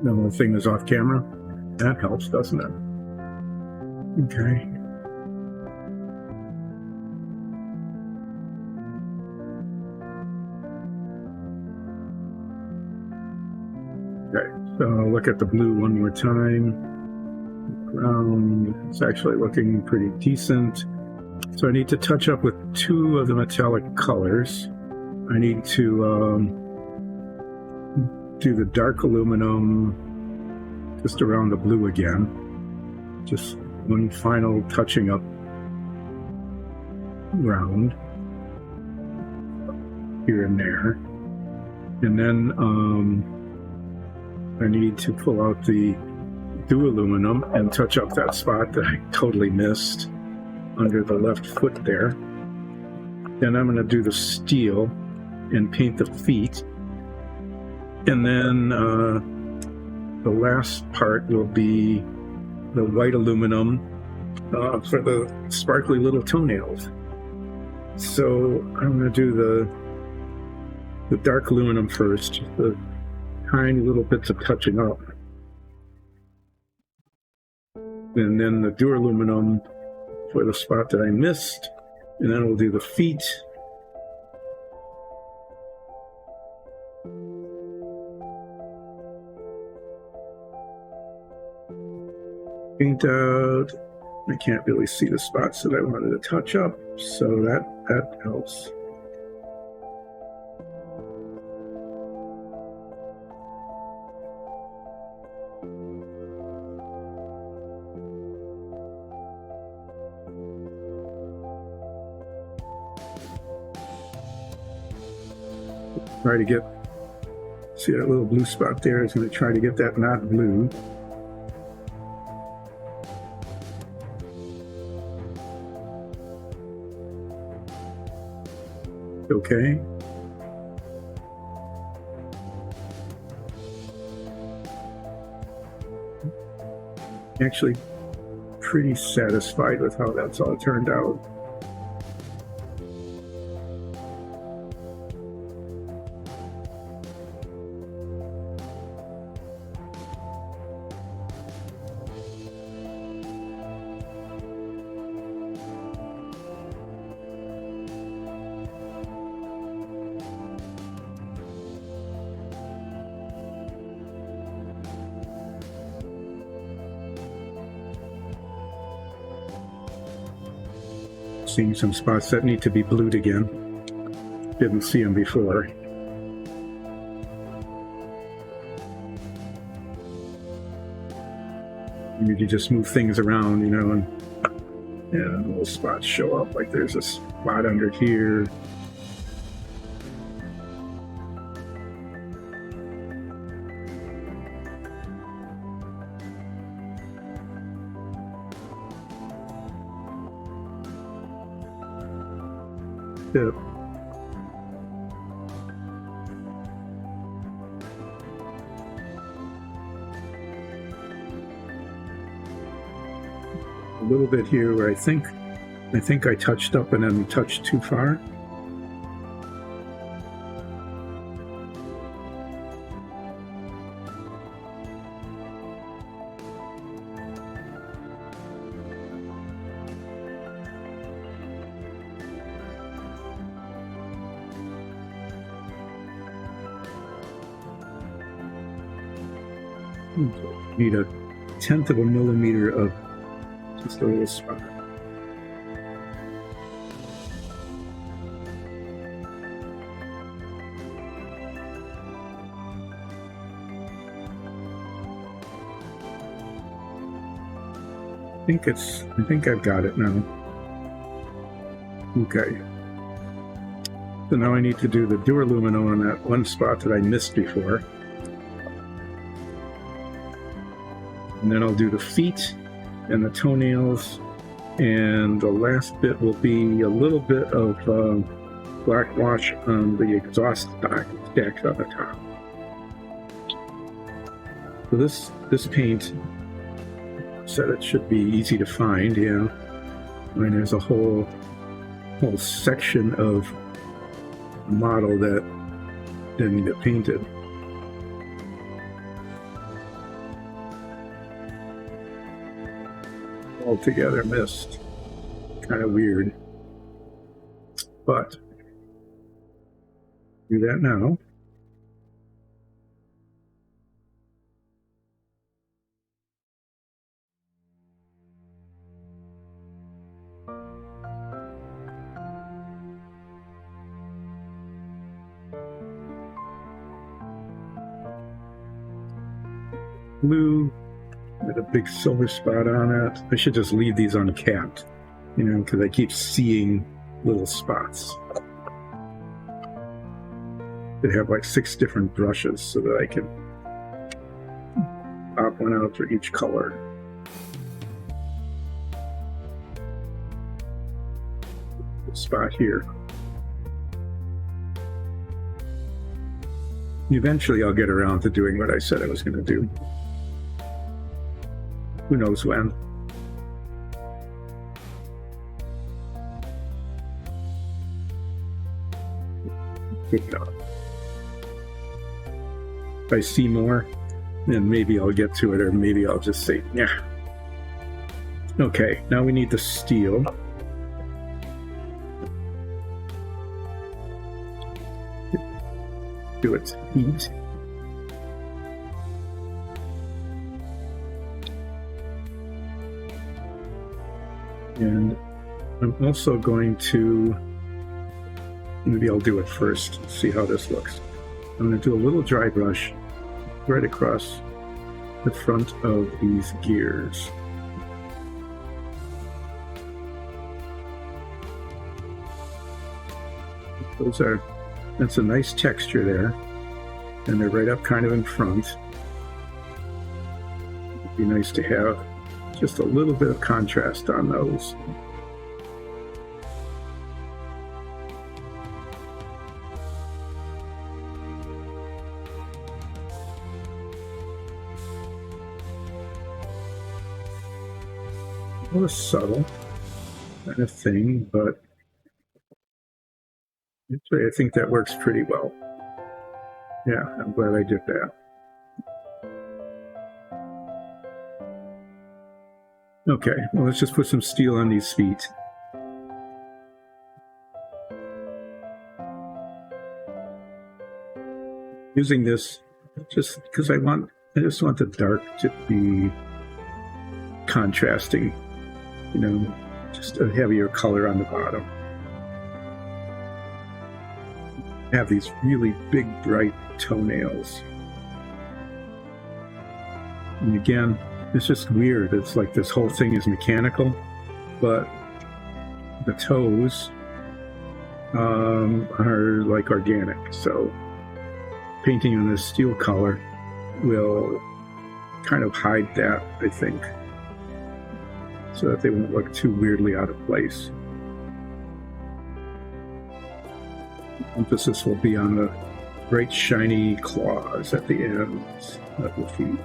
The thing is off camera. That helps, doesn't it? Okay. Okay, so look at the blue one more time. It's actually looking pretty decent. So I need to touch up with two of the metallic colors. I need to do the dark aluminum just around the blue again. Just one final touching up round here and there. And then I need to pull out the aluminum and touch up that spot that I totally missed under the left foot there. Then I'm going to do the steel and paint the feet. And then the last part will be the white aluminum for the sparkly little toenails. So I'm going to do the dark aluminum first, the tiny little bits of touching up. And then the duraluminum for the spot that I missed. And then we'll do the feet. Paint out. I can't really see the spots that I wanted to touch up, so that helps. Try to get, see that little blue spot there? Is going to try to get that not blue. Okay. Actually, pretty satisfied with how that's all turned out. Seeing some spots that need to be blued again. Didn't see them before. You just move things around, you know, and little spots show up. Like there's a spot under here. Yep. A little bit here where I think I touched up and then touched too far. Need a 1/10 of a millimeter of just a little spot. I think I've got it now. Okay. So now I need to do the Duralumino on that one spot that I missed before. And then I'll do the feet and the toenails, and the last bit will be a little bit of black wash on the exhaust stacks on the top. So this paint said it should be easy to find. Yeah, I mean there's a whole section of model that didn't get painted. Altogether missed. Kind of weird. But do that now. Blue with a big silver spot on it. I should just leave these uncapped, you know, because I keep seeing little spots. They have like 6 different brushes so that I can pop one out for each color. Spot here. Eventually I'll get around to doing what I said I was going to do. Who knows when? Good enough. If I see more, then maybe I'll get to it, or maybe I'll just say, yeah. Okay, now we need the steel. Do its heat. And I'm also going to, maybe I'll do it first, see how this looks. I'm going to do a little dry brush right across the front of these gears. That's a nice texture there, and they're right up kind of in front. It'd be nice to have just a little bit of contrast on those. a subtle kind of thing, but I think that works pretty well. Yeah, I'm glad I did that. Okay, well, let's just put some steel on these feet. Using this just because I just want the dark to be contrasting, you know, just a heavier color on the bottom. I have these really big, bright toenails. And again, it's just weird. It's like this whole thing is mechanical, but the toes are like organic. So painting on this steel color will kind of hide that, I think, so that they won't look too weirdly out of place. Emphasis will be on the bright, shiny claws at the ends of the feet.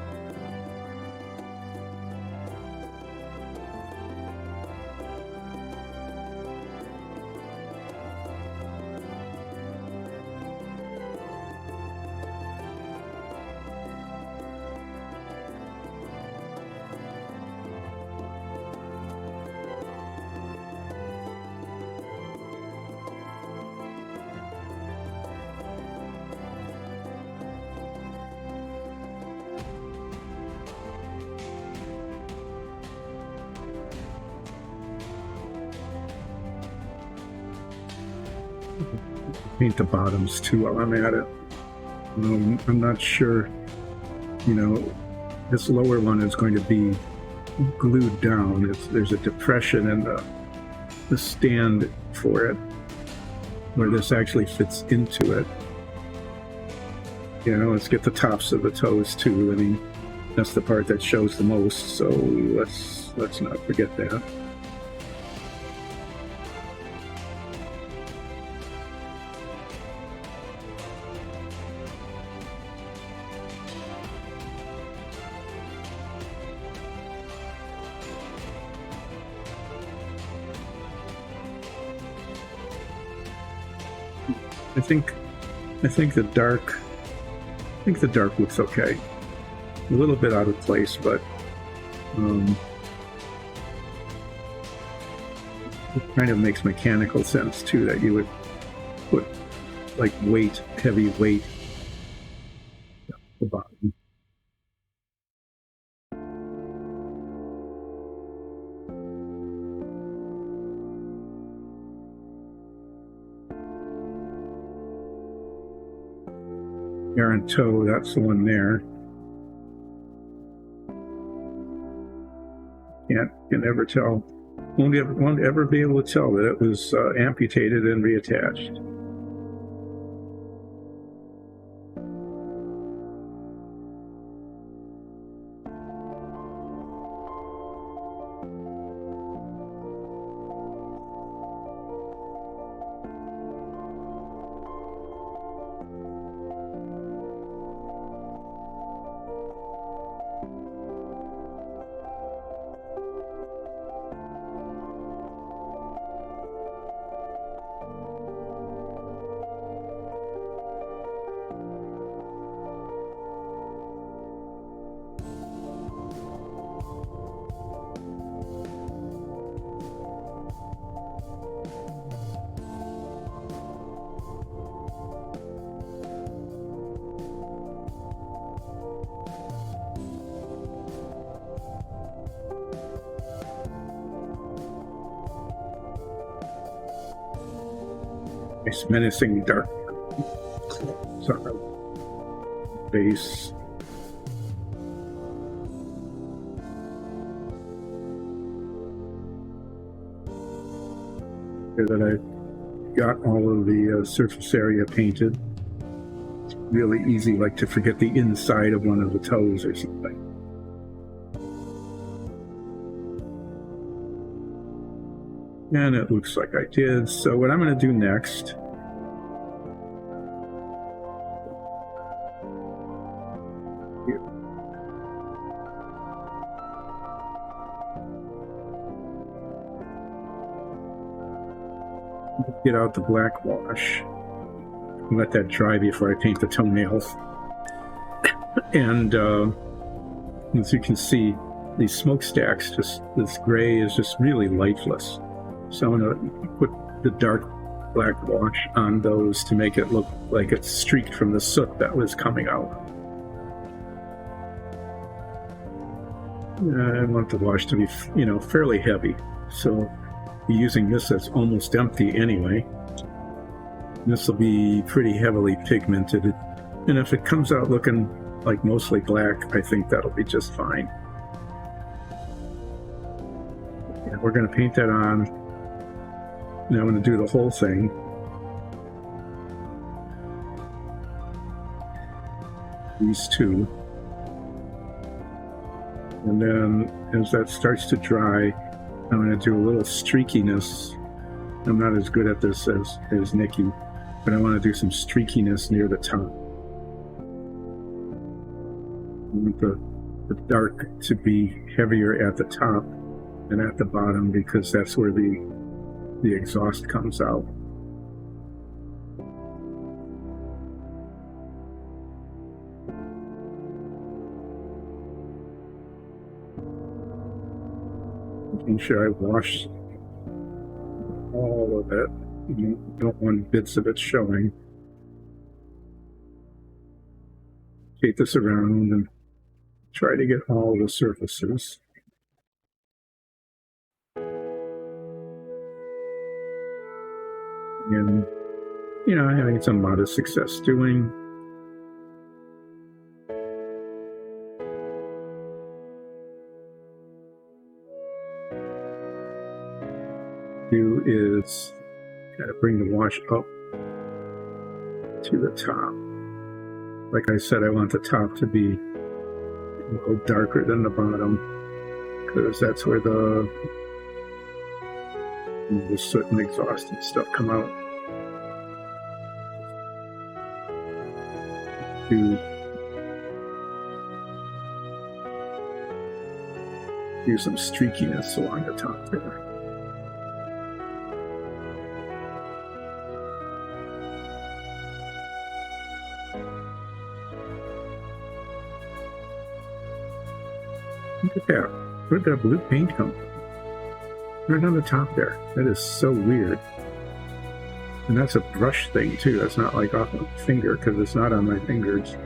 Paint the bottoms too while I'm at it. I'm not sure, you know, this lower one is going to be glued down. There's a depression in the stand for it where this actually fits into it. You know, let's get the tops of the toes too. I mean, that's the part that shows the most, so let's not forget that. I think the dark looks okay. A little bit out of place, but it kind of makes mechanical sense too that you would put like heavy weight at the bottom. Aaron toe, that's the one there. Can never tell. Won't ever be able to tell that it was amputated and reattached. Nice menacing dark sort of base. Here that I got all of the surface area painted. It's really easy, like to forget the inside of one of the toes or something. And it looks like I did. So what I'm going to do next Get out the black wash. Let that dry before I paint the toenails. And as you can see, these smokestacks, just this gray is just really lifeless. So I'm going to put the dark black wash on those to make it look like it's streaked from the soot that was coming out. I want the wash to be, fairly heavy. So be using this that's almost empty anyway. This will be pretty heavily pigmented. And if it comes out looking like mostly black, I think that'll be just fine. Yeah, we're going to paint that on. Now I'm going to do the whole thing. These two. And then as that starts to dry, I'm going to do a little streakiness. I'm not as good at this as Nikki, but I want to do some streakiness near the top. I want the dark to be heavier at the top than at the bottom because that's where the exhaust comes out. Making sure I wash all of it. You don't want bits of it showing. Take this around and try to get all the surfaces. And, having some modest success doing. Do is kind of bring the wash up to the top. Like I said, I want the top to be a little darker than the bottom because that's where the soot and exhaust and stuff come out. Do some streakiness along the top there. Look at that. Where did that blue paint come from? Right on the top there. That is so weird. And that's a brush thing too. That's not like off my finger because it's not on my fingers.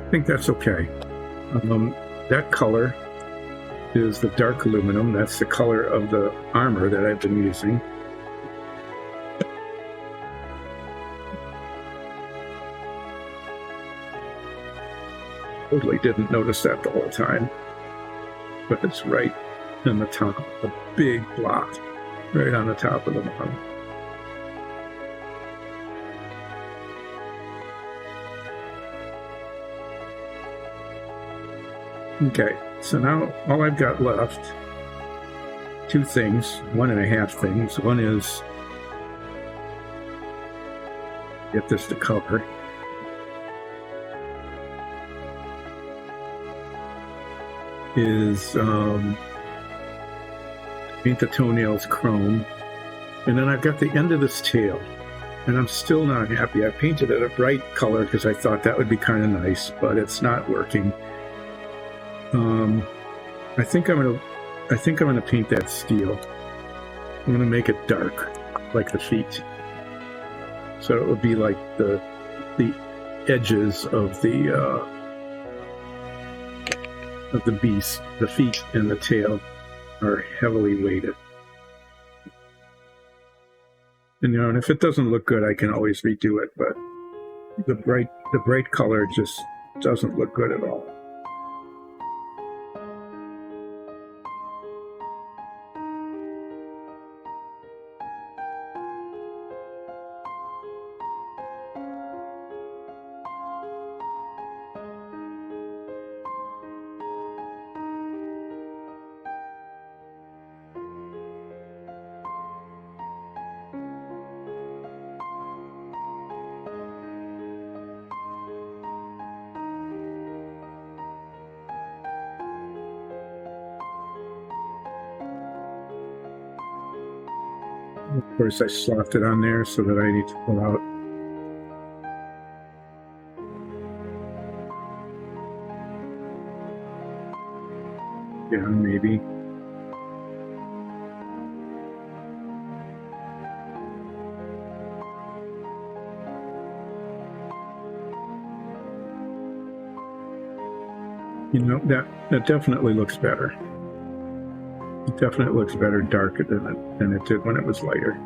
I think that's okay. That color is the dark aluminum. That's the color of the armor that I've been using. Totally didn't notice that the whole time, but it's right in the top, a big blot right on the top of the bottom. Okay, so now all I've got left, two things, 1.5 things. One is get this to cover. Is paint the toenails chrome. And then I've got the end of this tail. And I'm still not happy. I painted it a bright color because I thought that would be kind of nice, but it's not working. I think I'm gonna paint that steel. I'm gonna make it dark, like the feet. So it would be like the edges of the beast. The feet and the tail are heavily weighted. And and if it doesn't look good, I can always redo it. But the bright color just doesn't look good at all. Of course, I sloughed it on there so that I need to pull out. Yeah, maybe. You know, that definitely looks better. It definitely looks better darker than it did when it was lighter.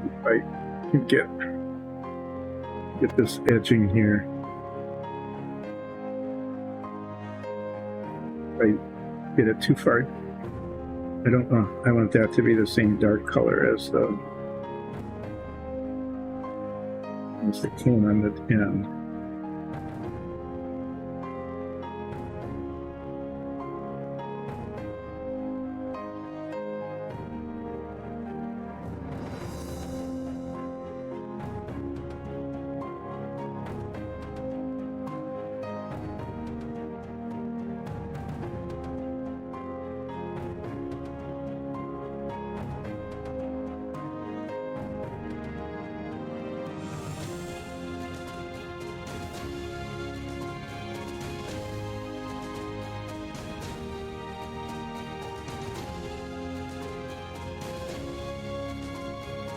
If I can get this edging here. If I get it too far, I don't know. I want that to be the same dark color as the cone on the end.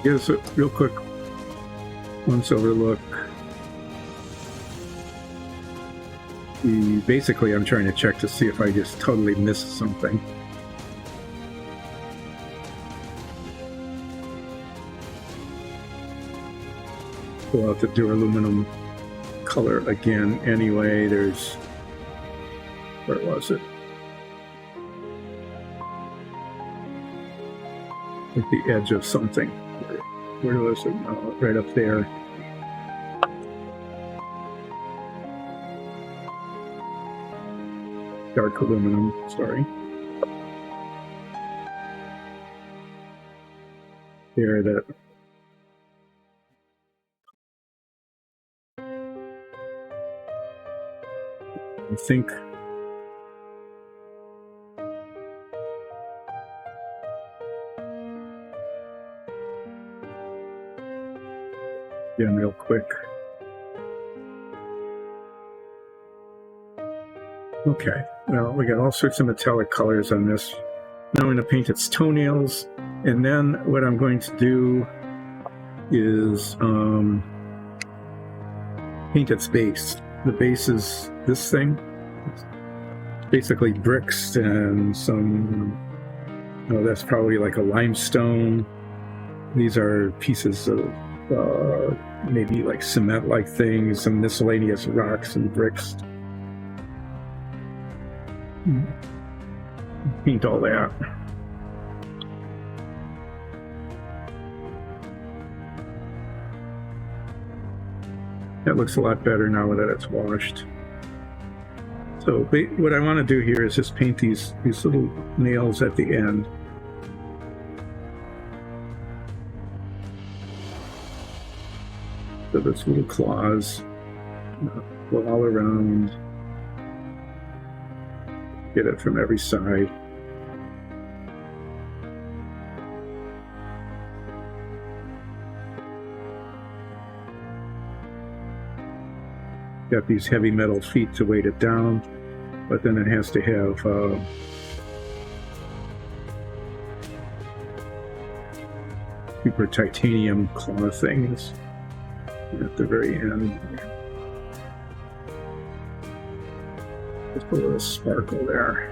Give us a real quick once over look. Basically, I'm trying to check to see if I just totally missed something. Pull out the duraluminum color again anyway. There's, where was it? At the edge of something. Where was it? Oh, right up there. Dark aluminum, sorry. There, that. I think. Again, real quick. Okay, well, we got all sorts of metallic colors on this. Now I'm going to paint its toenails, and then what I'm going to do is paint its base. The base is this thing. It's basically bricks and some, oh, that's probably like a limestone. These are pieces of maybe like cement-like things, some miscellaneous rocks and bricks. Paint all that. That looks a lot better now that it's washed. So what I want to do here is just paint these little nails at the end. So those little claws go all around. Get it from every side. Got these heavy metal feet to weight it down, but then it has to have super titanium claw things at the very end. Just a little sparkle there.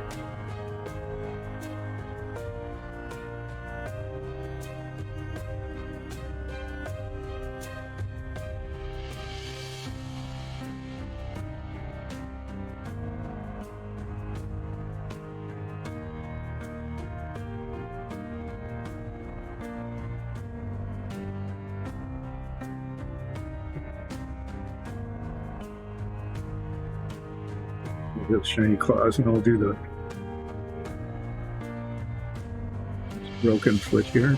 Those shiny claws, and I'll do the broken foot here.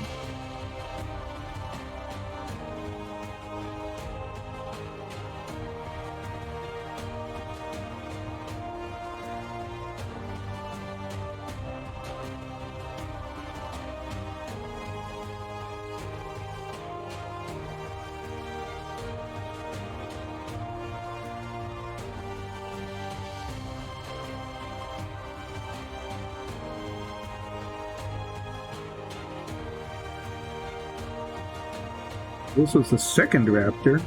This was the second raptor.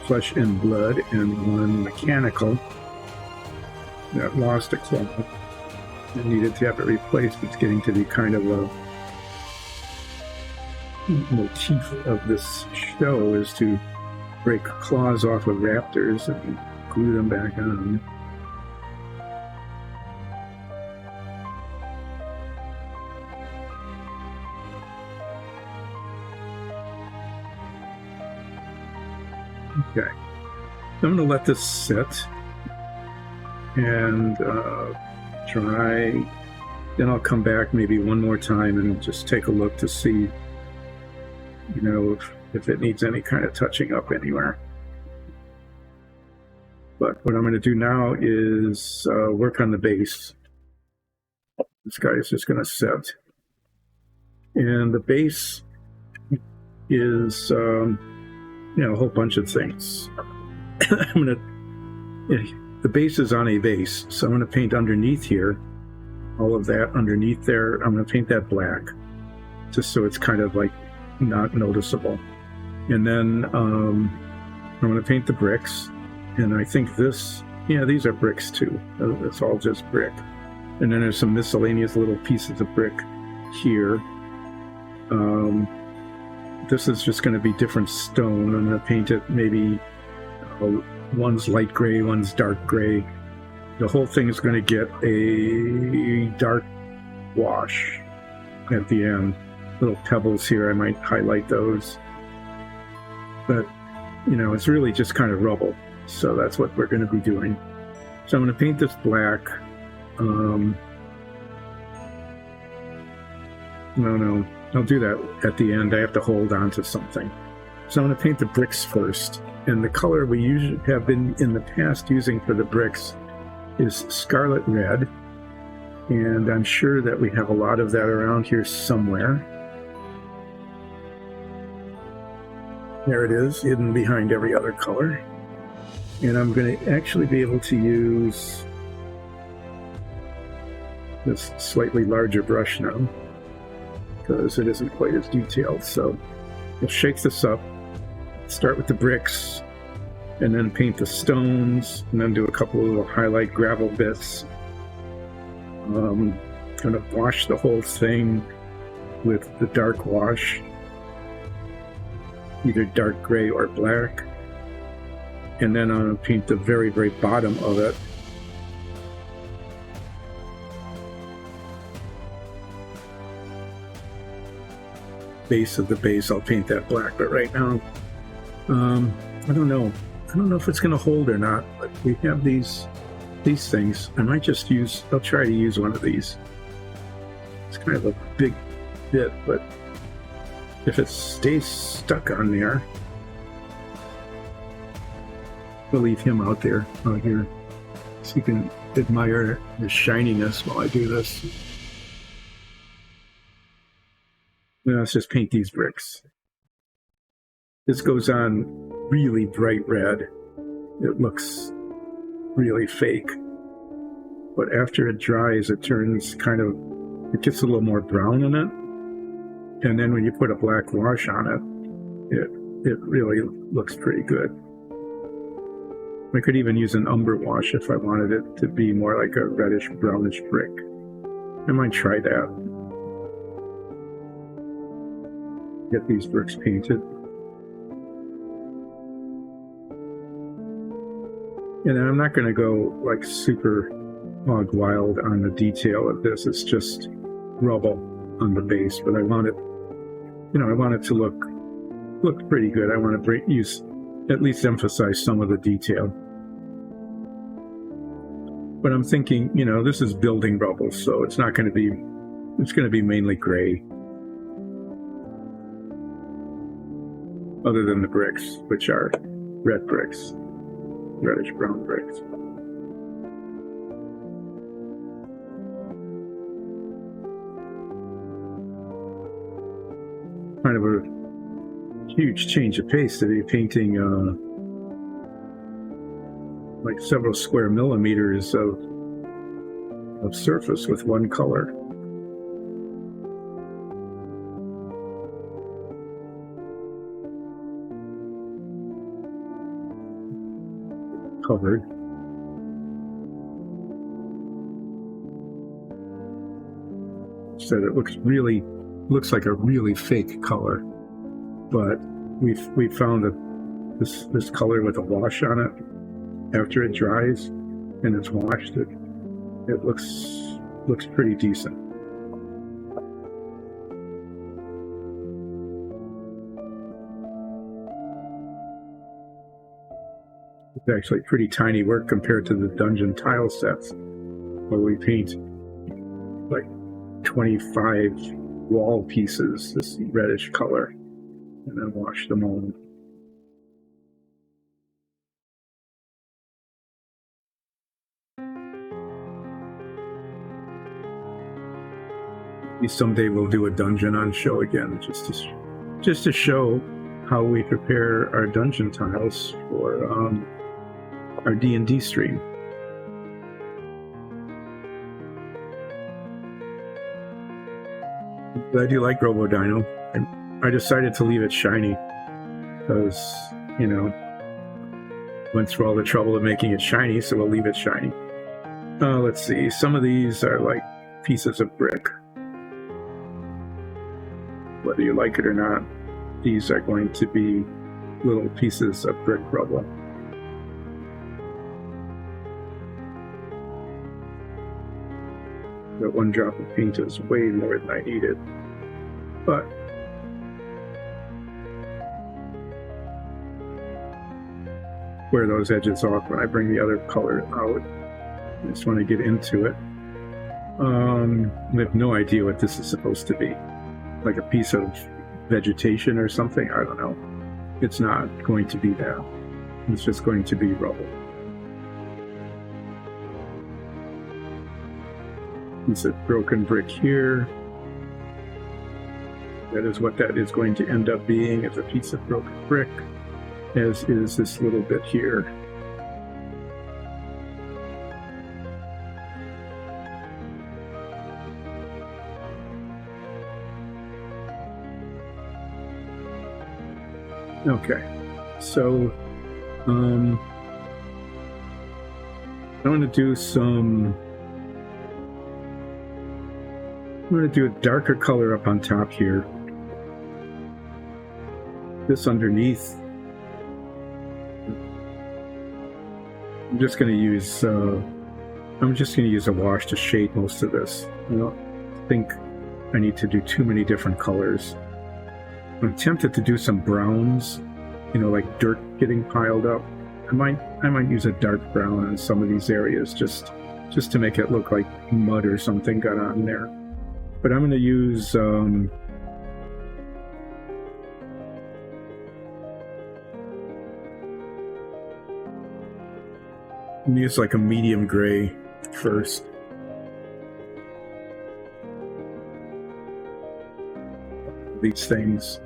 Flesh and blood, and one mechanical that lost a claw and needed to have it replaced. It's getting to be kind of a motif of this show is to break claws off of raptors and glue them back on. Okay, so I'm going to let this sit and try. Then I'll come back maybe one more time and just take a look to see, you know, if it needs any kind of touching up anywhere. But what I'm going to do now is work on the base. This guy is just going to sit. And the base is, you know, a whole bunch of things. The base is on a vase, so I'm going to paint underneath here, all of that underneath there. I'm going to paint that black, just so it's kind of like not noticeable. And then I'm going to paint the bricks, and I think this, yeah, these are bricks too. It's all just brick. And then there's some miscellaneous little pieces of brick here. This is just going to be different stone. I'm going to paint it maybe one's light gray, one's dark gray. The whole thing is going to get a dark wash at the end. Little pebbles here, I might highlight those. But, you know, it's really just kind of rubble. So that's what we're going to be doing. So I'm going to paint this black. No, I'll do that at the end. I have to hold on to something. So I'm going to paint the bricks first. And the color we usually have been in the past using for the bricks is scarlet red. And I'm sure that we have a lot of that around here somewhere. There it is, hidden behind every other color. And I'm going to actually be able to use this slightly larger brush now, because it isn't quite as detailed. So we'll shake this up, start with the bricks, and then paint the stones, and then do a couple of little highlight gravel bits. I'm going to wash the whole thing with the dark wash, either dark gray or black. And then I'm going to paint the very, very bottom of it. Base of the base, I'll paint that black. But right now, I don't know. I don't know if it's going to hold or not. But we have these things. I might just use. I'll try to use one of these. It's kind of a big bit, but if it stays stuck on there, we'll leave him out there, out here, so you can admire the shininess while I do this. Now let's just paint these bricks. This goes on really bright red. It looks really fake. But after it dries, it turns kind of, it gets a little more brown in it. And then when you put a black wash on it, it really looks pretty good. I could even use an umber wash if I wanted it to be more like a reddish brownish brick. I might try that. Get these bricks painted. And I'm not going to go like super hog wild on the detail of this. It's just rubble on the base, but I want it, you know, I want it to look pretty good. I want to at least emphasize some of the detail. But I'm thinking, you know, this is building rubble, so it's not going to be, it's going to be mainly gray. Other than the bricks, which are red bricks, reddish brown bricks. Kind of a huge change of pace to be painting like several square millimeters of surface with one color. covered. So it looks like a really fake color, but we found that this color with a wash on it, after it dries and it's washed, it looks pretty decent. It's actually pretty tiny work compared to the dungeon tile sets, where we paint like 25 wall pieces this reddish color and then wash them all. Maybe someday we'll do a dungeon on show again, just to show how we prepare our dungeon tiles for our D&D stream. Glad you like RoboDino, and I decided to leave it shiny because, you know, went through all the trouble of making it shiny, so we'll leave it shiny. Let's see, some of these are like pieces of brick. Whether you like it or not, these are going to be little pieces of brick rubble. That one drop of paint is way more than I needed, but wear those edges off when I bring the other color out. I just want to get into it. I have no idea what this is supposed to be. Like a piece of vegetation or something? I don't know. It's not going to be that. It's just going to be rubble. Piece of broken brick here. That is what that is going to end up being, is a piece of broken brick, as is this little bit here. Okay, so I'm going to do a darker color up on top here. This underneath, I'm just going to use a wash to shade most of this. I don't think I need to do too many different colors. I'm tempted to do some browns, you know, like dirt getting piled up. I might use a dark brown on some of these areas just to make it look like mud or something got on there. But I'm going to use like a medium gray first. These things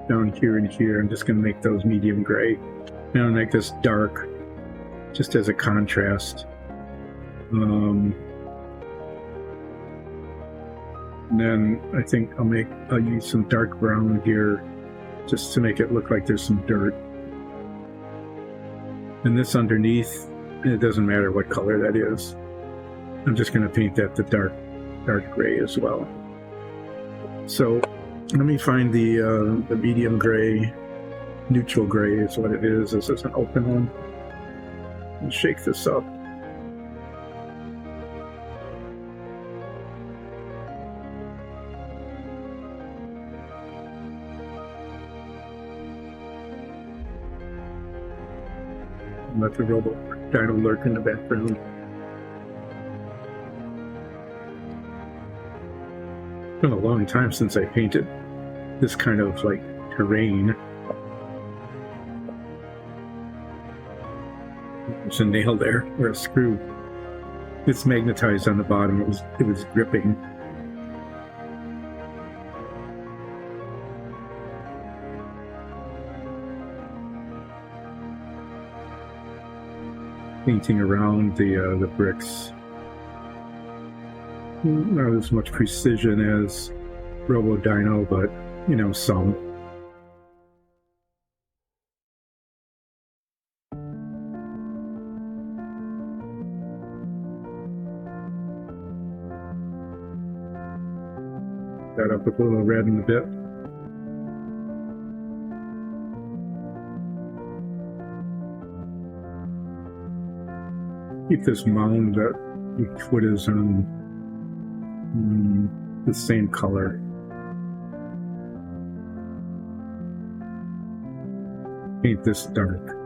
down here and here, I'm just going to make those medium gray. I'm going to make this dark just as a contrast. And then I think I'll use some dark brown here just to make it look like there's some dirt. And this underneath, it doesn't matter what color that is. I'm just going to paint that the dark gray as well. So let me find the medium gray, neutral gray is what it is. This is an open one. And shake this up. And let the RoboDino lurk in the background. It's been a long time since I painted this kind of like terrain. There's a nail there, or a screw. It's magnetized on the bottom. It was gripping. Painting around the bricks. Not as much precision as RoboDino, but you know, some. that up with a little red in the bit. Keep this mound that the foot is on the same color. Paint this dark,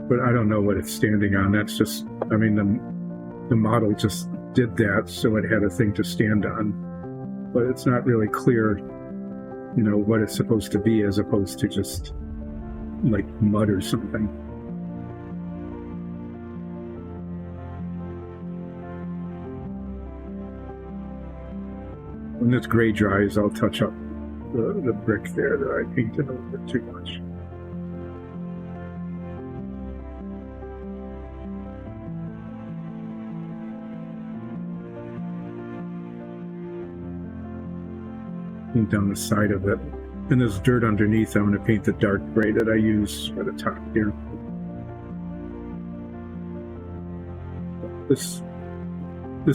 but I don't know what it's standing on. That's just, I mean, the model just did that, so it had a thing to stand on, but it's not really clear, you know, what it's supposed to be, as opposed to just like mud or something. When this gray dries, I'll touch up the brick there that I painted a little bit too much. Paint down the side of it. And there's dirt underneath. I'm going to paint the dark gray that I use for the top here. This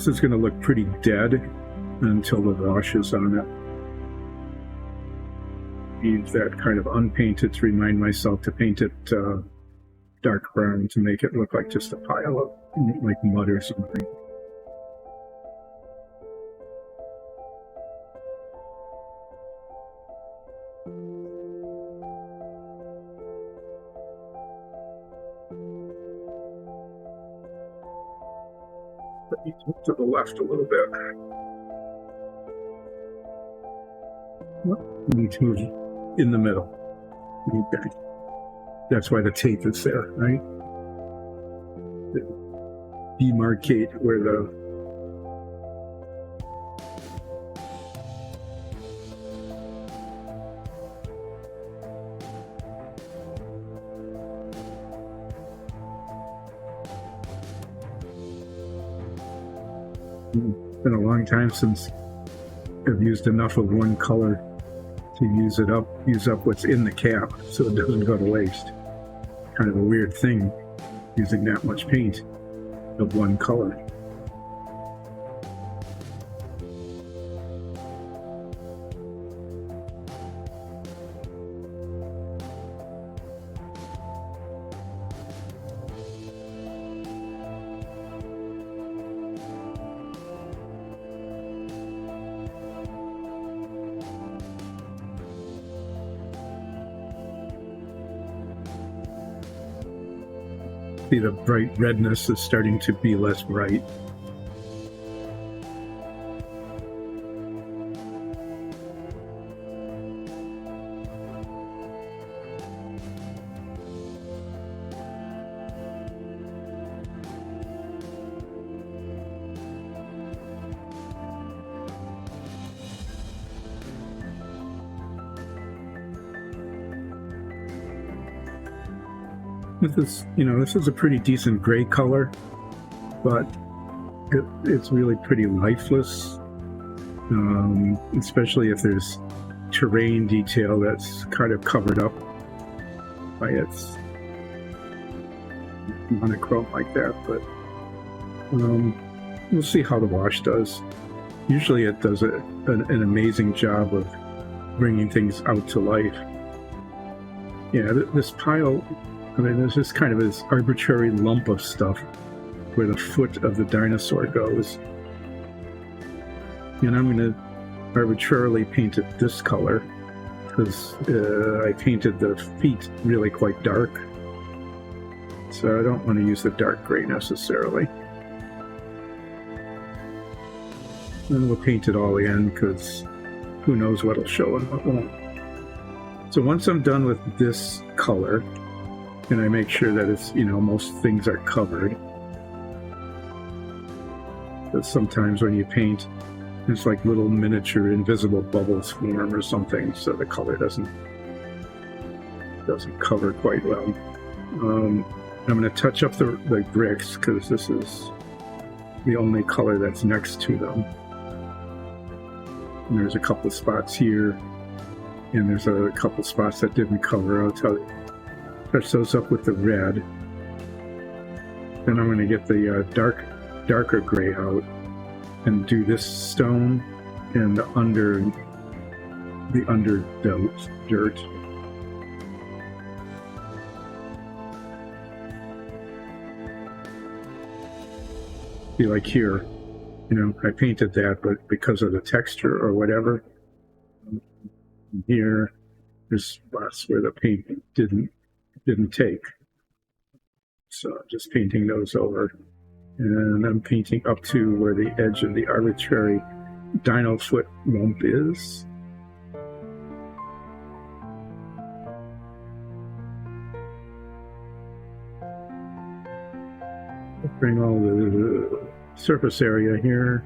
is going to look pretty dead until the wash is on it. Use that kind of unpainted to remind myself to paint it dark brown to make it look like just a pile of like mud or something. To the left a little bit. Need to move in the middle. Okay. That's why the tape is there, right? Demarcate where the It's been a long time since I've used enough of one color to use up what's in the cap so it doesn't go to waste. Kind of a weird thing, using that much paint of one color. See, the bright redness is starting to be less bright. This is a pretty decent gray color, but it's really pretty lifeless, especially if there's terrain detail that's kind of covered up by its monochrome like that. But we'll see how the wash does. Usually it does an amazing job of bringing things out to life. Yeah, this pile, I mean, there's just kind of this arbitrary lump of stuff where the foot of the dinosaur goes. And I'm going to arbitrarily paint it this color because I painted the feet really quite dark. So I don't want to use the dark gray necessarily. And we'll paint it all in because who knows what'll show and what won't. So once I'm done with this color, and I make sure that it's, most things are covered. But sometimes when you paint, it's like little miniature invisible bubbles form or something, so the color doesn't cover quite well. I'm going to touch up the bricks because this is the only color that's next to them. And there's a couple of spots here, and there's a couple of spots that didn't cover. I'll touch those up with the red. Then I'm going to get the darker gray out and do this stone and the under dirt. See, like here, you know, I painted that, but because of the texture or whatever, here, there's spots where the paint didn't take. So I'm just painting those over. And I'm painting up to where the edge of the arbitrary dino foot lump is. Bring all the surface area here.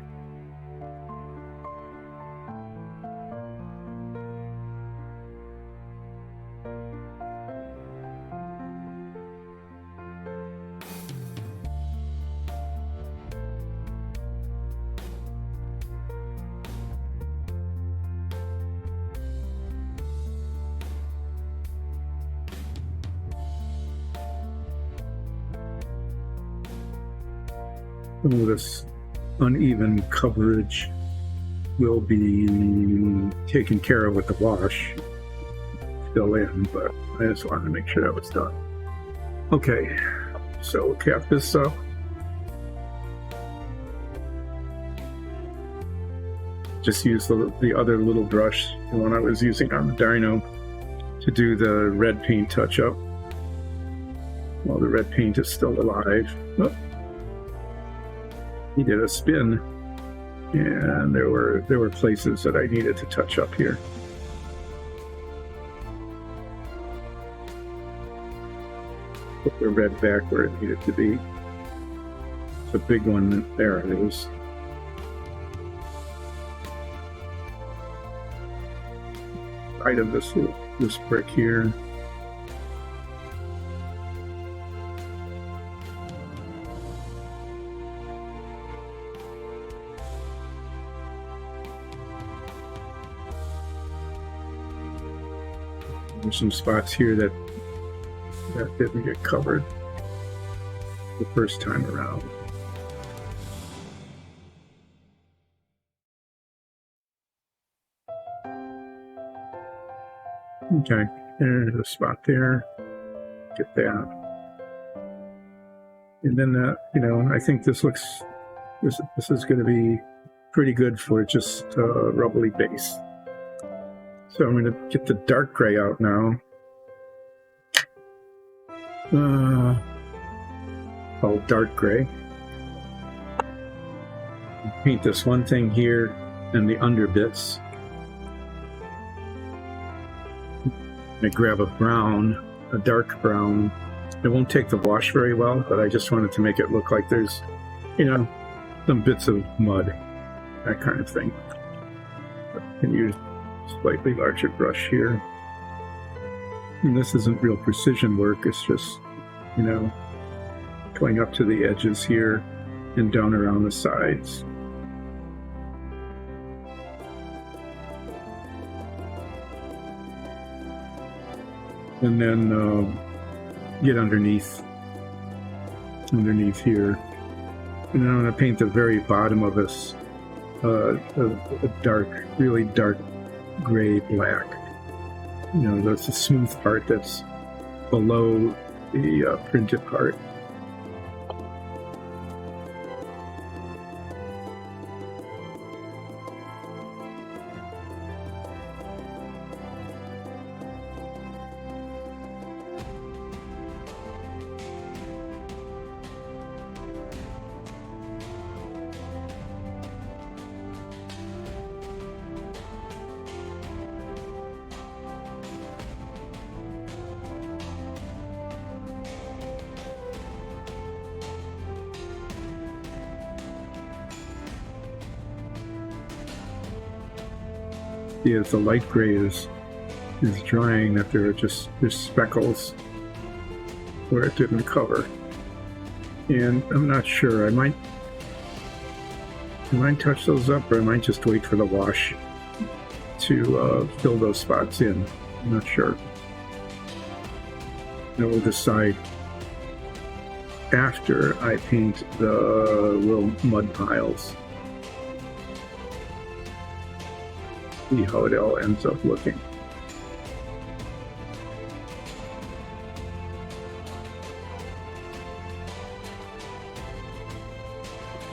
Some of this uneven coverage will be taken care of with the wash, fill in, but I just wanted to make sure that was done. Okay, so we'll cap this up. Just use the other little brush, the one I was using on the dyno, to do the red paint touch-up while the red paint is still alive. Oh. He did a spin, and there were places that I needed to touch up here. Put the red back where it needed to be. It's a big one. There it is. Side of this brick here. There's some spots here that didn't get covered the first time around. Okay, there's a spot there. Get that. And then, you know, I think this is going to be pretty good for just a rubbly base. So I'm going to get the dark gray out now. Called dark gray. Paint this one thing here and the under bits. I grab a brown, a dark brown. It won't take the wash very well, but I just wanted to make it look like there's, you know, some bits of mud, that kind of thing. I can use slightly larger brush here. And this isn't real precision work, it's just, you know, going up to the edges here and down around the sides. And then get underneath here. And then I'm going to paint the very bottom of this a dark, really dark gray black. You know, that's the smooth part that's below the printed part. As the light gray is drying, that there's speckles where it didn't cover, and I'm not sure. I might touch those up, or I might just wait for the wash to fill those spots in. I'm not sure. And we'll decide after I paint the little mud piles. See how it all ends up looking.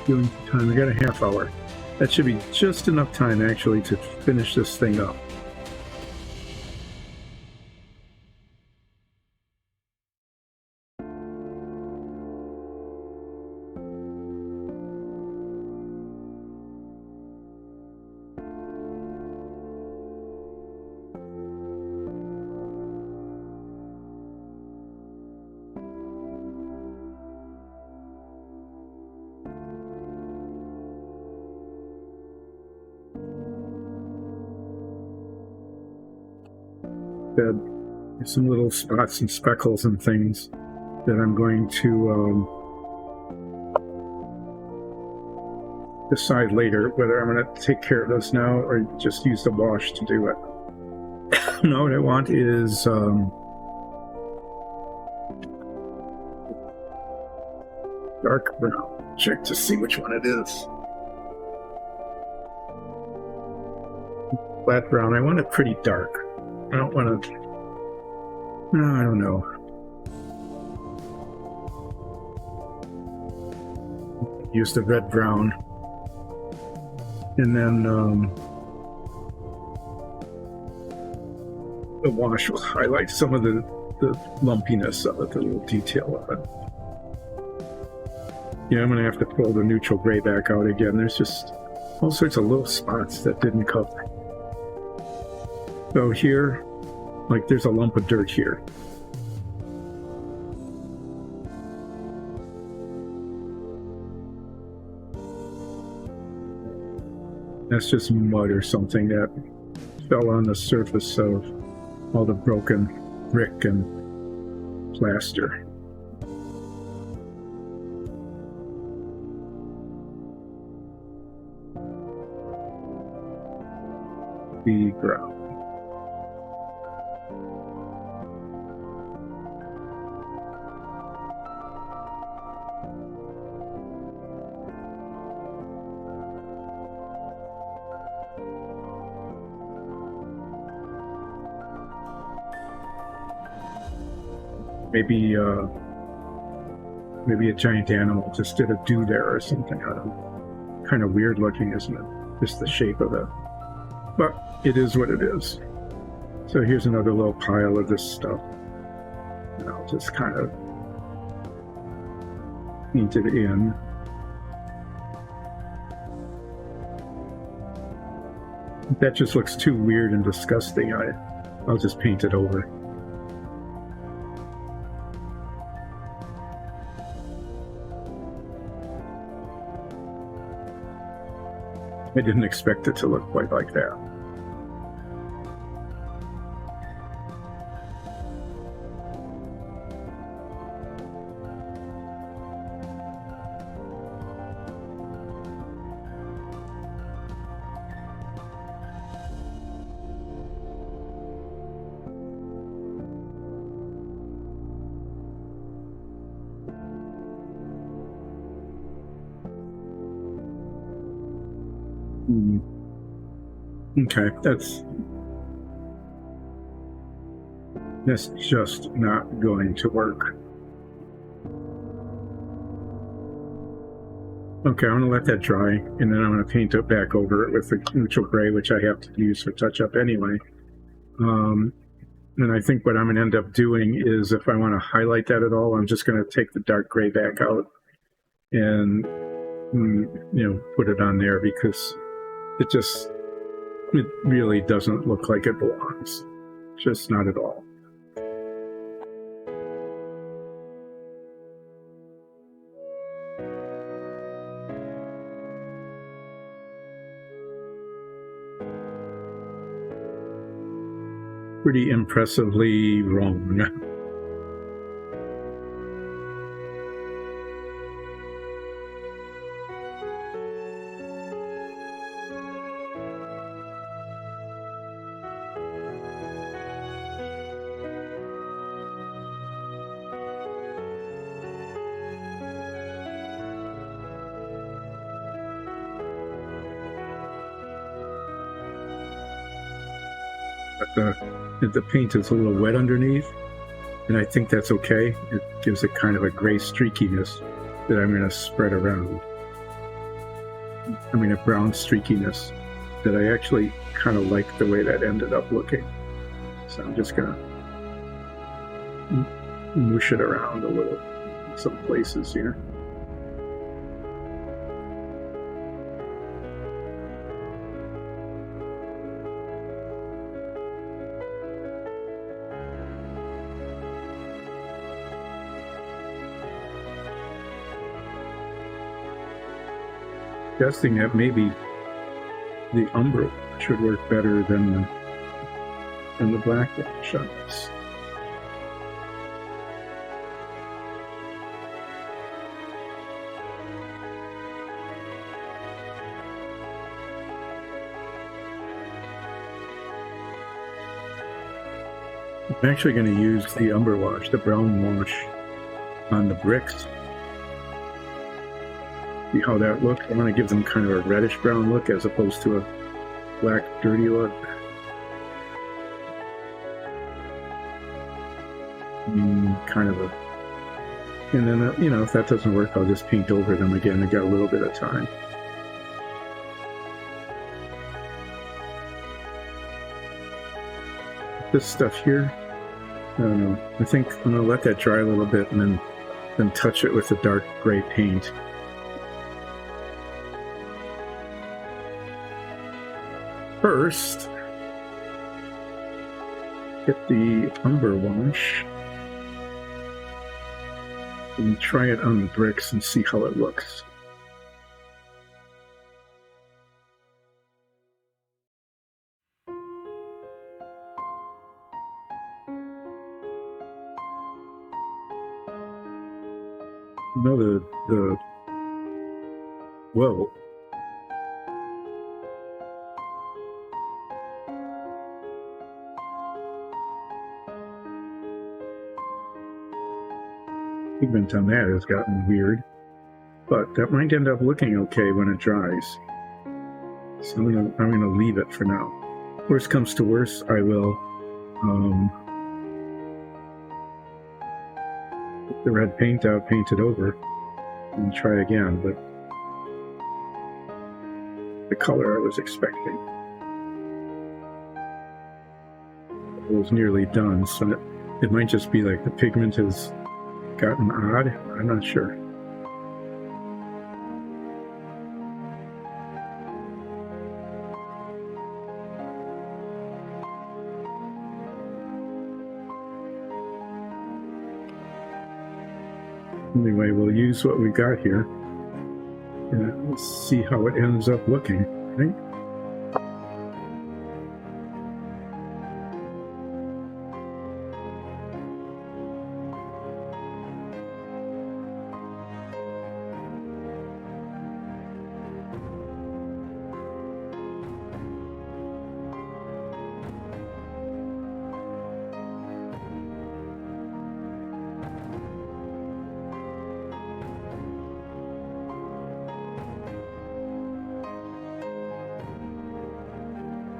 Doing time. I got a half hour. That should be just enough time actually to finish this thing up. There's some little spots and speckles and things that I'm going to decide later whether I'm going to take care of those now or just use the wash to do it. No, what I want is dark brown. Check to see which one it is. Flat brown. I want it pretty dark. I don't want to... No, I don't know. Use the red brown. And then the wash will highlight some of the lumpiness of it, the little detail of it. Yeah, I'm going to have to pull the neutral gray back out again. There's just all sorts of little spots that didn't cover. So here, like there's a lump of dirt here. That's just mud or something that fell on the surface of all the broken brick and plaster. The ground. Maybe a giant animal just did a do there or something. I don't know. Kind of weird looking, isn't it? Just the shape of it. But it is what it is. So here's another little pile of this stuff. And I'll just kind of paint it in. That just looks too weird and disgusting. I'll just paint it over. I didn't expect it to look quite like that. Okay, that's just not going to work. Okay, I'm going to let that dry, and then I'm going to paint it back over it with the neutral gray, which I have to use for touch-up anyway. And I think what I'm going to end up doing is, if I want to highlight that at all, I'm just going to take the dark gray back out and, put it on there, because it really doesn't look like it belongs. Just not at all. Pretty impressively wrong. but the paint is a little wet underneath, and I think that's okay. It gives it kind of a gray streakiness that I'm going to spread around. I mean, a brown streakiness that I actually kind of like the way that ended up looking. So I'm just going to mush it around a little in some places here. Guessing that maybe the umber should work better than the black wash on this. I'm actually going to use the umber wash, the brown wash, on the bricks. See how that looks? I want to give them kind of a reddish brown look as opposed to a black dirty look. Kind of a, and then you know, if that doesn't work, I'll just paint over them again. I got a little bit of time. This stuff here, I don't know. I think I'm gonna let that dry a little bit and then touch it with the dark gray paint. First, get the umber wash and try it on the bricks and see how it looks. You know, the whoa. Pigment on that has gotten weird, but that might end up looking okay when it dries. So I'm gonna leave it for now. Worst comes to worst, I will put the red paint out, paint it over, and try again. But the color I was expecting was nearly done, so it might just be like the pigment has gotten odd. I'm not sure. Anyway, we'll use what we got here and let's see how it ends up looking, right?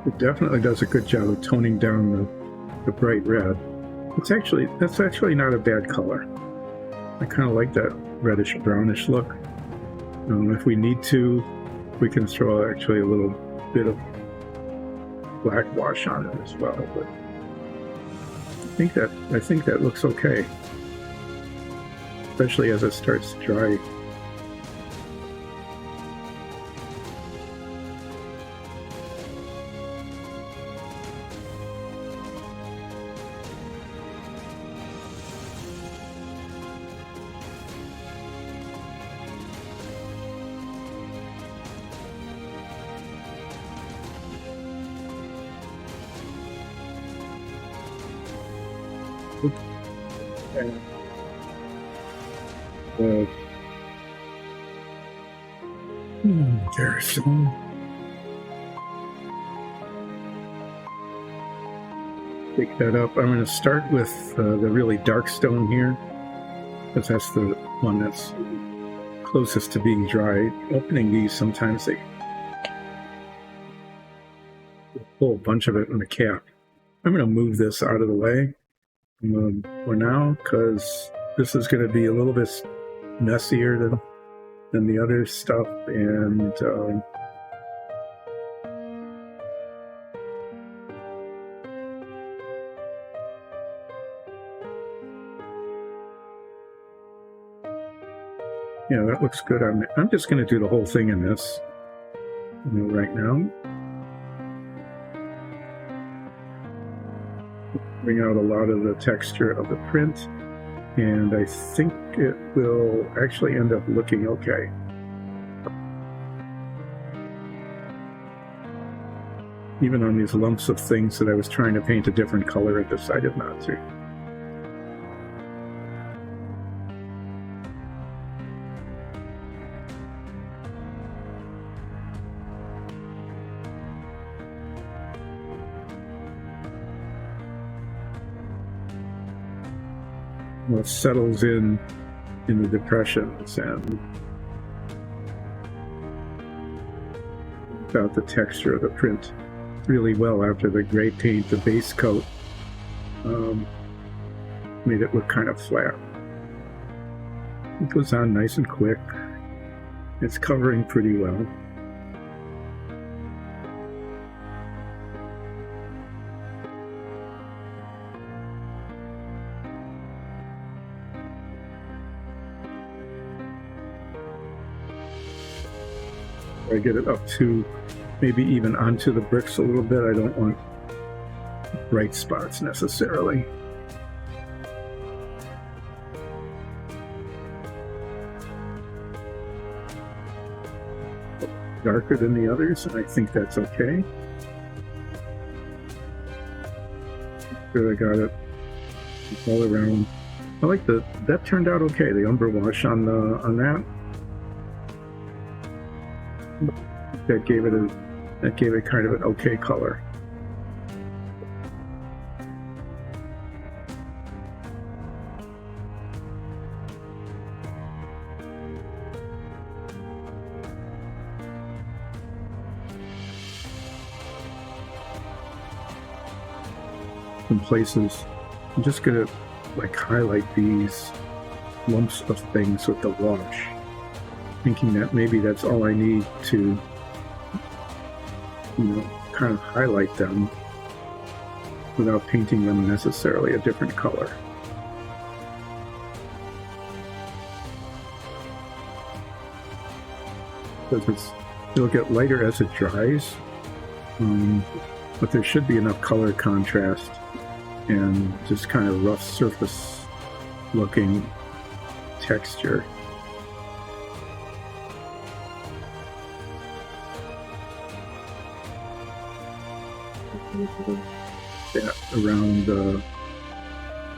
It definitely does a good job of toning down the bright red. That's actually not a bad color. I kind of like that reddish brownish look. If we need to, we can throw actually a little bit of black wash on it as well. But I think that looks okay, especially as it starts to dry. There's some. Pick that up. I'm going to start with the really dark stone here, because that's the one that's closest to being dry. Opening these, sometimes they pull a bunch of it in the cap. I'm going to move this out of the way for now, because this is going to be a little bit messier than the other stuff, and yeah, that looks good. I'm just going to do the whole thing in this, right now. Bring out a lot of the texture of the print, and I think it will actually end up looking okay. Even on these lumps of things that I was trying to paint a different color, I decided not to. Well, it settles in the depressions and about the texture of the print really well after the gray paint, the base coat, made it look kind of flat. It goes on nice and quick. It's covering pretty well. I get it up to maybe even onto the bricks a little bit. I don't want bright spots necessarily. Darker than the others, and I think that's okay. Good, I got it all around. I like that turned out okay. The umber wash on that. That gave it kind of an okay color. Some places, I'm just gonna like highlight these lumps of things with the wash, thinking that maybe that's all I need to, kind of highlight them without painting them necessarily a different color. Because it'll get lighter as it dries, but there should be enough color contrast and just kind of rough surface looking texture. That around the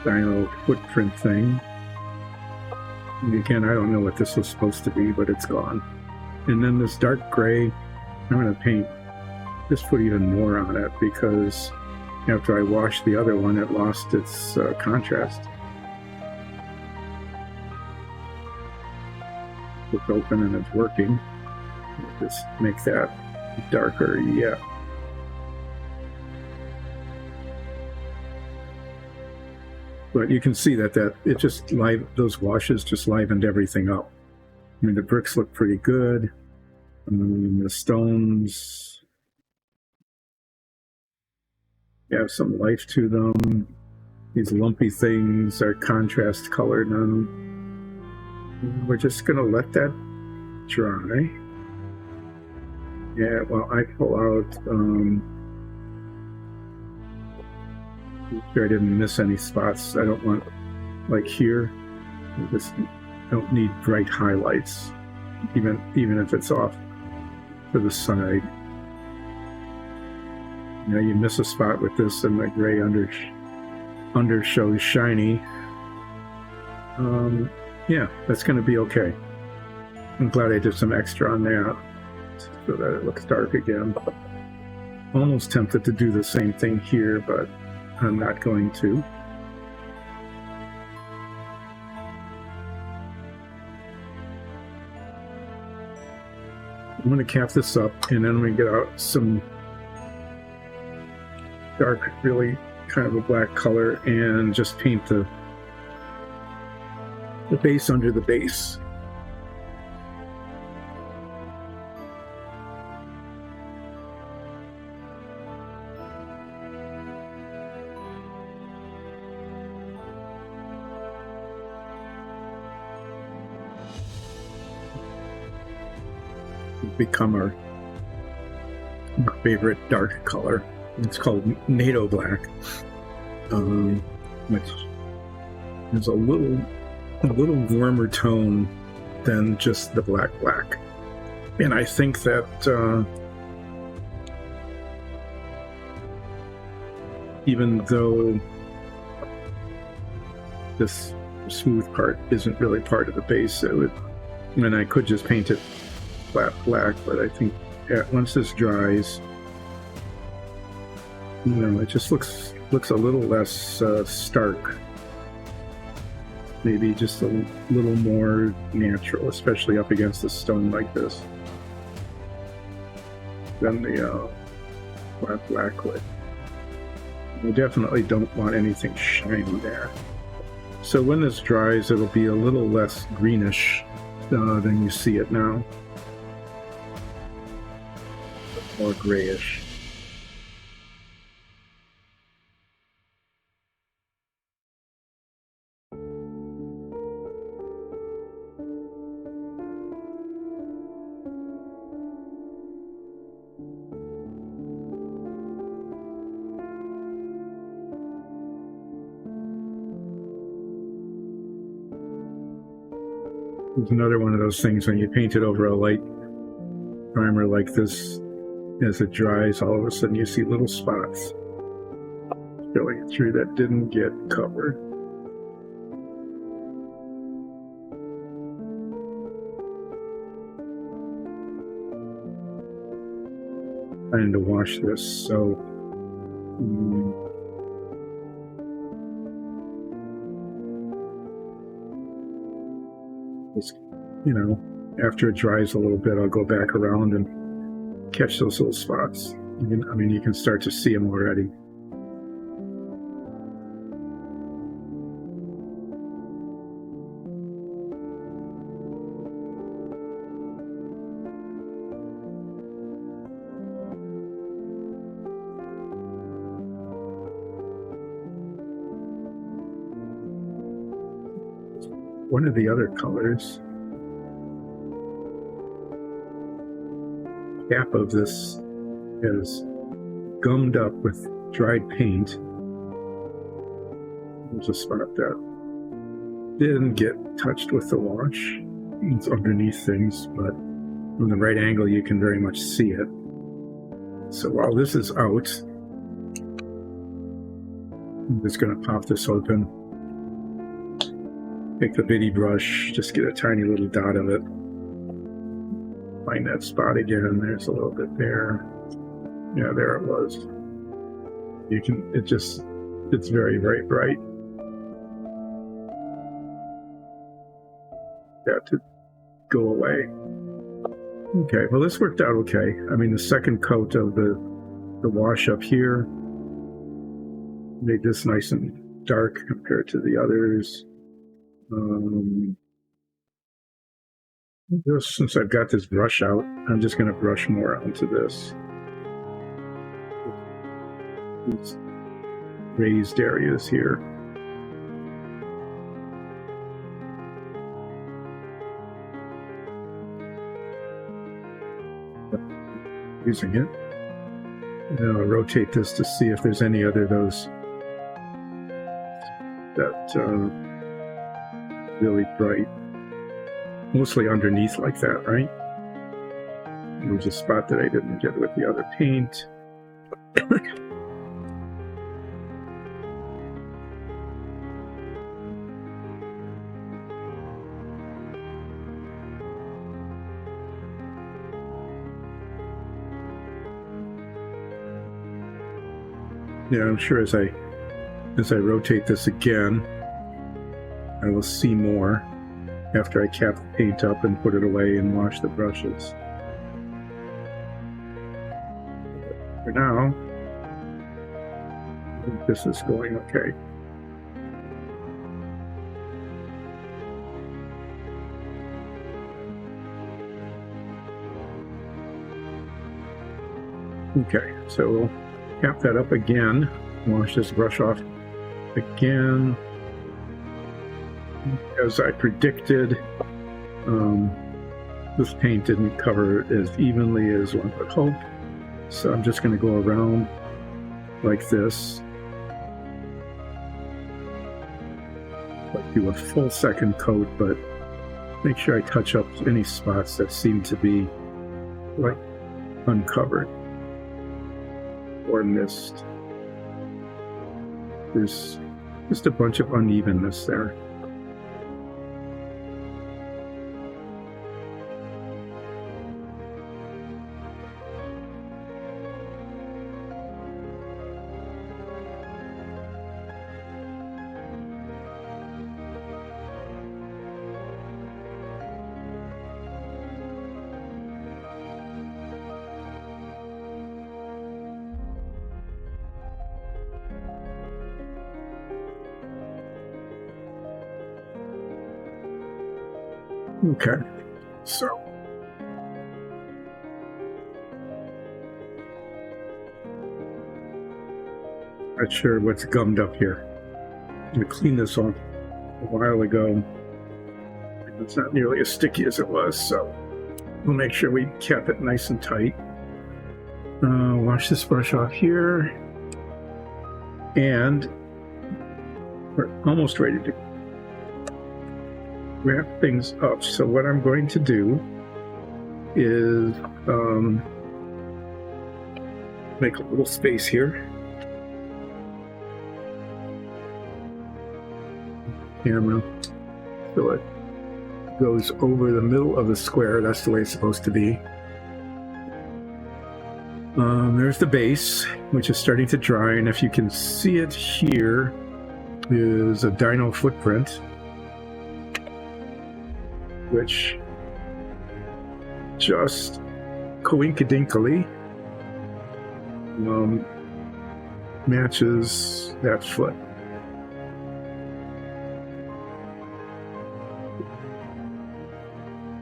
dino footprint thing. And again, I don't know what this was supposed to be, but it's gone. And then this dark gray, I'm going to just put even more on it, because after I washed the other one, it lost its contrast. It's open and it's working. Just make that darker, yeah. But you can see that it just those washes just livened everything up. I mean, the bricks look pretty good. The stones have some life to them. These lumpy things are contrast colored now. We're just gonna let that dry. Yeah, well, I pull out, make sure I didn't miss any spots. I don't want, like here, I just don't need bright highlights, even if it's off to the side. You miss a spot with this and the gray under shows shiny. Yeah, that's going to be okay. I'm glad I did some extra on that so that it looks dark again. Almost tempted to do the same thing here, but I'm not going to. I'm going to cap this up, and then I'm going to get out some dark, really kind of a black color and just paint the base under the base. Become our favorite dark color. It's called NATO black, which is a little warmer tone than just the black. And I think that even though this smooth part isn't really part of the base, and I could just paint it flat black, but I think once this dries, it just looks a little less stark. Maybe just a little more natural, especially up against the stone like this, than the flat black would. We definitely don't want anything shiny there. So when this dries, it'll be a little less greenish than you see it now. More grayish. It's another one of those things when you paint it over a light primer like this, as it dries, all of a sudden you see little spots showing through that didn't get covered. Trying to wash this, so it's, after it dries a little bit, I'll go back around and catch those little spots. You can start to see them already. One of the other colors, cap of this is gummed up with dried paint. There's a spot that didn't get touched with the wash. It's underneath things, but from the right angle you can very much see it. So while this is out, I'm just going to pop this open. Take the bitty brush, just get a tiny little dot of it. Find that spot again. There's a little bit there. Yeah, there it was. It's very, very bright. That to go away. Okay, well this worked out okay. The second coat of the wash up here made this nice and dark compared to the others. Just since I've got this brush out, I'm just going to brush more onto this. These raised areas here. Using it. And then I'll rotate this to see if there's any other of those that really bright. Mostly underneath like that, right? There's a spot that I didn't get with the other paint. Yeah, I'm sure as I rotate this again, I will see more after I cap the paint up and put it away and wash the brushes. For now, think this is going okay. Okay, so we'll cap that up again. Wash this brush off again. As I predicted, this paint didn't cover as evenly as one would hope. So I'm just going to go around like this. Like do a full second coat, but make sure I touch up any spots that seem to be like uncovered or missed. There's just a bunch of unevenness there. Okay, so not sure what's gummed up here. I cleaned this off a while ago. It's not nearly as sticky as it was, so we'll make sure we cap it nice and tight. Wash this brush off here, and we're almost ready to wrap things up. So what I'm going to do is make a little space here. Camera, so it goes over the middle of the square. That's the way it's supposed to be. There's the base, which is starting to dry, and if you can see it here, is a dino footprint, which just coincidental matches that foot.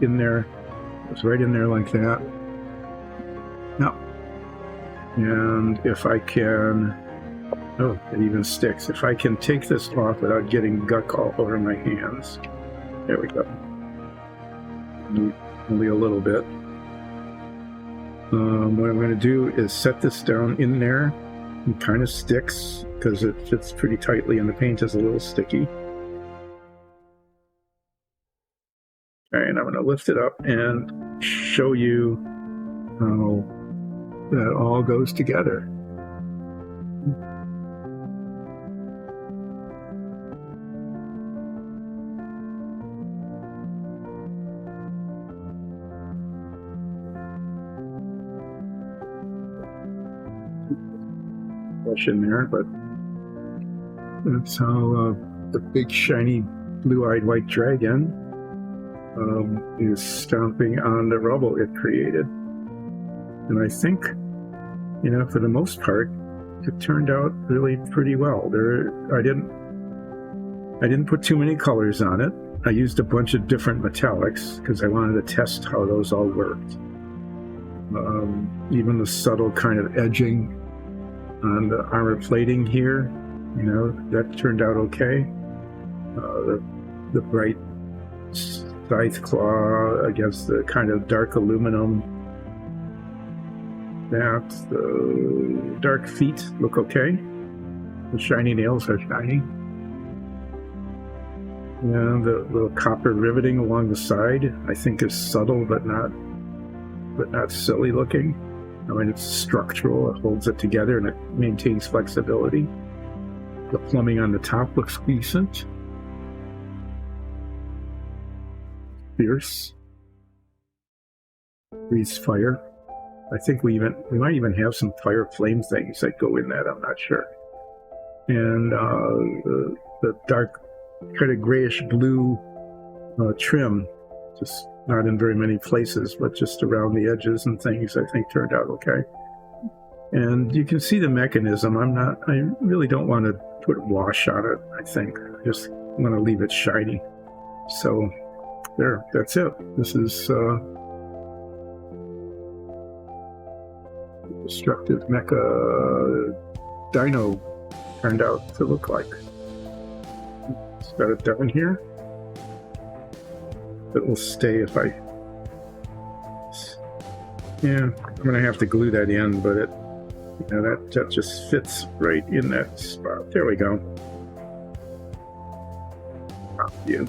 In there, it's right in there like that. No. And if I can, oh, it even sticks. If I can take this off without getting guck all over my hands. There we go. Only a little bit. What I'm going to do is set this down in there. It kind of sticks because it fits pretty tightly and the paint is a little sticky. And I'm going to lift it up and show you how that all goes together. Brush in there, but that's how the big shiny blue-eyed white dragon is stomping on the rubble it created. And I think, you know, for the most part, it turned out really pretty well. I didn't put too many colors on it. I used a bunch of different metallics because I wanted to test how those all worked. Even the subtle kind of edging on the armor plating here, you know, that turned out okay. The bright scythe claw against the kind of dark aluminum. The dark feet look okay. The shiny nails are shiny. And the little copper riveting along the side, I think, is subtle but not silly looking. I mean, it's structural. It holds it together and it maintains flexibility. The plumbing on the top looks decent. Fierce. Breathes fire. I think we might even have some fire flame things that go in that. I'm not sure. And the dark, kind of grayish blue trim, just not in very many places, but just around the edges and things, I think turned out okay. And you can see the mechanism. I really don't want to put wash on it, I think. I just want to leave it shiny. So there, that's it. This is destructive mecha dino turned out to look like. Got it down here. It will stay if I... Yeah, I'm going to have to glue that in, but it, you know, that just fits right in that spot. There we go. You.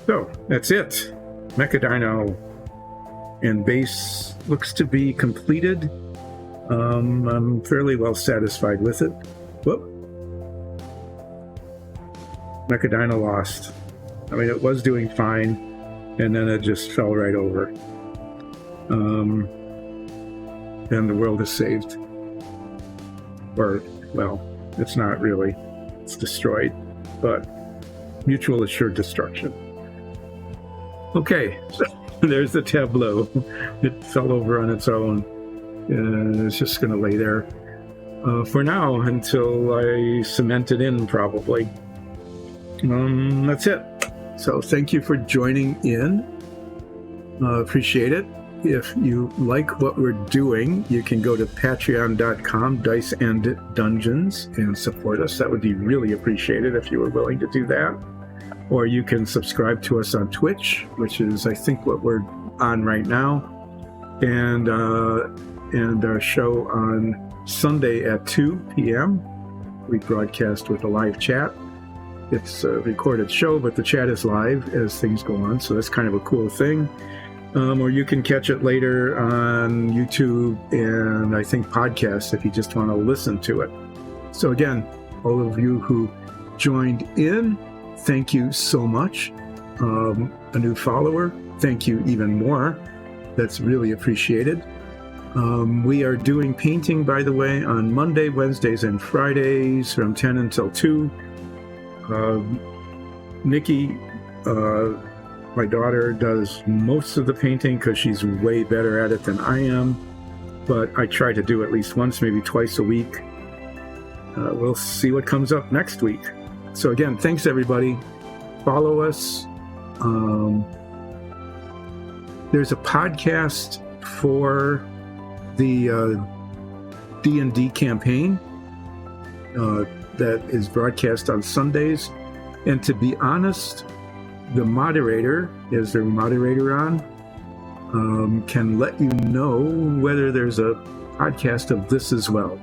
So, that's it. Mecha Dino and base looks to be completed. I'm fairly well satisfied with it. Whoop. Mecha Dino lost. I mean, it was doing fine, and then it just fell right over. And the world is saved. Or, well, it's not really. It's destroyed. But mutual assured destruction. Okay, so there's the tableau. It fell over on its own. It's just going to lay there for now until I cement it in, probably. That's it. So thank you for joining in. Appreciate it. If you like what we're doing, you can go to patreon.com, Dice and Dungeons, and support us. That would be really appreciated if you were willing to do that. Or you can subscribe to us on Twitch, which is, I think, what we're on right now. And our show on Sunday at 2 p.m. We broadcast with a live chat. It's a recorded show, but the chat is live as things go on, so that's kind of a cool thing. Or you can catch it later on YouTube and I think podcasts if you just want to listen to it. So again, all of you who joined in, thank you so much. A new follower, thank you even more. That's really appreciated. We are doing painting, by the way, on Monday, Wednesdays, and Fridays from 10 until 2. Nikki, my daughter, does most of the painting because she's way better at it than I am. But I try to do at least once, maybe twice a week. We'll see what comes up next week. So again, thanks everybody. Follow us. There's a podcast for the D&D campaign that is broadcast on Sundays. And to be honest, the moderator, is there a moderator on, can let you know whether there's a podcast of this as well.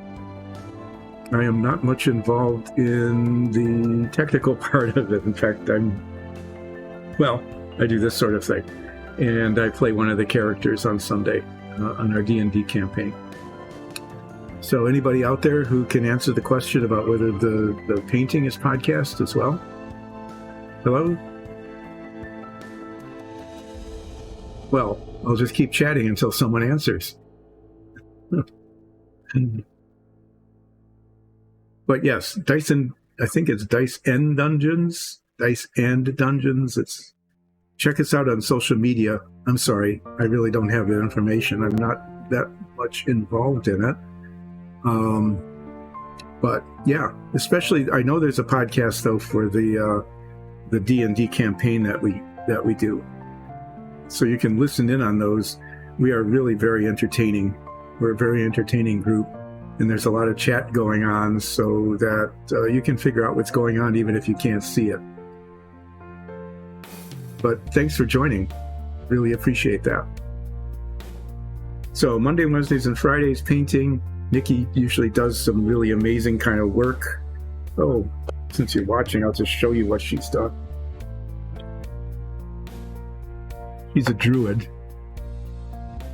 I am not much involved in the technical part of it. In fact, I do this sort of thing. And I play one of the characters on Sunday on our D&D campaign. So anybody out there who can answer the question about whether the painting is podcast as well? Hello? Well, I'll just keep chatting until someone answers. But yes, Dice and I think it's Dice and Dungeons. Dice and Dungeons. Check us out on social media. I'm sorry, I really don't have that information. I'm not that much involved in it. But yeah, especially I know there's a podcast though for the D&D campaign that we do. So you can listen in on those. We are really very entertaining. We're a very entertaining group. And there's a lot of chat going on so that you can figure out what's going on even if you can't see it. But thanks for joining. Really appreciate that. So Monday, Wednesdays, and Fridays, painting. Nikki usually does some really amazing kind of work. Oh, since you're watching, I'll just show you what she's done. She's a druid.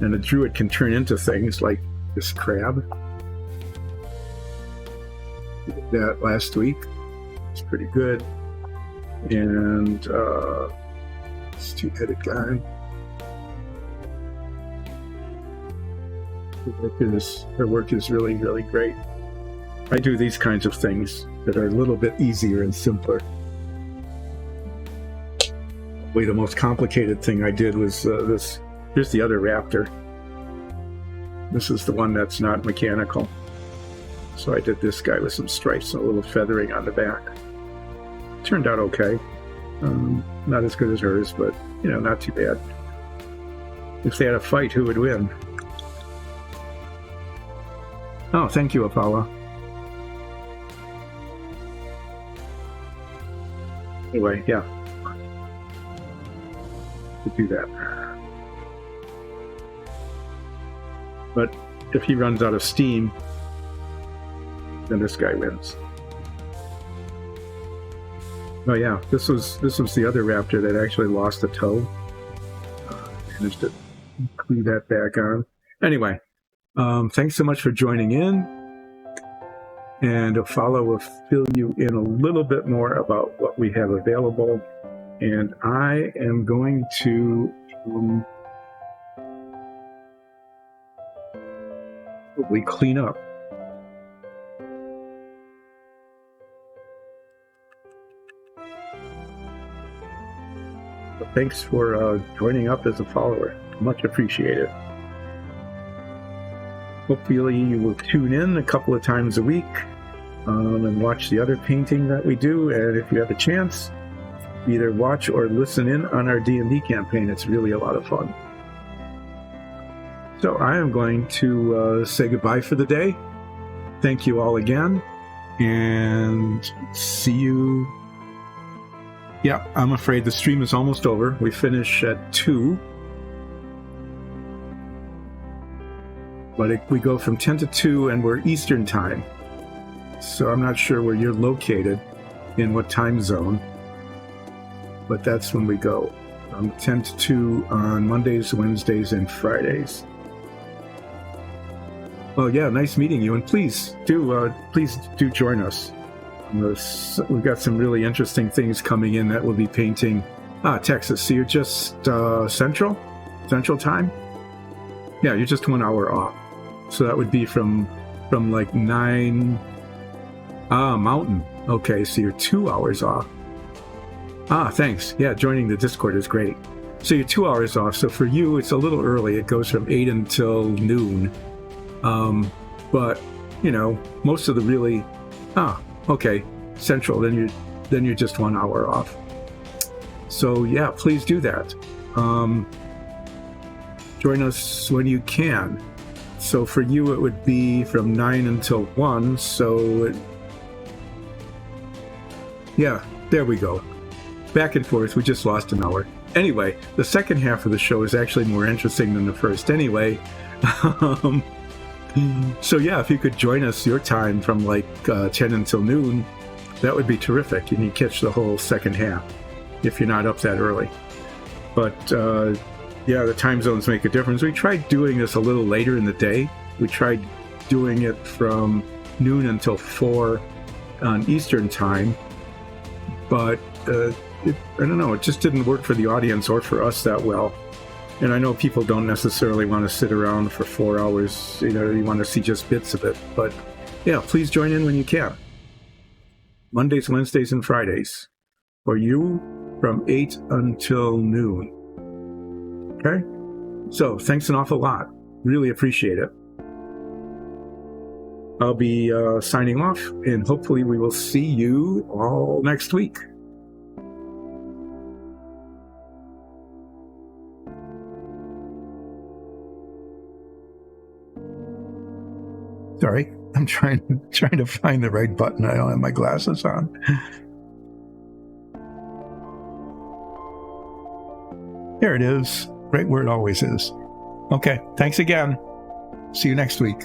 And a druid can turn into things like this crab. Did that last week. It's pretty good. And this two-headed guy. Her work is really, really great. I do these kinds of things that are a little bit easier and simpler. The most complicated thing I did was this Here's the other Raptor. This is the one that's not mechanical. So I did this guy with some stripes and a little feathering on the back. Turned out okay. Not as good as hers, but, you know, not too bad. If they had a fight, who would win? Oh, thank you, Apollo. Anyway, yeah. To do that. But if he runs out of steam, then this guy wins. Oh yeah, this was the other Raptor that actually lost a toe. Managed to glue that back on. Anyway, thanks so much for joining in. And Apollo will fill you in a little bit more about what we have available. And I am going to probably clean up. But thanks for joining up as a follower. Much appreciated. Hopefully you will tune in a couple of times a week and watch the other painting that we do. And if you have a chance, either watch or listen in on our D&D campaign. It's really a lot of fun. So I am going to say goodbye for the day. Thank you all again. And see you. Yeah, I'm afraid the stream is almost over. We finish at 2. But we go from 10 to 2, and we're Eastern time. So I'm not sure where you're located, in what time zone. But that's when we go. 10 to 2 on Mondays, Wednesdays, and Fridays. Well, yeah, nice meeting you. And please do join us. We've got some really interesting things coming in that we'll be painting. Texas. So you're just Central time? Yeah, you're just 1 hour off. So that would be from like 9... Mountain. Okay, so you're 2 hours off. Thanks. Yeah, joining the Discord is great. So you're 2 hours off. So for you, it's a little early. It goes from 8 until noon. But, you know, most of the really... okay, Central. Then you're just 1 hour off. So yeah, please do that. Join us when you can. So for you, it would be from 9 until 1. So yeah, there we go. Back and forth. We just lost an hour. Anyway, the second half of the show is actually more interesting than the first. Anyway, so yeah, if you could join us your time from like 10 until noon, that would be terrific. And you catch the whole second half if you're not up that early. But yeah, the time zones make a difference. We tried doing this a little later in the day. We tried doing it from noon until 4 on Eastern time. But I don't know, it just didn't work for the audience or for us that well. And I know people don't necessarily want to sit around for 4 hours. You know, you want to see just bits of it. But yeah, please join in when you can. Mondays, Wednesdays, and Fridays. For you, from 8 until noon. Okay? So, thanks an awful lot. Really appreciate it. I'll be signing off, and hopefully we will see you all next week. Sorry, I'm trying to find the right button. I don't have my glasses on. There it is, right where it always is. Okay, thanks again. See you next week.